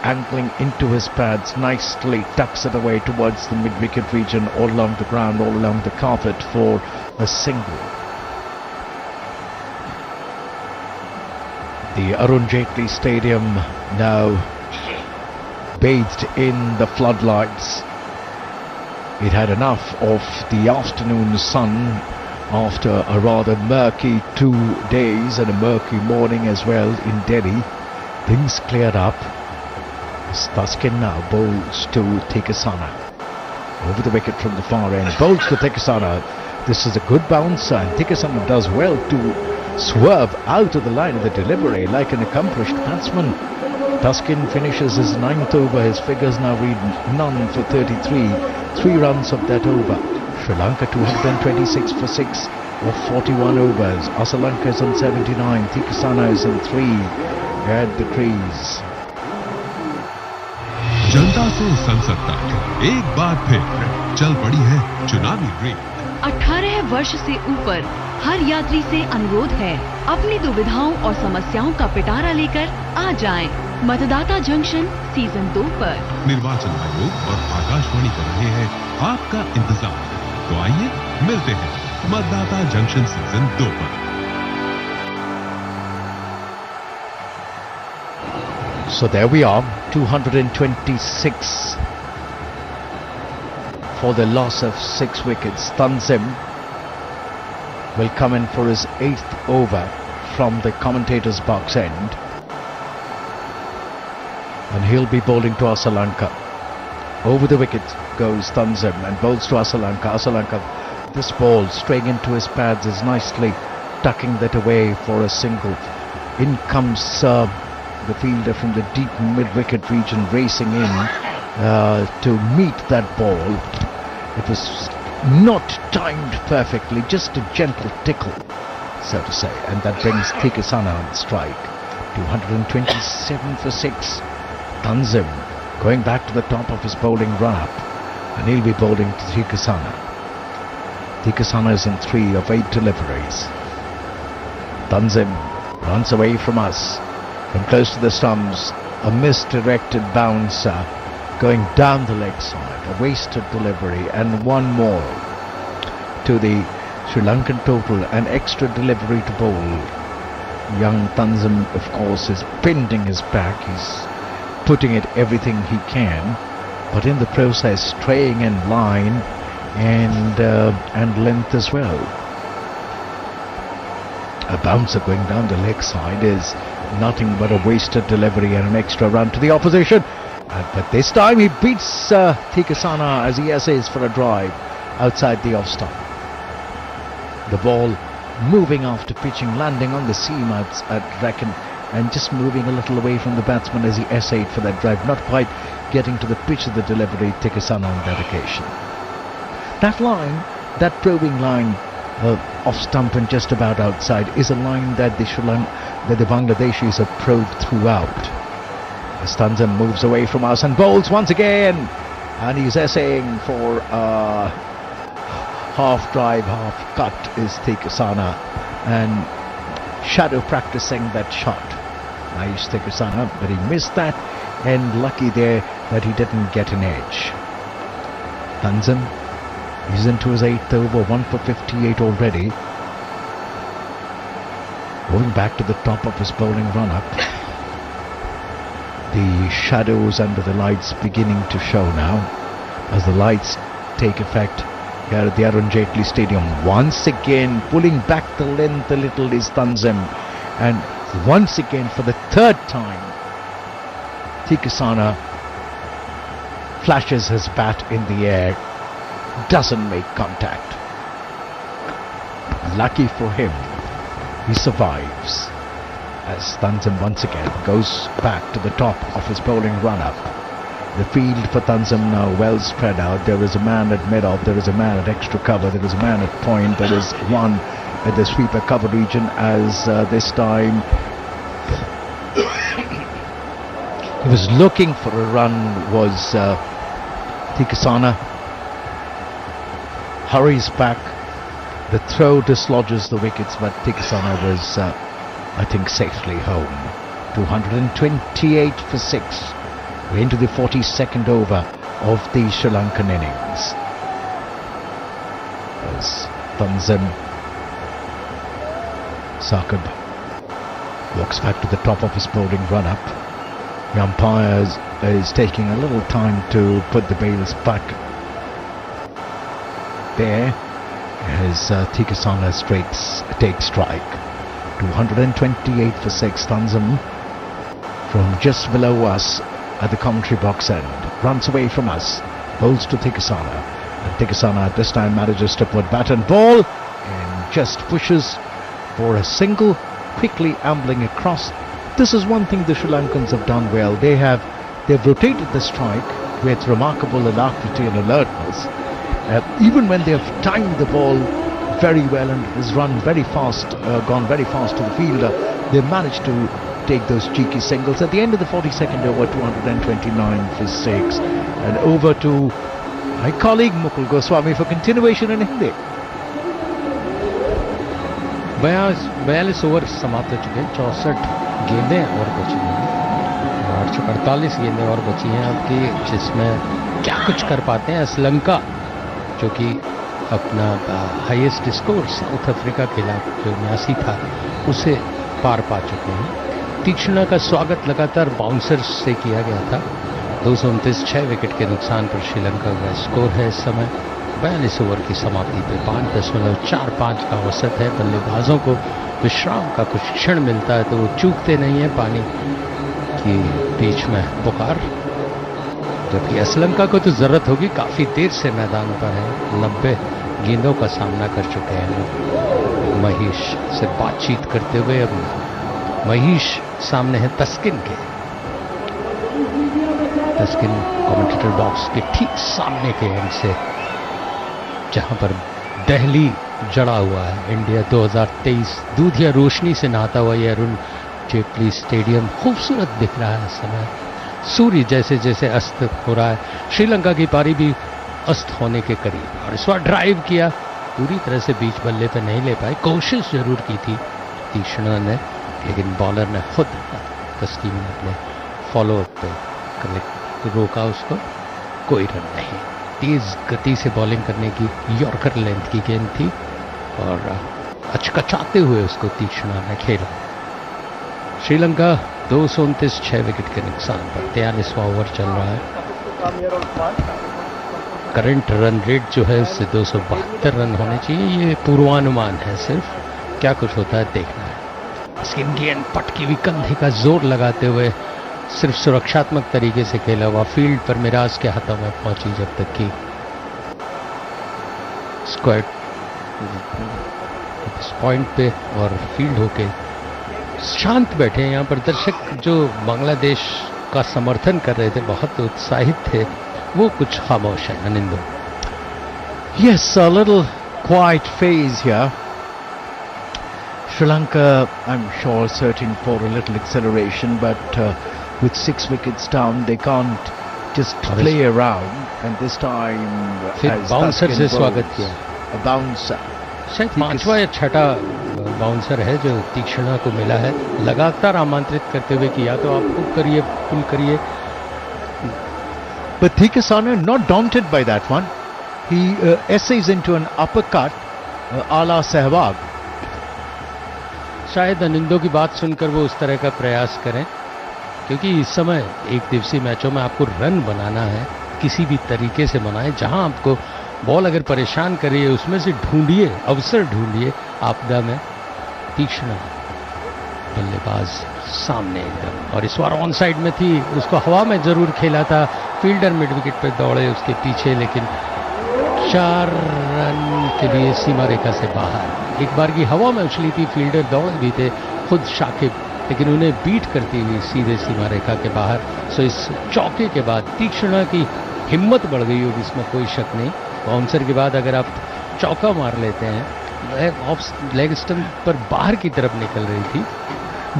angling into his pads, nicely tucks it away towards the mid-wicket region, all along the ground, all along the carpet for a single. The Arun Jaitley Stadium now bathed in the floodlights. It had enough of the afternoon sun after a rather murky 2 days and a murky morning as well in Delhi. Things cleared up. Thaskin now bowls to Tikasana. Over the wicket from the far end. Bowls to Tikasana. This is a good bounce, and Tikasana does well to swerve out of the line of the delivery like an accomplished batsman. Thaskin finishes his 9th over. His figures now read none for 33. 3 runs of that over. Sri Lanka 226 for 6 of 41 overs. Lanka is on 79. Tikasana is on 3 at the crease. जनता से संसद तक एक बार फिर चल पड़ी है चुनावी rail. 18 वर्ष से ऊपर हर यात्री से अनुरोध है, अपनी दुविधाओं और समस्याओं का पिटारा लेकर आ जाएं। मतदाता जंक्शन सीजन 2 पर। निर्वाचन आयोग और आकाशवाणी कर रहे हैं आपका इंतजार। तो आइए मिलते हैं मतदाता जंक्शन सीजन 2 पर। So there we are, 226 for the loss of 6 wickets. Tanzim will come in for his 8th over. from the commentator's box end. And he'll be bowling to Lanka. Over the wicket goes Tanzim and bowls to Lanka. This ball straying into his pads is nicely tucking that away for a single. In comes the fielder from the deep mid-wicket region racing in to meet that ball. It was not timed perfectly, just a gentle tickle, so to say, and that brings Thikasana on strike. 227 for 6. Tanzim going back to the top of his bowling run-up, and he'll be bowling to Thikasana. Thikasana is in 3 of 8 deliveries. Tanzim runs away from us, from close to the stumps, a misdirected bouncer going down the leg side, a wasted delivery, and one more to the Sri Lankan total, an extra delivery to bowl. Young Tanzim, of course, is bending his back, he's putting it everything he can, but in the process straying in line and length as well. A bouncer going down the leg side is nothing but a wasted delivery and an extra run to the opposition. But this time he beats Thikasana as he essays for a drive outside the off stump. The ball moving after pitching, landing on the seam at reckon, and just moving a little away from the batsman as he essayed for that drive, not quite getting to the pitch of the delivery, Thikasana on that occasion. That line, that probing line off stump and just about outside, is a line that the Bangladeshis have probed throughout. As Tanzim moves away from us and bowls once again, and he's essaying for half drive, half cut is Thikasana, and shadow practicing that shot. Nice Thikasana, but he missed that, and lucky there that he didn't get an edge. Tanzim, he's into his 8th over, 1 for 58 already. Going back to the top of his bowling run-up. The shadows under the lights beginning to show now, as the lights take effect here at the Arun Jaitley Stadium. Once again, pulling back the length a little is Tanzim, and once again, for the 3rd time, Thikasana flashes his bat in the air, doesn't make contact. Lucky for him, he survives, as Tanzim once again goes back to the top of his bowling run-up. The field for Tanzim now well spread out. There is a man at mid-off, there is a man at extra cover, there is a man at point, there is one at the sweeper cover region, as this time he was looking for a run, was Thikasana. Hurries back, the throw dislodges the wickets, but Thikasana was I think safely home. 228 for 6. We're into the 42nd over of the Sri Lankan innings. As Tanzim Sakab walks back to the top of his bowling run-up. The umpire is taking a little time to put the bails back there as Thikasana takes strike. 228 for 6. Tanzim from just below us at the commentary box end runs away from us, bowls to Thikasana, and Thikasana at this time manages to put bat and ball and just pushes for a single, quickly ambling across. This is one thing the Sri Lankans have done well. They've rotated the strike with remarkable alacrity and alertness. Even when they have timed the ball very well and it has run very fast, gone very fast to the fielder, they've managed to take those cheeky singles. At the end of the 42nd over, 229 for 6. And over to my colleague Mukul Goswami for continuation in Hindi. 42 over समाप्त हो चुके हैं, 64 गेंदें और बची हैं, 48 गेंदें और बची हैं आपकी, जिसमें क्या कुछ कर पाते हैं श्रीलंका, जो कि अपना हाईएस्ट स्कोर साउथ अफ्रीका के खिलाफ जो 89 था उसे पार पा चुके हैं। तीक्ष्णा का स्वागत लगातार बाउंसर्स से किया गया था। 229 6 विकेट के नुकसान पर श्रीलंका का स्कोर है इस समय। 42 ओवर की समाप्ति पे 5.45 का औसत है। बल्लेबाजों को विश्राम का कुछ क्षण मिलता है तो वो चूकते नहीं है पानी की बीच में पुकार, जबकि श्रीलंका को तो जरूरत होगी, काफी देर से मैदान पर है, 90 गेंदों का सामना कर चुके हैं। महेश से बातचीत करते हुए अब महेश सामने है तस्किन के। तस्किन कमेंटेटर बॉक्स के ठीक सामने के एंड से, जहां पर दहली जड़ा हुआ है। इंडिया 2023 दूधिया रोशनी से नहाता हुआ ये अरुण जेटली स्टेडियम खूबसूरत दिख रहा है इस समय। सूर्य जैसे जैसे अस्त हो रहा है। श्रीलंका की पारी भी अस्त होने के करीब, और इस बार ड्राइव किया, पूरी तरह से बीच बल्ले पे नहीं ले पाए, कोशिश जरूर की थी तीक्ष्णा ने, लेकिन बॉलर ने खुद तस्कीन ने अपने फॉलोअप पे रोका उसको। कोई रन नहीं। तेज गति से बॉलिंग करने की यॉर्कर लेंथ की गेंद थी और अचकचाते हुए उसको तीक्ष्णा ने खेला। श्रीलंका 229 6 विकेट के नुकसान पर 43वां ओवर चल रहा है। करंट रन रेट जो है उससे 272 रन होने चाहिए। ये पूर्वानुमान है सिर्फ, क्या कुछ होता है देखना है। स्किन गेंद पटकी हुई कंधे का जोर लगाते हुए सिर्फ सुरक्षात्मक तरीके से खेला हुआ फील्ड पर मिराज के हाथों में पहुंची, जब तक कि स्क्वाड इस पॉइंट पे और फील्ड होके शांत बैठे हैं। यहाँ पर दर्शक जो बांग्लादेश का समर्थन कर रहे थे, बहुत उत्साहित थे, वो कुछ खामोश है। Anindo. Yes, a little quiet phase here. Sri Lanka, I'm sure, searching for a little acceleration, but with 6 wickets down, they can't just play around. And this time, फिर बाउंसर से स्वागत किया। A bouncer. शायद 5वां या 6ठा बाउंसर है जो तीक्ष्णा को मिला है, लगातार आमंत्रित करते हुए कि या तो आप पुल करिए, पुल करिए। But Thikasana, not daunted by that one, he essays into an uppercut, a la Sehwag. शायद अनिंदो की बात सुनकर वो उस तरह का प्रयास करें, क्योंकि इस समय एक दिवसीय मैचों में आपको रन बनाना है, किसी भी तरीके से बनाएं। जहां आपको बॉल अगर परेशान कर रही है उसमें से ढूंढिए, अवसर ढूंढिए आपदा में। तीक्ष्णा बल्लेबाज सामने एकदम, और इस बार ऑन साइड में थी, उसको हवा में जरूर खेला था। फील्डर मिड विकेट पर दौड़े उसके पीछे, लेकिन 4 रन के लिए सीमा रेखा से बाहर। एक बार की हवा में उछली थी, फील्डर दौड़ भी थे खुद शाकिब, लेकिन उन्हें बीट करती हुई सीधे सीमा रेखा के बाहर। सो इस चौके के बाद तीक्ष्णा की हिम्मत बढ़ गई होगी, इसमें कोई शक नहीं। बाउंसर के बाद अगर आप चौका मार लेते हैं, लेग स्टंप पर बाहर की तरफ निकल रही थी।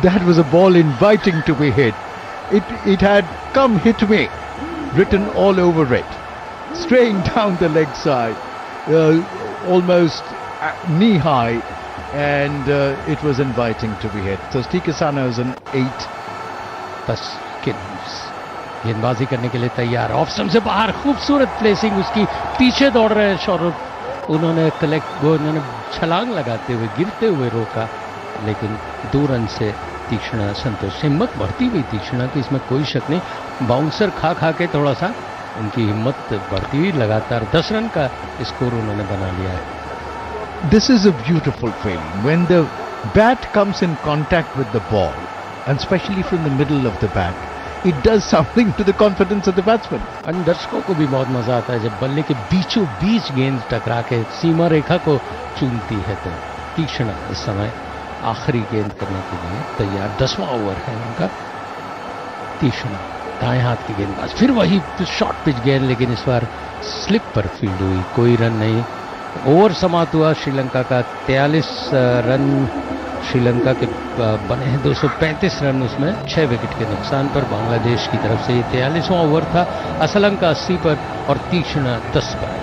That was a ball inviting to be hit. It had come hit me, written all over it, straying down the leg side, almost knee high, and it was inviting to be hit. So Tikasana is an 8. तस्किन्स गेंदबाजी करने के लिए तैयार, off stump से बाहर, खूबसूरत placing उसकी, पीछे दौड़ रहे हैं सौरभ। उन्होंने छलांग लगाते हुए गिरते हुए रोका, लेकिन 2 रन से तीक्ष्णा संतोष। हिम्मत बढ़ती हुई तीक्ष्णा की, इसमें कोई शक नहीं। बाउंसर खा खा के थोड़ा सा उनकी हिम्मत बढ़ती हुई, लगातार 10 रन का स्कोर उन्होंने बना लिया है। This is a beautiful feeling when the bat comes in contact with the ball, and especially from the middle of the bat, it does something to the confidence of the batsman. अन्य दर्शकों को भी बहुत मजा आता है जब बल्ले के बीचों बीच गेंद टकरा के सीमा रेखा को चूमती है। तो तीक्ष्णा इस समय आखिरी गेंद करने के लिए तैयार। 10वां ओवर है उनका। तीक्ष्णा दाएं हाथ की गेंदबाज, फिर वही शॉर्ट पिच गेंद, लेकिन इस बार स्लिप पर फील्ड हुई, कोई रन नहीं। ओवर समाप्त हुआ श्रीलंका का। 43 रन श्रीलंका के बने हैं, 235 रन उसमें 6 विकेट के नुकसान पर। बांग्लादेश की तरफ से ये 43वां ओवर था। श्रीलंका 80 पर और तीक्ष्णा 10 पर।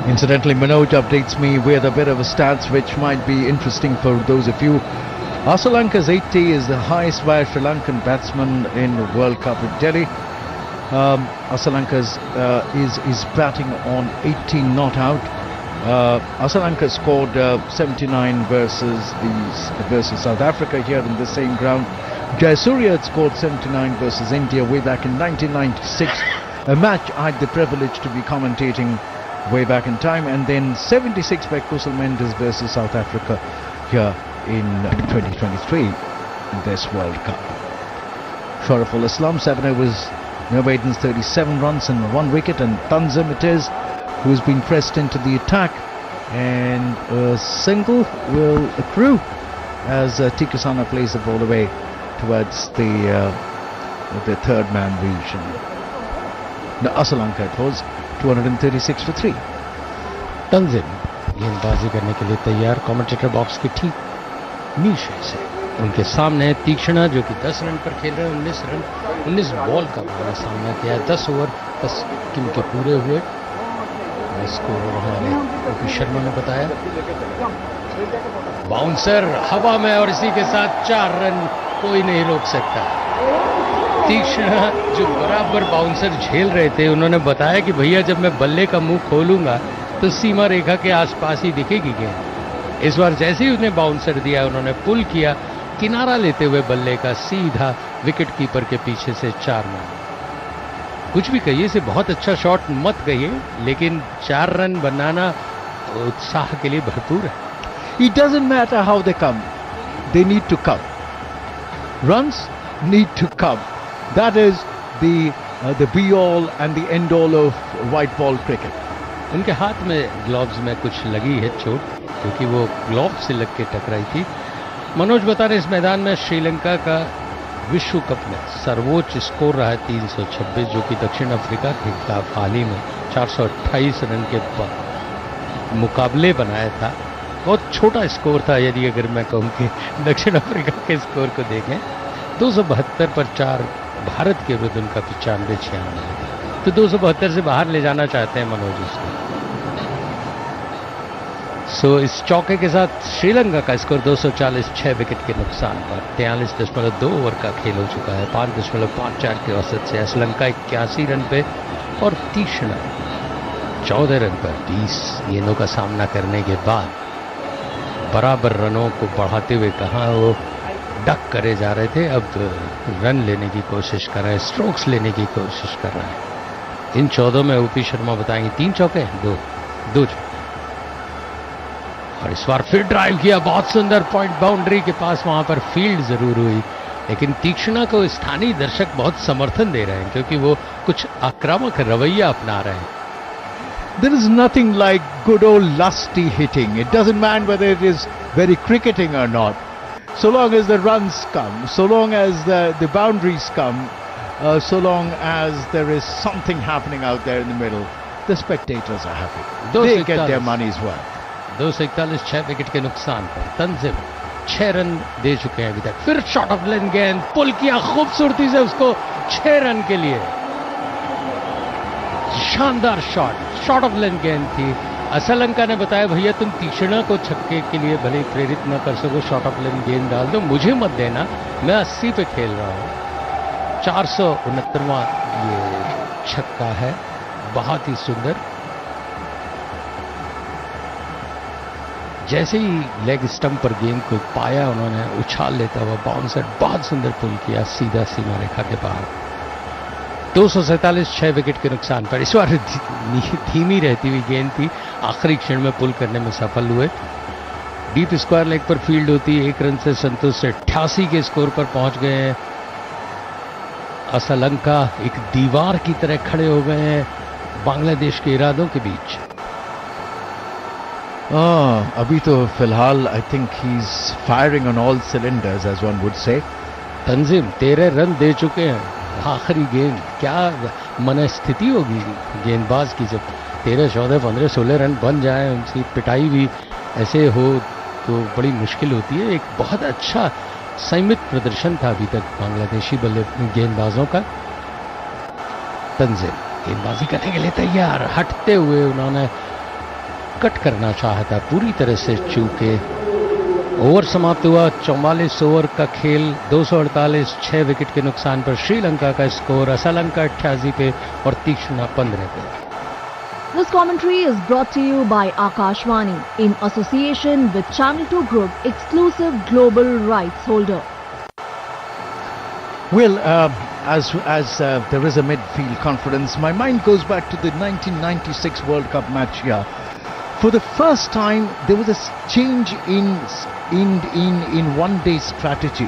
Incidentally, Manoj updates me with a bit of a stats which might be interesting for those of you. Sri Lanka's 80 is the highest by a Sri Lankan batsman in the World Cup in Delhi. Sri Lanka's is batting on 18 not out. Sri Lanka scored 79 versus South Africa here in the same ground. Jayasuriya had scored 79 versus India way back in 1996, a match I had the privilege to be commentating way back in time, and then 76 by Kusal Mendes versus South Africa here in 2023 in this World Cup. Shariful Islam, 7 overs, no maidens, 37 runs and 1 wicket, and Tanzim it is who's been pressed into the attack, and a single will accrue as Tikasana plays the ball away towards the third man region. The Lanka it was 236 for 3. Tanzim गेंदबाजी करने के लिए तैयार, commentator box के ठीक नीचे से उनके सामने तीक्ष्णा जो कि 10 रन पर खेल रहे हैं। 19 बॉल का उन्होंने सामना किया। 10 ओवर 10 के पूरे हुए। स्कोर हमारे ओपी शर्मा ने बताया। बाउंसर हवा में और इसी के साथ 4 रन, कोई नहीं रोक सकता। तीक्ष्णा जो बराबर बाउंसर झेल रहे थे, उन्होंने बताया कि भैया जब मैं बल्ले का मुंह खोलूंगा तो सीमा रेखा के आसपास ही दिखेगी गेंद। इस बार जैसे ही उसने बाउंसर दिया, उन्होंने पुल किया, किनारा लेते हुए बल्ले का सीधा विकेट कीपर के पीछे से 4 रन। कुछ भी कहिए, इसे बहुत अच्छा शॉट मत कहिए, लेकिन 4 रन बनाना उत्साह के लिए भरपूर है। It doesn't matter how they come, they need to come. Runs need to come. That is the be all and the end all of white ball cricket. उनके हाथ में ग्लव्स में कुछ लगी है चोट, क्योंकि वो ग्लव्स से लग के टकराई थी। मनोज बता रहे इस मैदान में श्रीलंका का विश्व कप में सर्वोच्च स्कोर रहा है 326, जो कि दक्षिण अफ्रीका के खिलाफ हाल ही में 428 रन के मुकाबले बनाया था। बहुत छोटा स्कोर था, यदि अगर मैं कहूँ कि दक्षिण अफ्रीका के स्कोर को देखें। 272 पर 4 भारत के विरुद्ध उनका 95-96, तो 272 से बाहर ले जाना चाहते हैं मनोज उसको। इस चौके के साथ श्रीलंका का स्कोर 240, 6 विकेट के नुकसान पर। 43.2 ओवर का खेल हो चुका है। 5.54 के औसत से श्रीलंका 81 रन पे और तीक्ष्णा 14 रन पर 20 गेंदों का सामना करने के बाद बराबर रनों को बढ़ाते हुए कहाँ वो डक करे जा रहे थे, अब रन लेने की कोशिश कर रहे हैं, स्ट्रोक्स लेने की कोशिश कर रहे हैं। इन 14 में ओपी शर्मा बताएंगे 3 चौके, 2 और इस बार फिर ड्राइव किया, बहुत सुंदर पॉइंट बाउंड्री के पास, वहां पर फील्ड जरूर हुई, लेकिन तीक्ष्णा को स्थानीय दर्शक बहुत समर्थन दे रहे हैं क्योंकि वो कुछ आक्रामक रवैया अपना रहे हैं। There is nothing like good old lusty hitting. It doesn't matter whether it is very cricketing or not. So long as the runs come, so long as the boundaries come, so long as there is something happening out there in the middle, the spectators are happy. They get their money's worth. 241, 6 wicket के नुकसान पर Tanzim 6 run दे चुके हैं अभी तक। फिर shot of लेन गेंद पुल किया खूबसूरती से उसको 6 रन के लिए। शानदार शॉट ऑफ लेन गेंद थी। श्रीलंका ने बताया भैया तुम तीक्ष्णा को छक्के के लिए भले प्रेरित न कर सको, शॉट ऑफ लेन गेंद डाल दो, मुझे मत देना, मैं 80 पे खेल रहा हूं। 469वां ये छक्का है, बहुत ही सुंदर। जैसे ही लेग स्टंप पर गेंद को पाया, उन्होंने उछाल लेता हुआ बाउंसर बहुत सुंदर पुल किया सीधा सीमा रेखा के बाहर। 247, 6 विकेट के नुकसान पर। इस बार धीमी रहती हुई गेंद थी, आखिरी क्षण में पुल करने में सफल हुए। डीप स्क्वायर लेग पर फील्ड होती, 1 रन से संतोष से 88 के स्कोर पर पहुंच गए हैं। श्रीलंका एक दीवार की तरह खड़े हो गए हैं बांग्लादेश के इरादों के बीच। अभी तो फिलहाल I think he is firing on all cylinders as one would say. Tanzim 13 run दे चुके हैं। आखिरी गेंद, क्या मनस्थिति होगी गेंदबाज की जब 13, 14, 15, 16 रन बन जाए, उनकी पिटाई भी ऐसे हो तो बड़ी मुश्किल होती है। एक बहुत अच्छा संयमित प्रदर्शन था अभी तक बांग्लादेशी गेंदबाजों का। तंजिम गेंदबाजी करने के लिए तैयार, हटते हुए उन्होंने कट करना चाहा था, पूरी तरह से चूके। ओवर समाप्त हुआ, 44 ओवर का खेल, 248, 6 विकेट के नुकसान पर श्रीलंका का स्कोर। श्रीलंका 88 पे और तीक्ष्णा 15 पे। This commentary is brought to you by Akashvani in association with Channel 2 Group, exclusive global rights holder. Well, as there is a midfield conference, my mind goes back to the 1996 World Cup match here. For the first time, there was a change in one-day strategy,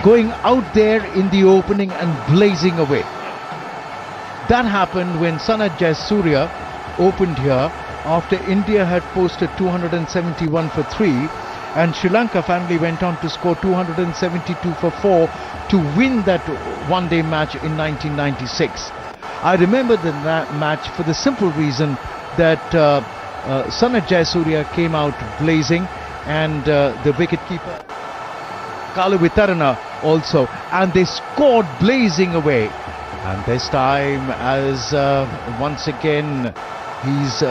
going out there in the opening and blazing away. That happened when Sanat Jayasuriya opened here after India had posted 271 for 3, and Sri Lanka finally went on to score 272 for 4 to win that one-day match in 1996. I remember the match for the simple reason that Sanat Jayasuriya came out blazing, and the wicketkeeper Kalu Vitarana also, and they scored blazing away. And this time, as once again he's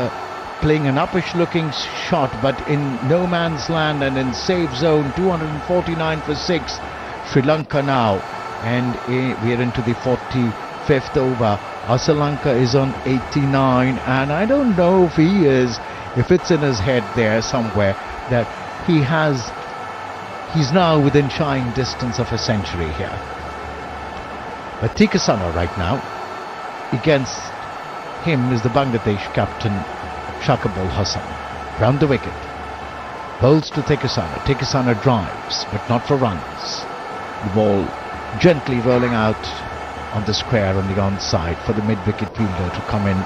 playing an uppish looking shot, but in no man's land and in safe zone, 249 for 6, Sri Lanka now, and we are into the 45th over. Asalanka is on 89, and I don't know if if it's in his head there somewhere that he's now within shying distance of a century here. But Tikasana right now, against him is the Bangladesh captain Shakib Al Hasan. Round the wicket, bowls to Tikasana. Tikasana drives, but not for runs. The ball gently rolling out on the square on the onside for the mid-wicket fielder to come in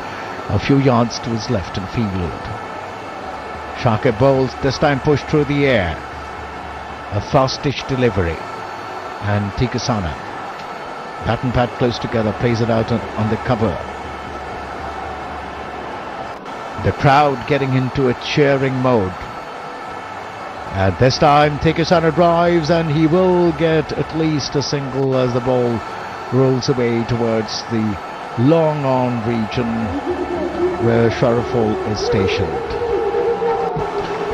a few yards to his left and field. Shakib bowls, this time pushed through the air. A fastish delivery. And Tikasana, bat and pad close together, plays it out on the cover. The crowd getting into a cheering mode. And this time Tikasana drives, and he will get at least a single as the ball rolls away towards the long on region where Sharaful is stationed.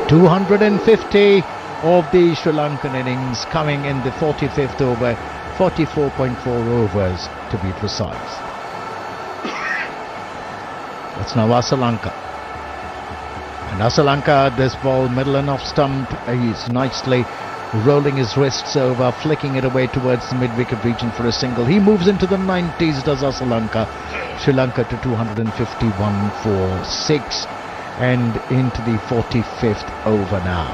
250 of the Sri Lankan innings coming in the 45th over, 44.4 overs to be precise. It's now Asalanka. And Asalanka, this ball middle and off stump, he's nicely rolling his wrists over, flicking it away towards the mid-wicket region for a single. He moves into the 90s, does Asalanka. Sri Lanka to 251 for 6 and into the 45th over now.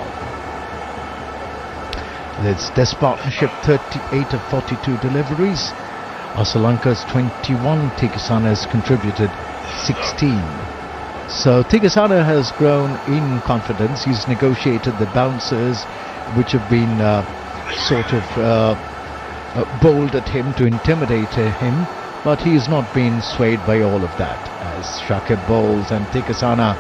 It's this partnership 38 of 42 deliveries. Asalanka's 21, Tikasana has contributed 16. So Tikasana has grown in confidence. He's negotiated the bouncers which have been bowled at him to intimidate him, but he's not been swayed by all of that, as Shakib bowls and Tikasana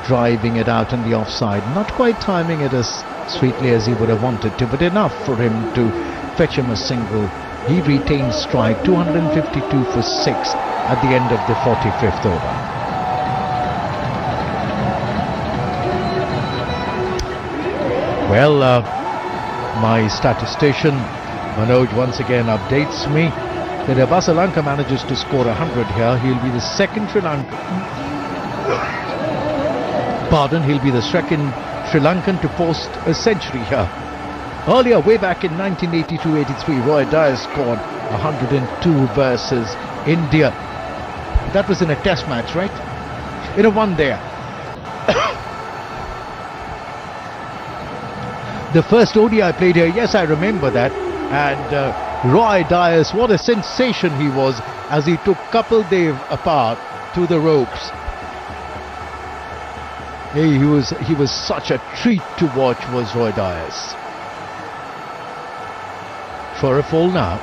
driving it out in the offside, not quite timing it as sweetly as he would have wanted to, but enough for him to fetch him a single. He retains strike, 252 for 6 at the end of the 45th over. Well, my statistician Manoj once again updates me that if Asalanka manages to score 100 here, he'll be the second Sri Lankan to post a century here. Earlier, way back in 1982-83, Roy Dyer scored 102 versus India. That was in a test match, right? In a one-day. The first ODI played here, yes, I remember that. And Roy Dyer, what a sensation he was as he took Kapil Dev apart to the ropes. He was such a treat to watch, was Roy Dyers. For a full now,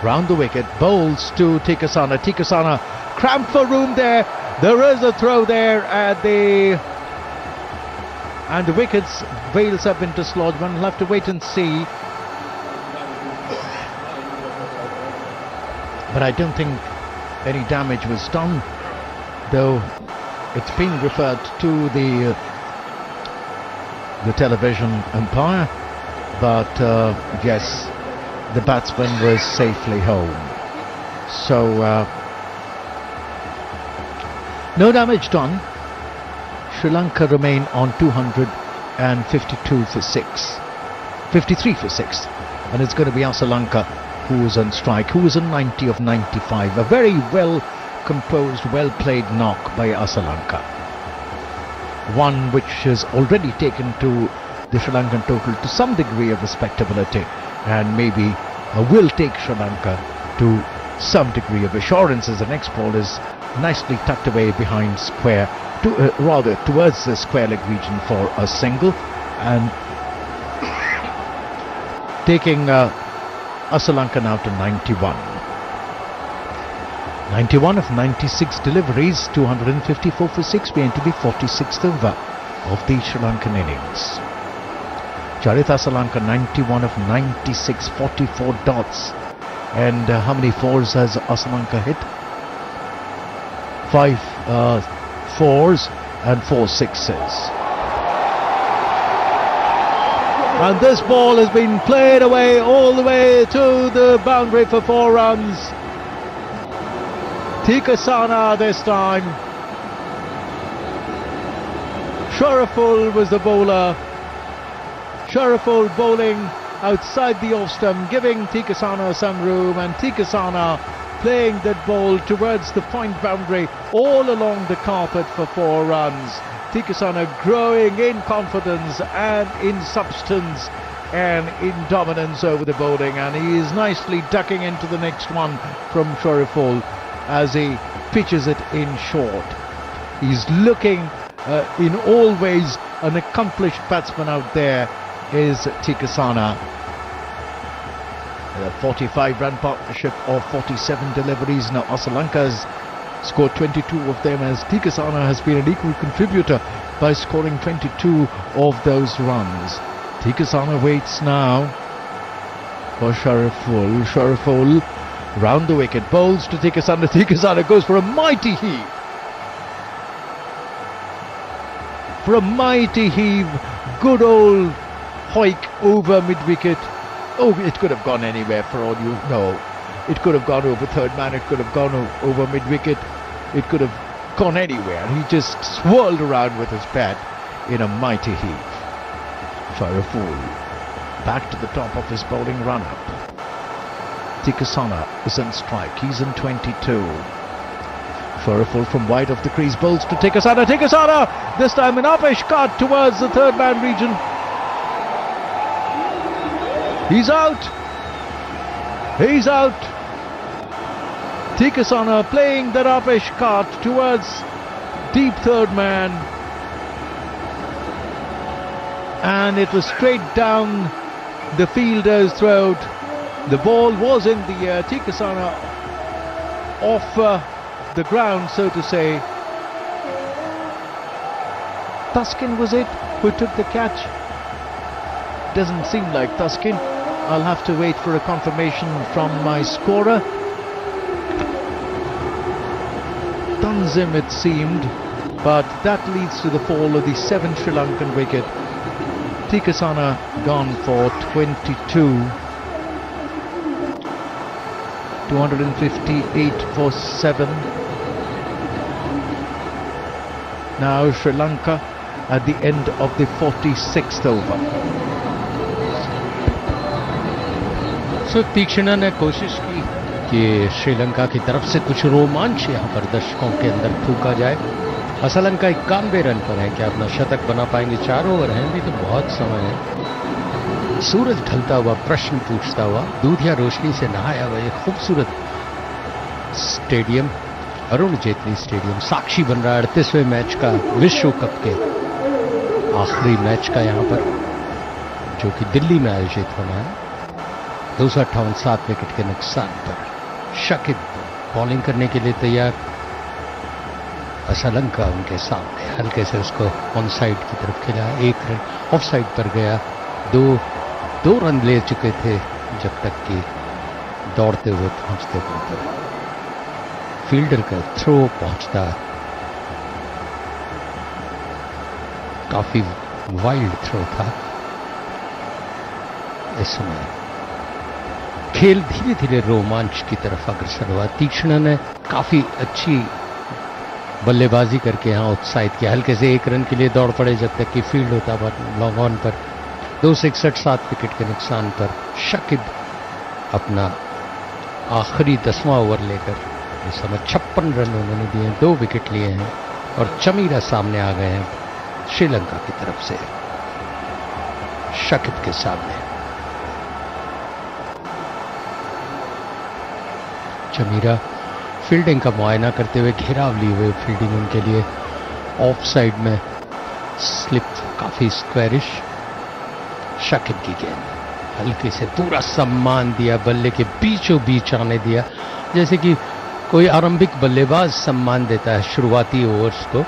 round the wicket, bowls to Tikasana. Tikasana cramped for room there. There is a throw there at the wickets bails up into slot. One will have to wait and see. But I don't think any damage was done, though it's been referred to the television umpire. But yes, the batsman was safely home. So no damage done. Sri Lanka remain on 252 for 6, 53 for 6, and it's going to be Asalanka who was on strike, who was on 90 of 95. A very well composed, well played knock by Asalanka. One which has already taken to the Sri Lankan total to some degree of respectability, and maybe will take Sri Lanka to some degree of assurance, as the next ball is nicely tucked away behind square, rather towards the square leg region for a single, and taking Asalanka now to 91. 91 of 96 deliveries, 254 for 6, we enter the 46th over of the Sri Lankan innings. Charit Asalanka 91 of 96, 44 dots. And how many fours has Asalanka hit? 5 fours and 4 sixes. And this ball has been played away all the way to the boundary for 4 runs. Tikasana this time. Shariful was the bowler. Shariful bowling outside the off stump, giving Tikasana some room, and Tikasana playing that ball towards the point boundary all along the carpet for 4 runs. Tikasana growing in confidence and in substance and in dominance over the bowling, and he is nicely ducking into the next one from Shariful as he pitches it in short. He's looking in all ways an accomplished batsman out there is Tikasana. A 45-run partnership of 47 deliveries. Now Asalanka's scored 22 of them, as Tikasana has been an equal contributor by scoring 22 of those runs. Tikasana waits now for Shariful. Shariful round the wicket, bowls to Tikasana. Tikasana goes for a mighty heave. For a mighty heave, good old hoik over mid-wicket. Oh, it could have gone anywhere for all you know. It could have gone over third man, it could have gone over mid-wicket, it could have gone anywhere. He just swirled around with his bat in a mighty heave. Shariful back to the top of his bowling run-up. Tikasana is on strike, he's in 22. Shariful from wide of the crease, bowls to Tikasana. Tikasana, this time an uppish cut towards the third man region. He's out. He's out. Tikasana playing that uppish cut towards deep third man. And it was straight down the fielder's throat. The ball was in the air. Tikasana off the ground, so to say. Tuskin was it who took the catch? Doesn't seem like Tuskin. I'll have to wait for a confirmation from my scorer. Tanzim it seemed, but that leads to the fall of the 7th Sri Lankan wicket. Tikasana gone for 22. 258 for 7. Now Sri Lanka at the end of the 46th over. सो तीक्ष्णा ने कोशिश की कि श्रीलंका की तरफ से कुछ रोमांच यहाँ पर दर्शकों के अंदर फूंका जाए। असलंका 91 रन पर है, क्या अपना शतक बना पाएंगे? 4 ओवर हैं, अभी तो बहुत समय है। सूरज ढलता हुआ प्रश्न पूछता हुआ, दूधिया रोशनी से नहाया हुआ एक खूबसूरत स्टेडियम, अरुण जेटली स्टेडियम, साक्षी बन रहा है 38वें मैच का, विश्व कप के आखिरी मैच का यहाँ पर, जो कि दिल्ली में आयोजित होना है। 258 7 विकेट के नुकसान पर शकीब बॉलिंग करने के लिए तैयार। असलंका उनके सामने हल्के से उसको ऑन साइड की तरफ खेला, 1 रन ऑफ साइड पर गया। 2 रन ले चुके थे जब तक कि दौड़ते हुए पहुंचते पहुंचते फील्डर का थ्रो पहुंचता, काफी वाइल्ड थ्रो था। इस समय खेल धीरे धीरे रोमांच की तरफ अग्रसर हुआ। तीक्ष्णा ने काफी अच्छी बल्लेबाजी करके यहाँ उत्साहित किया, हल्के से 1 रन के लिए दौड़ पड़े जब तक कि फील्ड होता लॉन्ग ऑन पर। 261 7 विकेट के नुकसान पर शकीब अपना आखिरी 10वां ओवर लेकर इस समय 56 रन उन्होंने दिए, 2 विकेट लिए हैं और चमीरा सामने आ गए हैं श्रीलंका की तरफ से शकिब के सामने। चमीरा फील्डिंग का मुआयना करते हुए, घेराव लिए हुए फील्डिंग उनके लिए, ऑफ साइड में स्लिप काफी स्क्वेरिश। शकिब की गेंद हल्के से पूरा सम्मान दिया, बल्ले के बीचों बीच आने दिया, जैसे कि कोई आरंभिक बल्लेबाज सम्मान देता है शुरुआती ओवर्स को।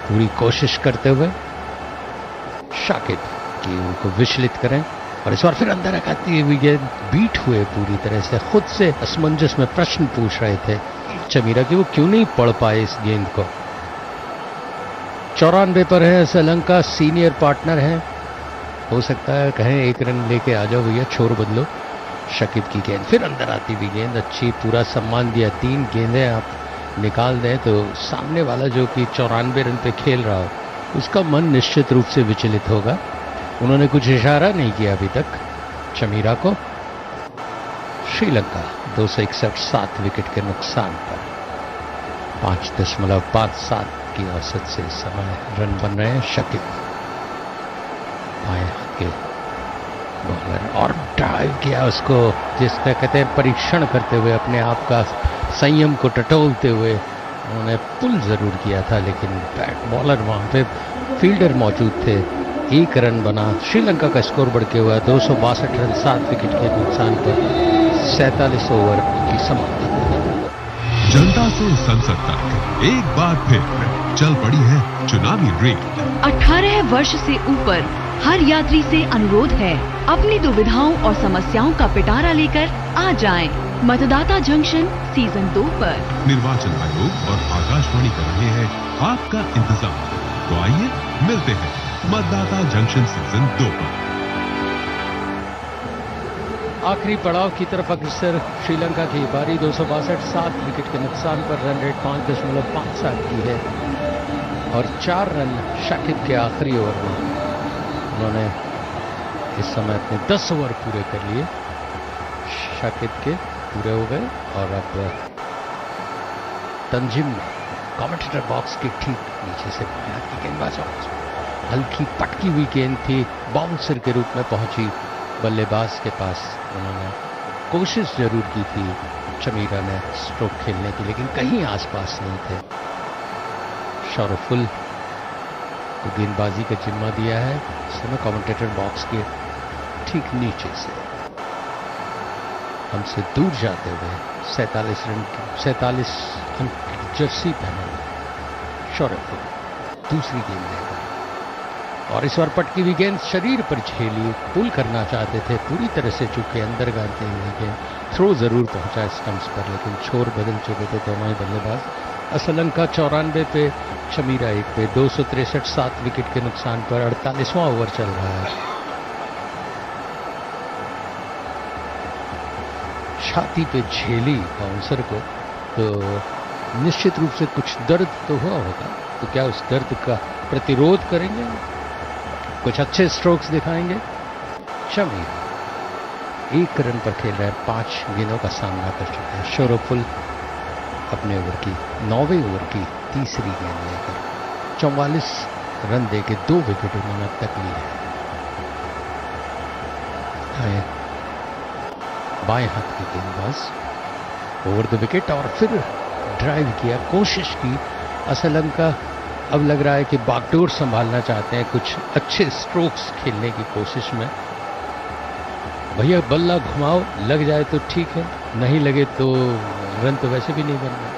पूरी कोशिश करते हुए शाकिब कि उनको विचलित करें, और इस बार फिर अंदर आती हुई गेंद बीट हुए पूरी तरह से, खुद से असमंजस में प्रश्न पूछ रहे थे चमीरा कि वो क्यों नहीं पढ़ पाए इस गेंद को। 94 पर है श्रीलंका, सीनियर पार्टनर है, हो सकता है कहें 1 रन लेके आ जाओ भैया, छोर बदलो। शकिब की गेंद फिर अंदर आती हुई गेंद अच्छी, पूरा सम्मान दिया। 3 गेंदें आप निकाल दें तो सामने वाला जो कि 94 रन पे खेल रहा हो उसका मन निश्चित रूप से विचलित होगा। उन्होंने कुछ इशारा नहीं किया अभी तक चमीरा को। श्रीलंका 261 7 विकेट के नुकसान पर 5.57 की औसत से इस समय रन बन रहे हैं। शकिब के बॉलर और ड्राइव किया उसको, जिसका कहते हैं परीक्षण करते हुए, अपने आप का संयम को टटोलते हुए उन्होंने पुल जरूर किया था, लेकिन बैट बॉलर वहां पे फील्डर मौजूद थे। 1 रन बना, श्रीलंका का स्कोर बढ़ के हुआ 262 रन 7 विकेट के नुकसान पर 47 ओवर की समाप्ति। जनता से संसद तक एक बार फिर चल पड़ी है चुनावी रेड। 18 वर्ष से ऊपर हर यात्री से अनुरोध है, अपनी दुविधाओं और समस्याओं का पिटारा लेकर आ जाएं। मतदाता जंक्शन सीजन 2 पर निर्वाचन आयोग और आकाशवाणी कर रहे हैं आपका इंतजार। तो आइए मिलते हैं मतदाता जंक्शन सीजन 2 पर। आखिरी पड़ाव की तरफ अग्रसर श्रीलंका की पारी 262 7 विकेट के नुकसान पर रन रेट 5.57 की है और 4 रन शाकिब के आखिरी ओवर में उन्होंने इस समय अपने 10 ओवर पूरे कर लिए। शाकिब के पूरे हो गए और अब तंजिम में कमेंटेटर बॉक्स के ठीक नीचे से बाएं की गेंदबाज, हल्की पटकी हुई गेंद थी, बाउंसर के रूप में पहुंची बल्लेबाज के पास। उन्होंने कोशिश जरूर की थी चमीरा ने स्ट्रोक खेलने की, लेकिन कहीं आसपास नहीं थे। शौरफुल को गेंदबाजी का जिम्मा दिया है इस समय कमेंटेटर बॉक्स के ठीक नीचे से। हमसे दूर जाते हुए 47 अंक की जर्सी पहने हुए शौरफुल दूसरी गेंद लेकर, और इस बार पटकी हुई गेंद शरीर पर झेली, पुल करना चाहते थे पूरी तरह से, चूंकि अंदर गाते हुए गेंद थ्रो जरूर पहुंचा स्टंप्स पर, लेकिन छोर बदल चुके थे दोनों ही बल्लेबाज। श्रीलंका 94 पे, चमीरा 1 पे, 263 7 विकेट के नुकसान पर 48वां ओवर चल रहा है। छाती पे झेली बाउंसर को, तो निश्चित रूप से कुछ दर्द तो हुआ होगा, तो क्या उस दर्द का प्रतिरोध करेंगे, कुछ अच्छे स्ट्रोक्स दिखाएंगे। चमीरा 1 रन पर खेल रहे हैं, 5 गेंदों का सामना कर चुके हैं। शौरफुल अपने ओवर की 9वें ओवर की तीसरी गेंद लेकर 44 रन देके 2 विकेट उन्होंने अब तक लिए हैं। बाएं हाथ की गेंदबाज ओवर द विकेट और फिर ड्राइव किया, कोशिश की। श्रीलंका अब लग रहा है कि बागडोर संभालना चाहते हैं, कुछ अच्छे स्ट्रोक्स खेलने की कोशिश में। भैया बल्ला घुमाओ, लग जाए तो ठीक है, नहीं लगे तो रन तो वैसे भी नहीं बन रहा।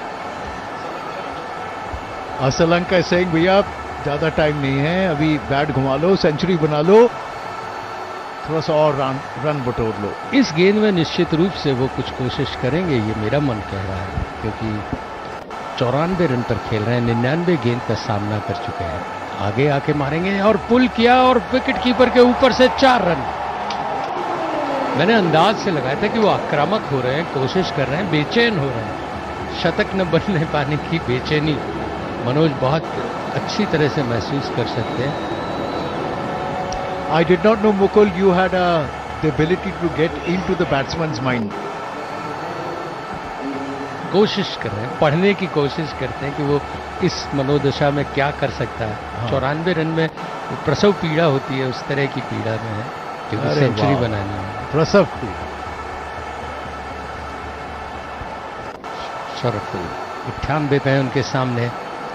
श्रीलंका सेइंग भैया ज्यादा टाइम नहीं है, अभी बैट घुमा लो, सेंचुरी बना लो, थोड़ा सा और रन बटोर लो। इस गेंद में निश्चित रूप से वो कुछ कोशिश करेंगे, ये मेरा मन कह रहा है, क्योंकि 94 रन पर खेल रहे हैं, 99 गेंद का सामना कर चुके हैं। आगे आके मारेंगे और पुल किया और विकेट कीपर के ऊपर से 4 रन। मैंने अंदाज से लगाया था कि वो आक्रामक हो रहे हैं, कोशिश कर रहे हैं, बेचैन हो रहे हैं। शतक न बनने पाने की बेचैनी मनोज बहुत अच्छी तरह से महसूस कर सकते हैं। I did not know, Mukul, you had the ability to get into the batsman's mind. कोशिश कर रहे हैं, पढ़ने की कोशिश करते हैं कि वो इस मनोदशा में क्या कर सकता है। 94 रन में प्रसव पीड़ा होती है, उस तरह की पीड़ा में है क्योंकि सेंचुरी बनानी है। प्रसव पीड़ा। शरफुल 98 पे उनके सामने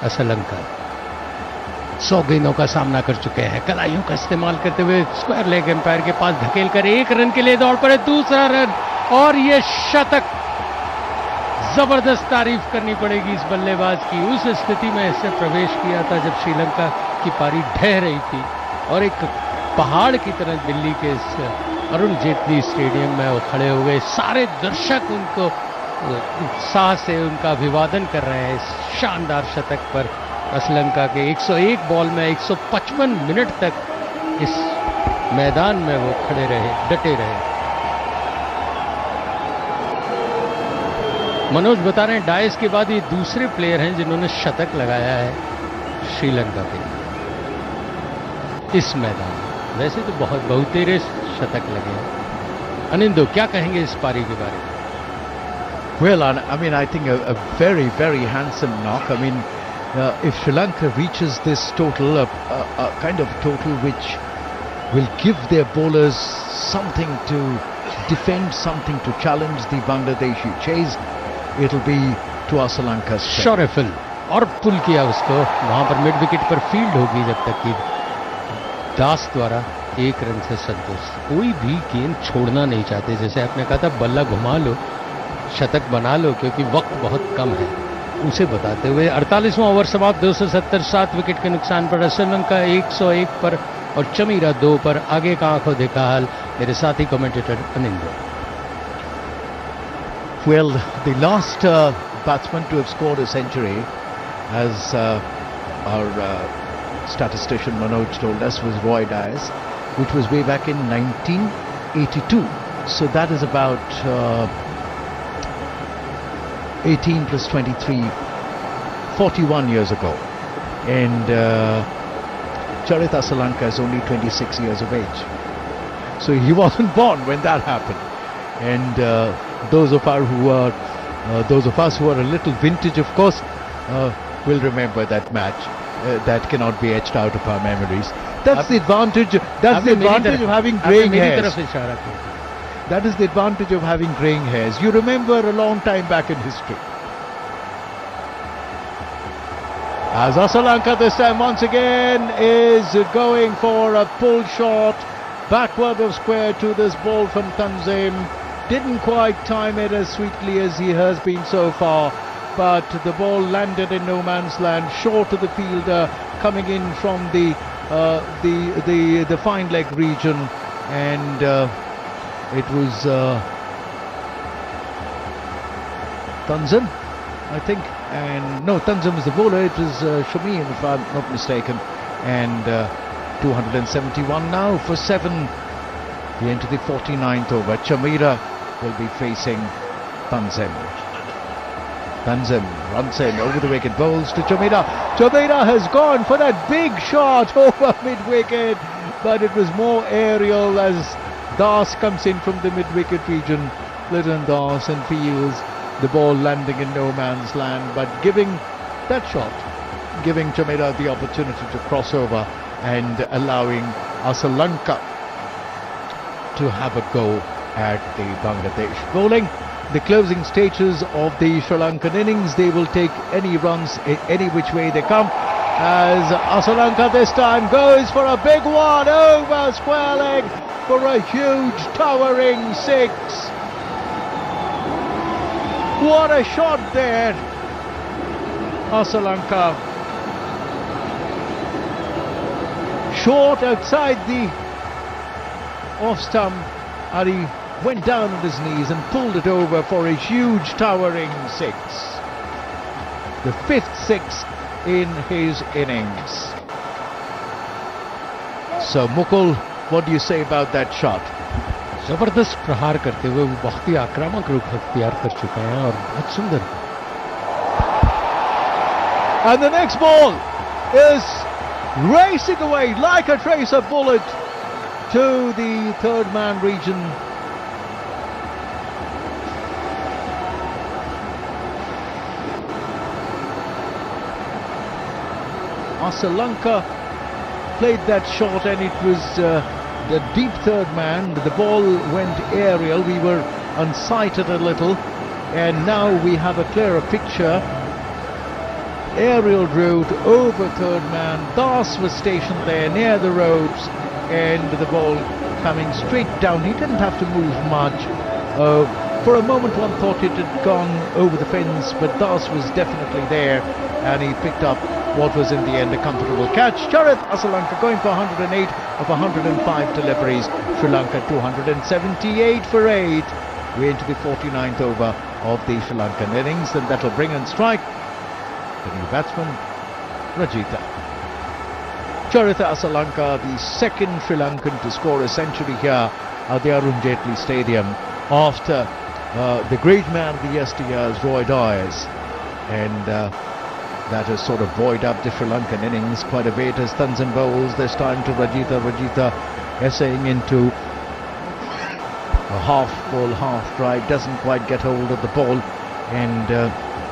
असलंका 100 गेंदों का सामना कर चुके हैं। कलाइयों का इस्तेमाल करते हुए स्क्वायर लेग एम्पायर के पास धकेल कर 1 रन के लिए दौड़ पड़े, दूसरा रन और ये शतक। जबरदस्त तारीफ करनी पड़ेगी इस बल्लेबाज की। उस स्थिति में इससे प्रवेश किया था जब श्रीलंका की पारी ढह रही थी और एक पहाड़ की तरह दिल्ली के इस अरुण जेटली स्टेडियम में वो खड़े हो गए। सारे दर्शक उनको उत्साह से उनका अभिवादन कर रहे हैं इस शानदार शतक पर। श्रीलंका के 101 बॉल में 155 मिनट तक इस मैदान में वो खड़े रहे, डटे रहे। मनोज बता रहे हैं डायस के बाद ये दूसरे प्लेयर हैं जिन्होंने शतक लगाया है श्रीलंका के लिए इस मैदान में। वैसे तो बहुतेरे शतक लगे हैं। अनिंदो, क्या कहेंगे इस पारी के बारे में? Well, I mean, I think a very, very handsome knock. I mean, if Sri Lanka reaches this total, a kind of total which will give their bowlers something to defend, something to challenge the Bangladeshi chase, it'll be to Sri Lanka's strength. शॉरेफिल और पुल किया उसको, वहां पर mid wicket पर field होगी जब तक कि दास द्वारा 1 रन से संतोष। कोई भी गेंद छोड़ना नहीं चाहते, जैसे आपने कहा था बल्ला घुमा लो, शतक बना लो क्योंकि वक्त बहुत कम है, उसे बताते हुए 48वां ओवर समाप्त। 270 7 विकेट के नुकसान पर श्रीलंका 101 पर और चमीरा 2 पर। आगे का आंखों देखा हाल मेरे साथी commentator Anindo. Well, the last batsman to have scored a century, as our statistician Manoj told us, was Roy Dias, which was way back in 1982. So that is about 18 plus 23, 41 years ago. And Charith Asalanka is only 26 years of age. So he wasn't born when that happened. And those of us who are a little vintage, of course, will remember that match. That cannot be etched out of our memories. That's the advantage. That's the advantage of having greying hairs. That is the advantage of having greying hairs. You remember a long time back in history. As Asalanka this time once again is going for a pull shot backward of square to this ball from Tanzim. Didn't quite time it as sweetly as he has been so far, but the ball landed in no man's land, short of the fielder, coming in from the fine leg region, and it was Tanzim, I think, and no, Tanzim was the bowler. It was Shamim, if I'm not mistaken, and 271 now for 7. We enter the 49th over. Chamira will be facing Tanzim. Tanzim runs in over the wicket, bowls to Chamira. Chamira has gone for that big shot over mid-wicket, but it was more aerial as Das comes in from the mid-wicket region. Lytton Das and feels the ball landing in no man's land, but giving that shot, giving Chamira the opportunity to cross over and allowing Asalanka to have a go at the Bangladesh bowling. The closing stages of the Sri Lankan innings, they will take any runs any which way they come, as Asalanka this time goes for a big one over square leg for a huge towering 6. What a shot there, Asalanka. Short outside the off stump, and he went down on his knees and pulled it over for a huge towering 6. The 5th 6 in his innings. So Mukul, what do you say about that shot? जबरदस्त प्रहार करते हुए वो बहुत ही आक्रामक रुख अख्तियार कर चुके हैं और बहुत सुंदर। And the next ball is racing away like a tracer bullet to the third man region. Lanka played that shot and it was the deep third man. The ball went aerial. We were unsighted a little, and now we have a clearer picture. Aerial route over third man. Das was stationed there near the ropes, and the ball coming straight down. He didn't have to move much. For a moment one thought it had gone over the fence, but Das was definitely there, and he picked up what was in the end a comfortable catch. Charith Asalanka going for 108 of 105 deliveries. Sri Lanka 278 for 8. We're into the 49th over of the Sri Lankan innings, and that will bring on strike the new batsman, Rajitha. Charith Asalanka, the second Sri Lankan to score a century here at the Arun Jaitley Stadium after the great man of the yesteryears, Roy Dyers, and that has sort of buoyed up the Sri Lankan innings quite a bit as Tanzan bowls this time to Rajitha. Rajitha essaying into a half full, half drive, doesn't quite get hold of the ball, and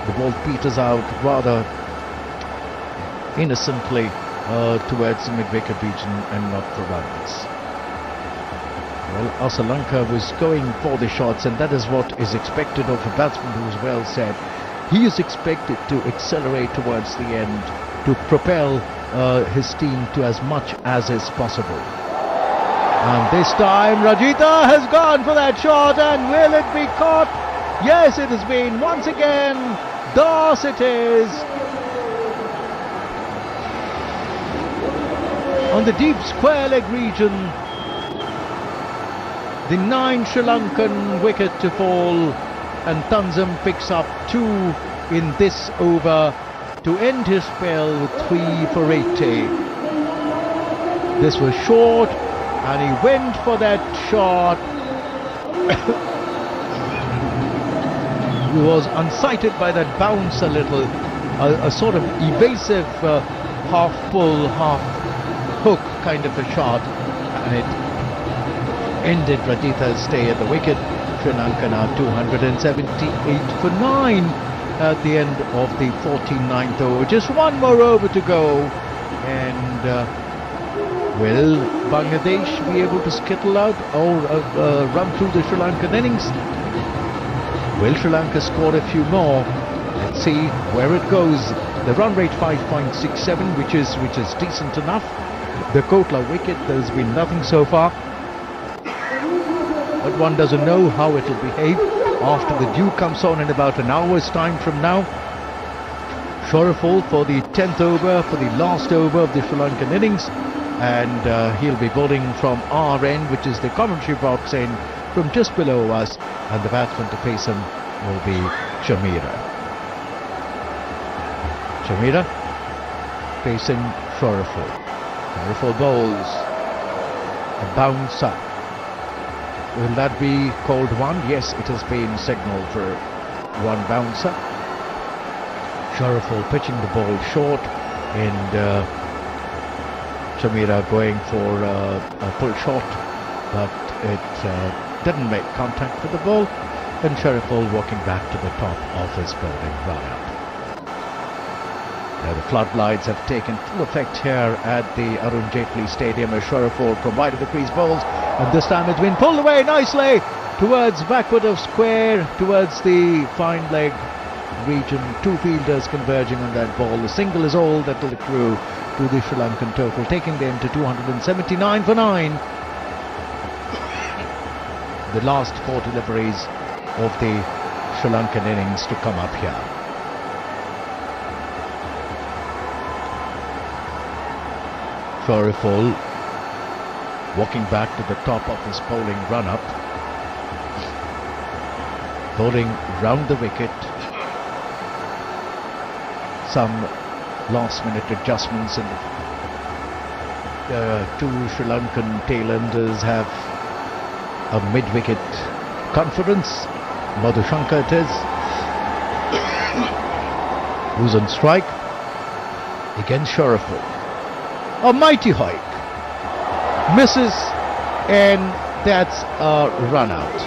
the ball peters out rather innocently towards the mid-wicket region and not for runs. Well, Asalanka was going for the shots, and that is what is expected of a batsman who is well set. He is expected to accelerate towards the end, to propel his team to as much as is possible. And this time Rajitha has gone for that shot, and will it be caught? Yes, it has been once again. Das it is. On the deep square leg region, the 9 Sri Lankan wicket to fall, and Tanzan picks up 2 in this over to end his spell with 3 for 80. This was short, and he went for that shot. He was unsighted by that bounce a little, a sort of evasive half pull, half hook kind of a shot, and it ended Rajitha's stay at the wicket. Sri Lanka now 278 for 9 at the end of the 49th over. Just one more over to go, and will Bangladesh be able to skittle out or run through the Sri Lankan innings? Will Sri Lanka score a few more? Let's see where it goes. The run rate 5.67, which is decent enough. The Kotla wicket, there's been nothing so far, but one doesn't know how it will behave after the dew comes on in about an hour's time from now. Shorefall for the 10th over, for the last over of the Sri Lankan innings, and he'll be bowling from our end, which is the commentary box end from just below us, and the batsman to face him will be Shamira. Shamira facing Shorefall. Shorefall bowls a bouncer. Will that be called one? Yes, it has been signalled for one bouncer. Shorefall pitching the ball short, and Shamira going for a pull shot, but it didn't make contact with the ball, and Shorefall walking back to the top of his bowling run-up. Now the floodlights have taken full effect here at the Arun Jaitley Stadium as Shorefall provided the crease bowls, and this time it's been pulled away nicely towards backward of square, towards the fine leg region. 2 fielders converging on that ball. The single is all that will accrue to the Sri Lankan total, taking them to 279 for 9. The last 4 deliveries of the Sri Lankan innings to come up here. Shorefall walking back to the top of his bowling run-up, bowling round the wicket. Some last-minute adjustments, and the 2 Sri Lankan tailenders have a mid-wicket conference. Madhushanka it is, who's on strike against Shorefall. A mighty hike, misses, and that's a run out.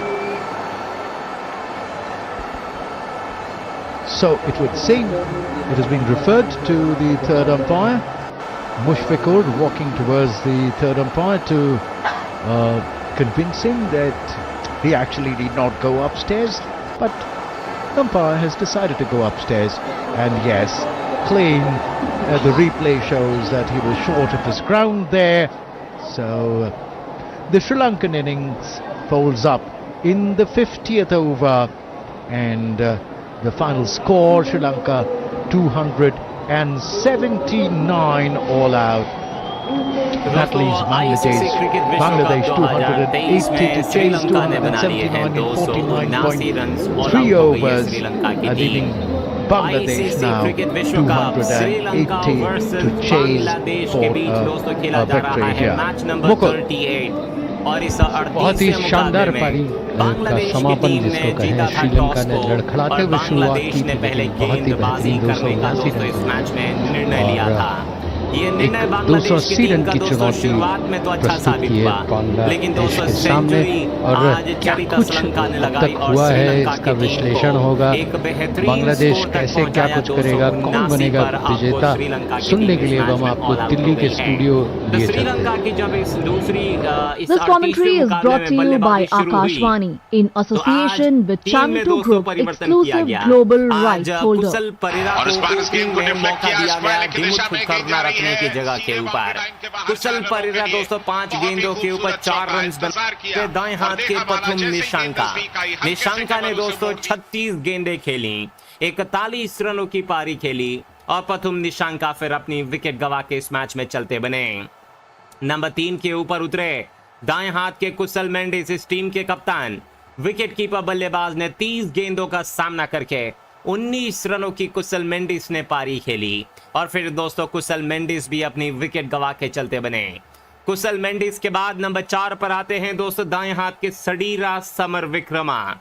So it would seem it has been referred to the third umpire, Mushfiqur walking towards the third umpire to convince him that he actually did not go upstairs, but the umpire has decided to go upstairs, and yes, clean. The replay shows that he was short of his ground there, so the Sri Lankan innings folds up in the 50th over, and the final score, Sri Lanka 279 all out. That leaves Bangladesh 280 to chase 279 in 49.3 overs, leaving Bangladesh now 280 to chase for a victory here. Mukul. बहुत ही शानदार पारी का समापन जिसको कहें, श्रीलंका ने लड़खड़ाते हुए शुरुआत की थी, बहुत ही बेहतरीन 279 रन एक 280 रन की चुनौती प्रस्तुत की है बांग्लादेश के सामने। और क्या कुछ अब तक हुआ है इसका विश्लेषण होगा, बांग्लादेश कैसे क्या कुछ करेगा, कौन बनेगा विजेता, सुनने के लिए हम आपको दिल्ली के स्टूडियो लिए चलते हैं। This commentary is brought to you by Akashvani in association with Channel 2 Group, exclusive global rights holder. और इस बार इस गेंद को डिफ्लेक्ट किया स्क्वायर की दिशा में करना रखने की जगह के ऊपर कुशल परिरा 205 गेंदों के ऊपर 4 रन बनाए। दाएं हाथ के प्रथम निशांका ने दोस्तों 36 गेंदें खेली, 41 रनों की पारी खेली और प्रथम निशांका फिर अपनी विकेट गवा के इस मैच में चलते बने। नंबर 3 के ऊपर उतरे दाएं हाथ के कुशल मेंडिस, इस टीम के कप्तान। विकेट कीपर बल्लेबाज ने 30 गेंदों का सामना करके 19 रनों की कुशल मेंडिस ने पारी खेली और फिर दोस्तों कुशल मेंडिस भी अपनी विकेट गवा के चलते बने। कुशल मेंडिस के बाद नंबर 4 पर आते हैं दोस्तों दाएं हाथ के सडीरा समर विक्रमा।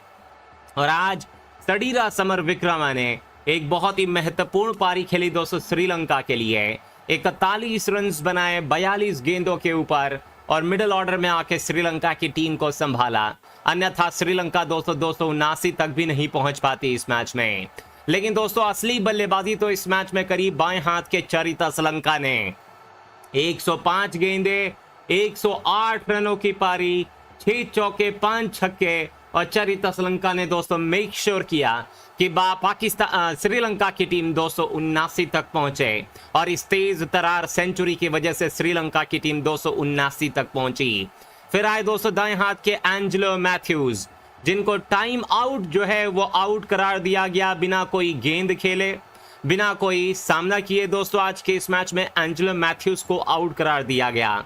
और आज सडीरा समर विक्रमा ने एक बहुत ही महत्वपूर्ण पारी खेली दोस्तों श्रीलंका के लिए। 41 रन बनाए 42 गेंदों के ऊपर और मिडिल ऑर्डर में आके श्रीलंका की टीम को संभाला, अन्यथा श्रीलंका दोस्तों 279 तक भी नहीं पहुंच पाती इस मैच में। लेकिन दोस्तों असली बल्लेबाजी तो इस मैच में करी बाएं हाथ के चरिता श्रीलंका ने। 105 गेंदे 108 रनों की पारी, 6 चौके 5 छक्के और चरिता श्रीलंका ने दोस्तों मेक श्योर किया कि पाकिस्तान श्रीलंका की टीम 279 तक पहुंचे और इस तेज तरार सेंचुरी की वजह से श्रीलंका की टीम 279 तक पहुंची। फिर आए दोस्तों दाएं हाथ के एंजेलो मैथ्यूज, जिनको टाइम आउट जो है वो आउट करार दिया गया, बिना कोई गेंद खेले, बिना कोई सामना किए दोस्तों आज के इस मैच में एंजेलो मैथ्यूज को आउट करार दिया गया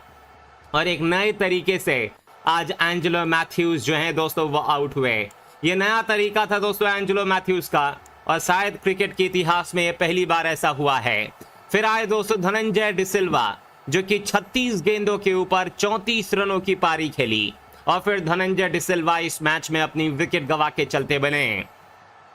और एक नए तरीके से आज एंजेलो मैथ्यूज जो है दोस्तों वो आउट हुए। ये नया तरीका था दोस्तों एंजेलो मैथ्यूज का और शायद क्रिकेट के इतिहास में ये पहली बार ऐसा हुआ है। फिर आए दोस्तों धनंजय डिसिल्वा, जो कि 36 गेंदों के ऊपर 34 रनों की पारी खेली और फिर धनंजय डिसिल्वा इस मैच में अपनी विकेट गवा के चलते बने।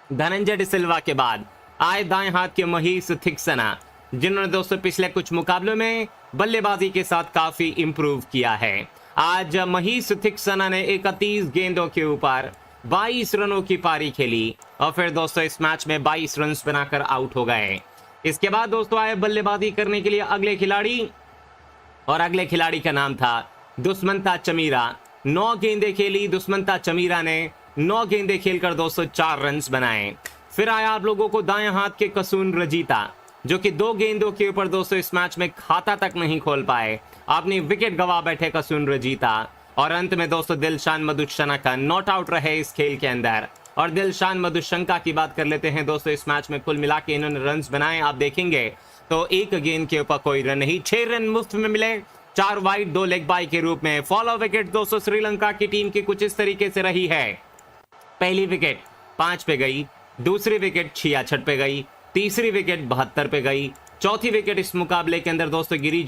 धनंजय डिसिल्वा के बाद आए दाएं हाथ के महीस थिक्सना, जिन्होंने दोस्तों पिछले कुछ मुकाबलों में बल्लेबाजी के साथ काफी इंप्रूव किया है। आज महीस थिक्सना ने 31 गेंदों के ऊपर 22 रनों की पारी खेली और फिर दोस्तों इस मैच में 22 रन बनाकर आउट हो गए। इसके बाद दोस्तों आए बल्लेबाजी करने के लिए अगले खिलाड़ी और अगले खिलाड़ी का नाम था दुष्मंता चमीरा। 9 गेंदें खेली दुष्मंता चमीरा ने, 9 गेंदें खेलकर दोस्तों 4 रन बनाए। फिर आया आप लोगों को दाएं हाथ के कसून रजीता, जो कि 2 गेंदों के ऊपर दोस्तों इस मैच में खाता तक नहीं खोल पाए, अपनी विकेट गवा बैठे कसून रजीता। और अंत में दोस्तों दिलशान मधुशंका नॉट आउट रहे इस खेल के अंदर। और दिलशान मधुशंका की बात कर लेते हैं दोस्तों, इस मैच में कुल मिला के इन्होंने रन बनाए आप देखेंगे तो 1 गेंद के ऊपर कोई रन नहीं, 6 रन मुफ्त में मिले, 4 वाइड 2 लेग बाई के रूप में। फॉलो विकेट दोस्तों श्रीलंका की टीम की कुछ इस तरीके से रही है। पहली विकेट 5 पे गई, दूसरी विकेट 66 पे गई, तीसरी विकेट 72 पे गई, चौथी विकेट इस मुकाबले के अंदर दोस्तों गिरी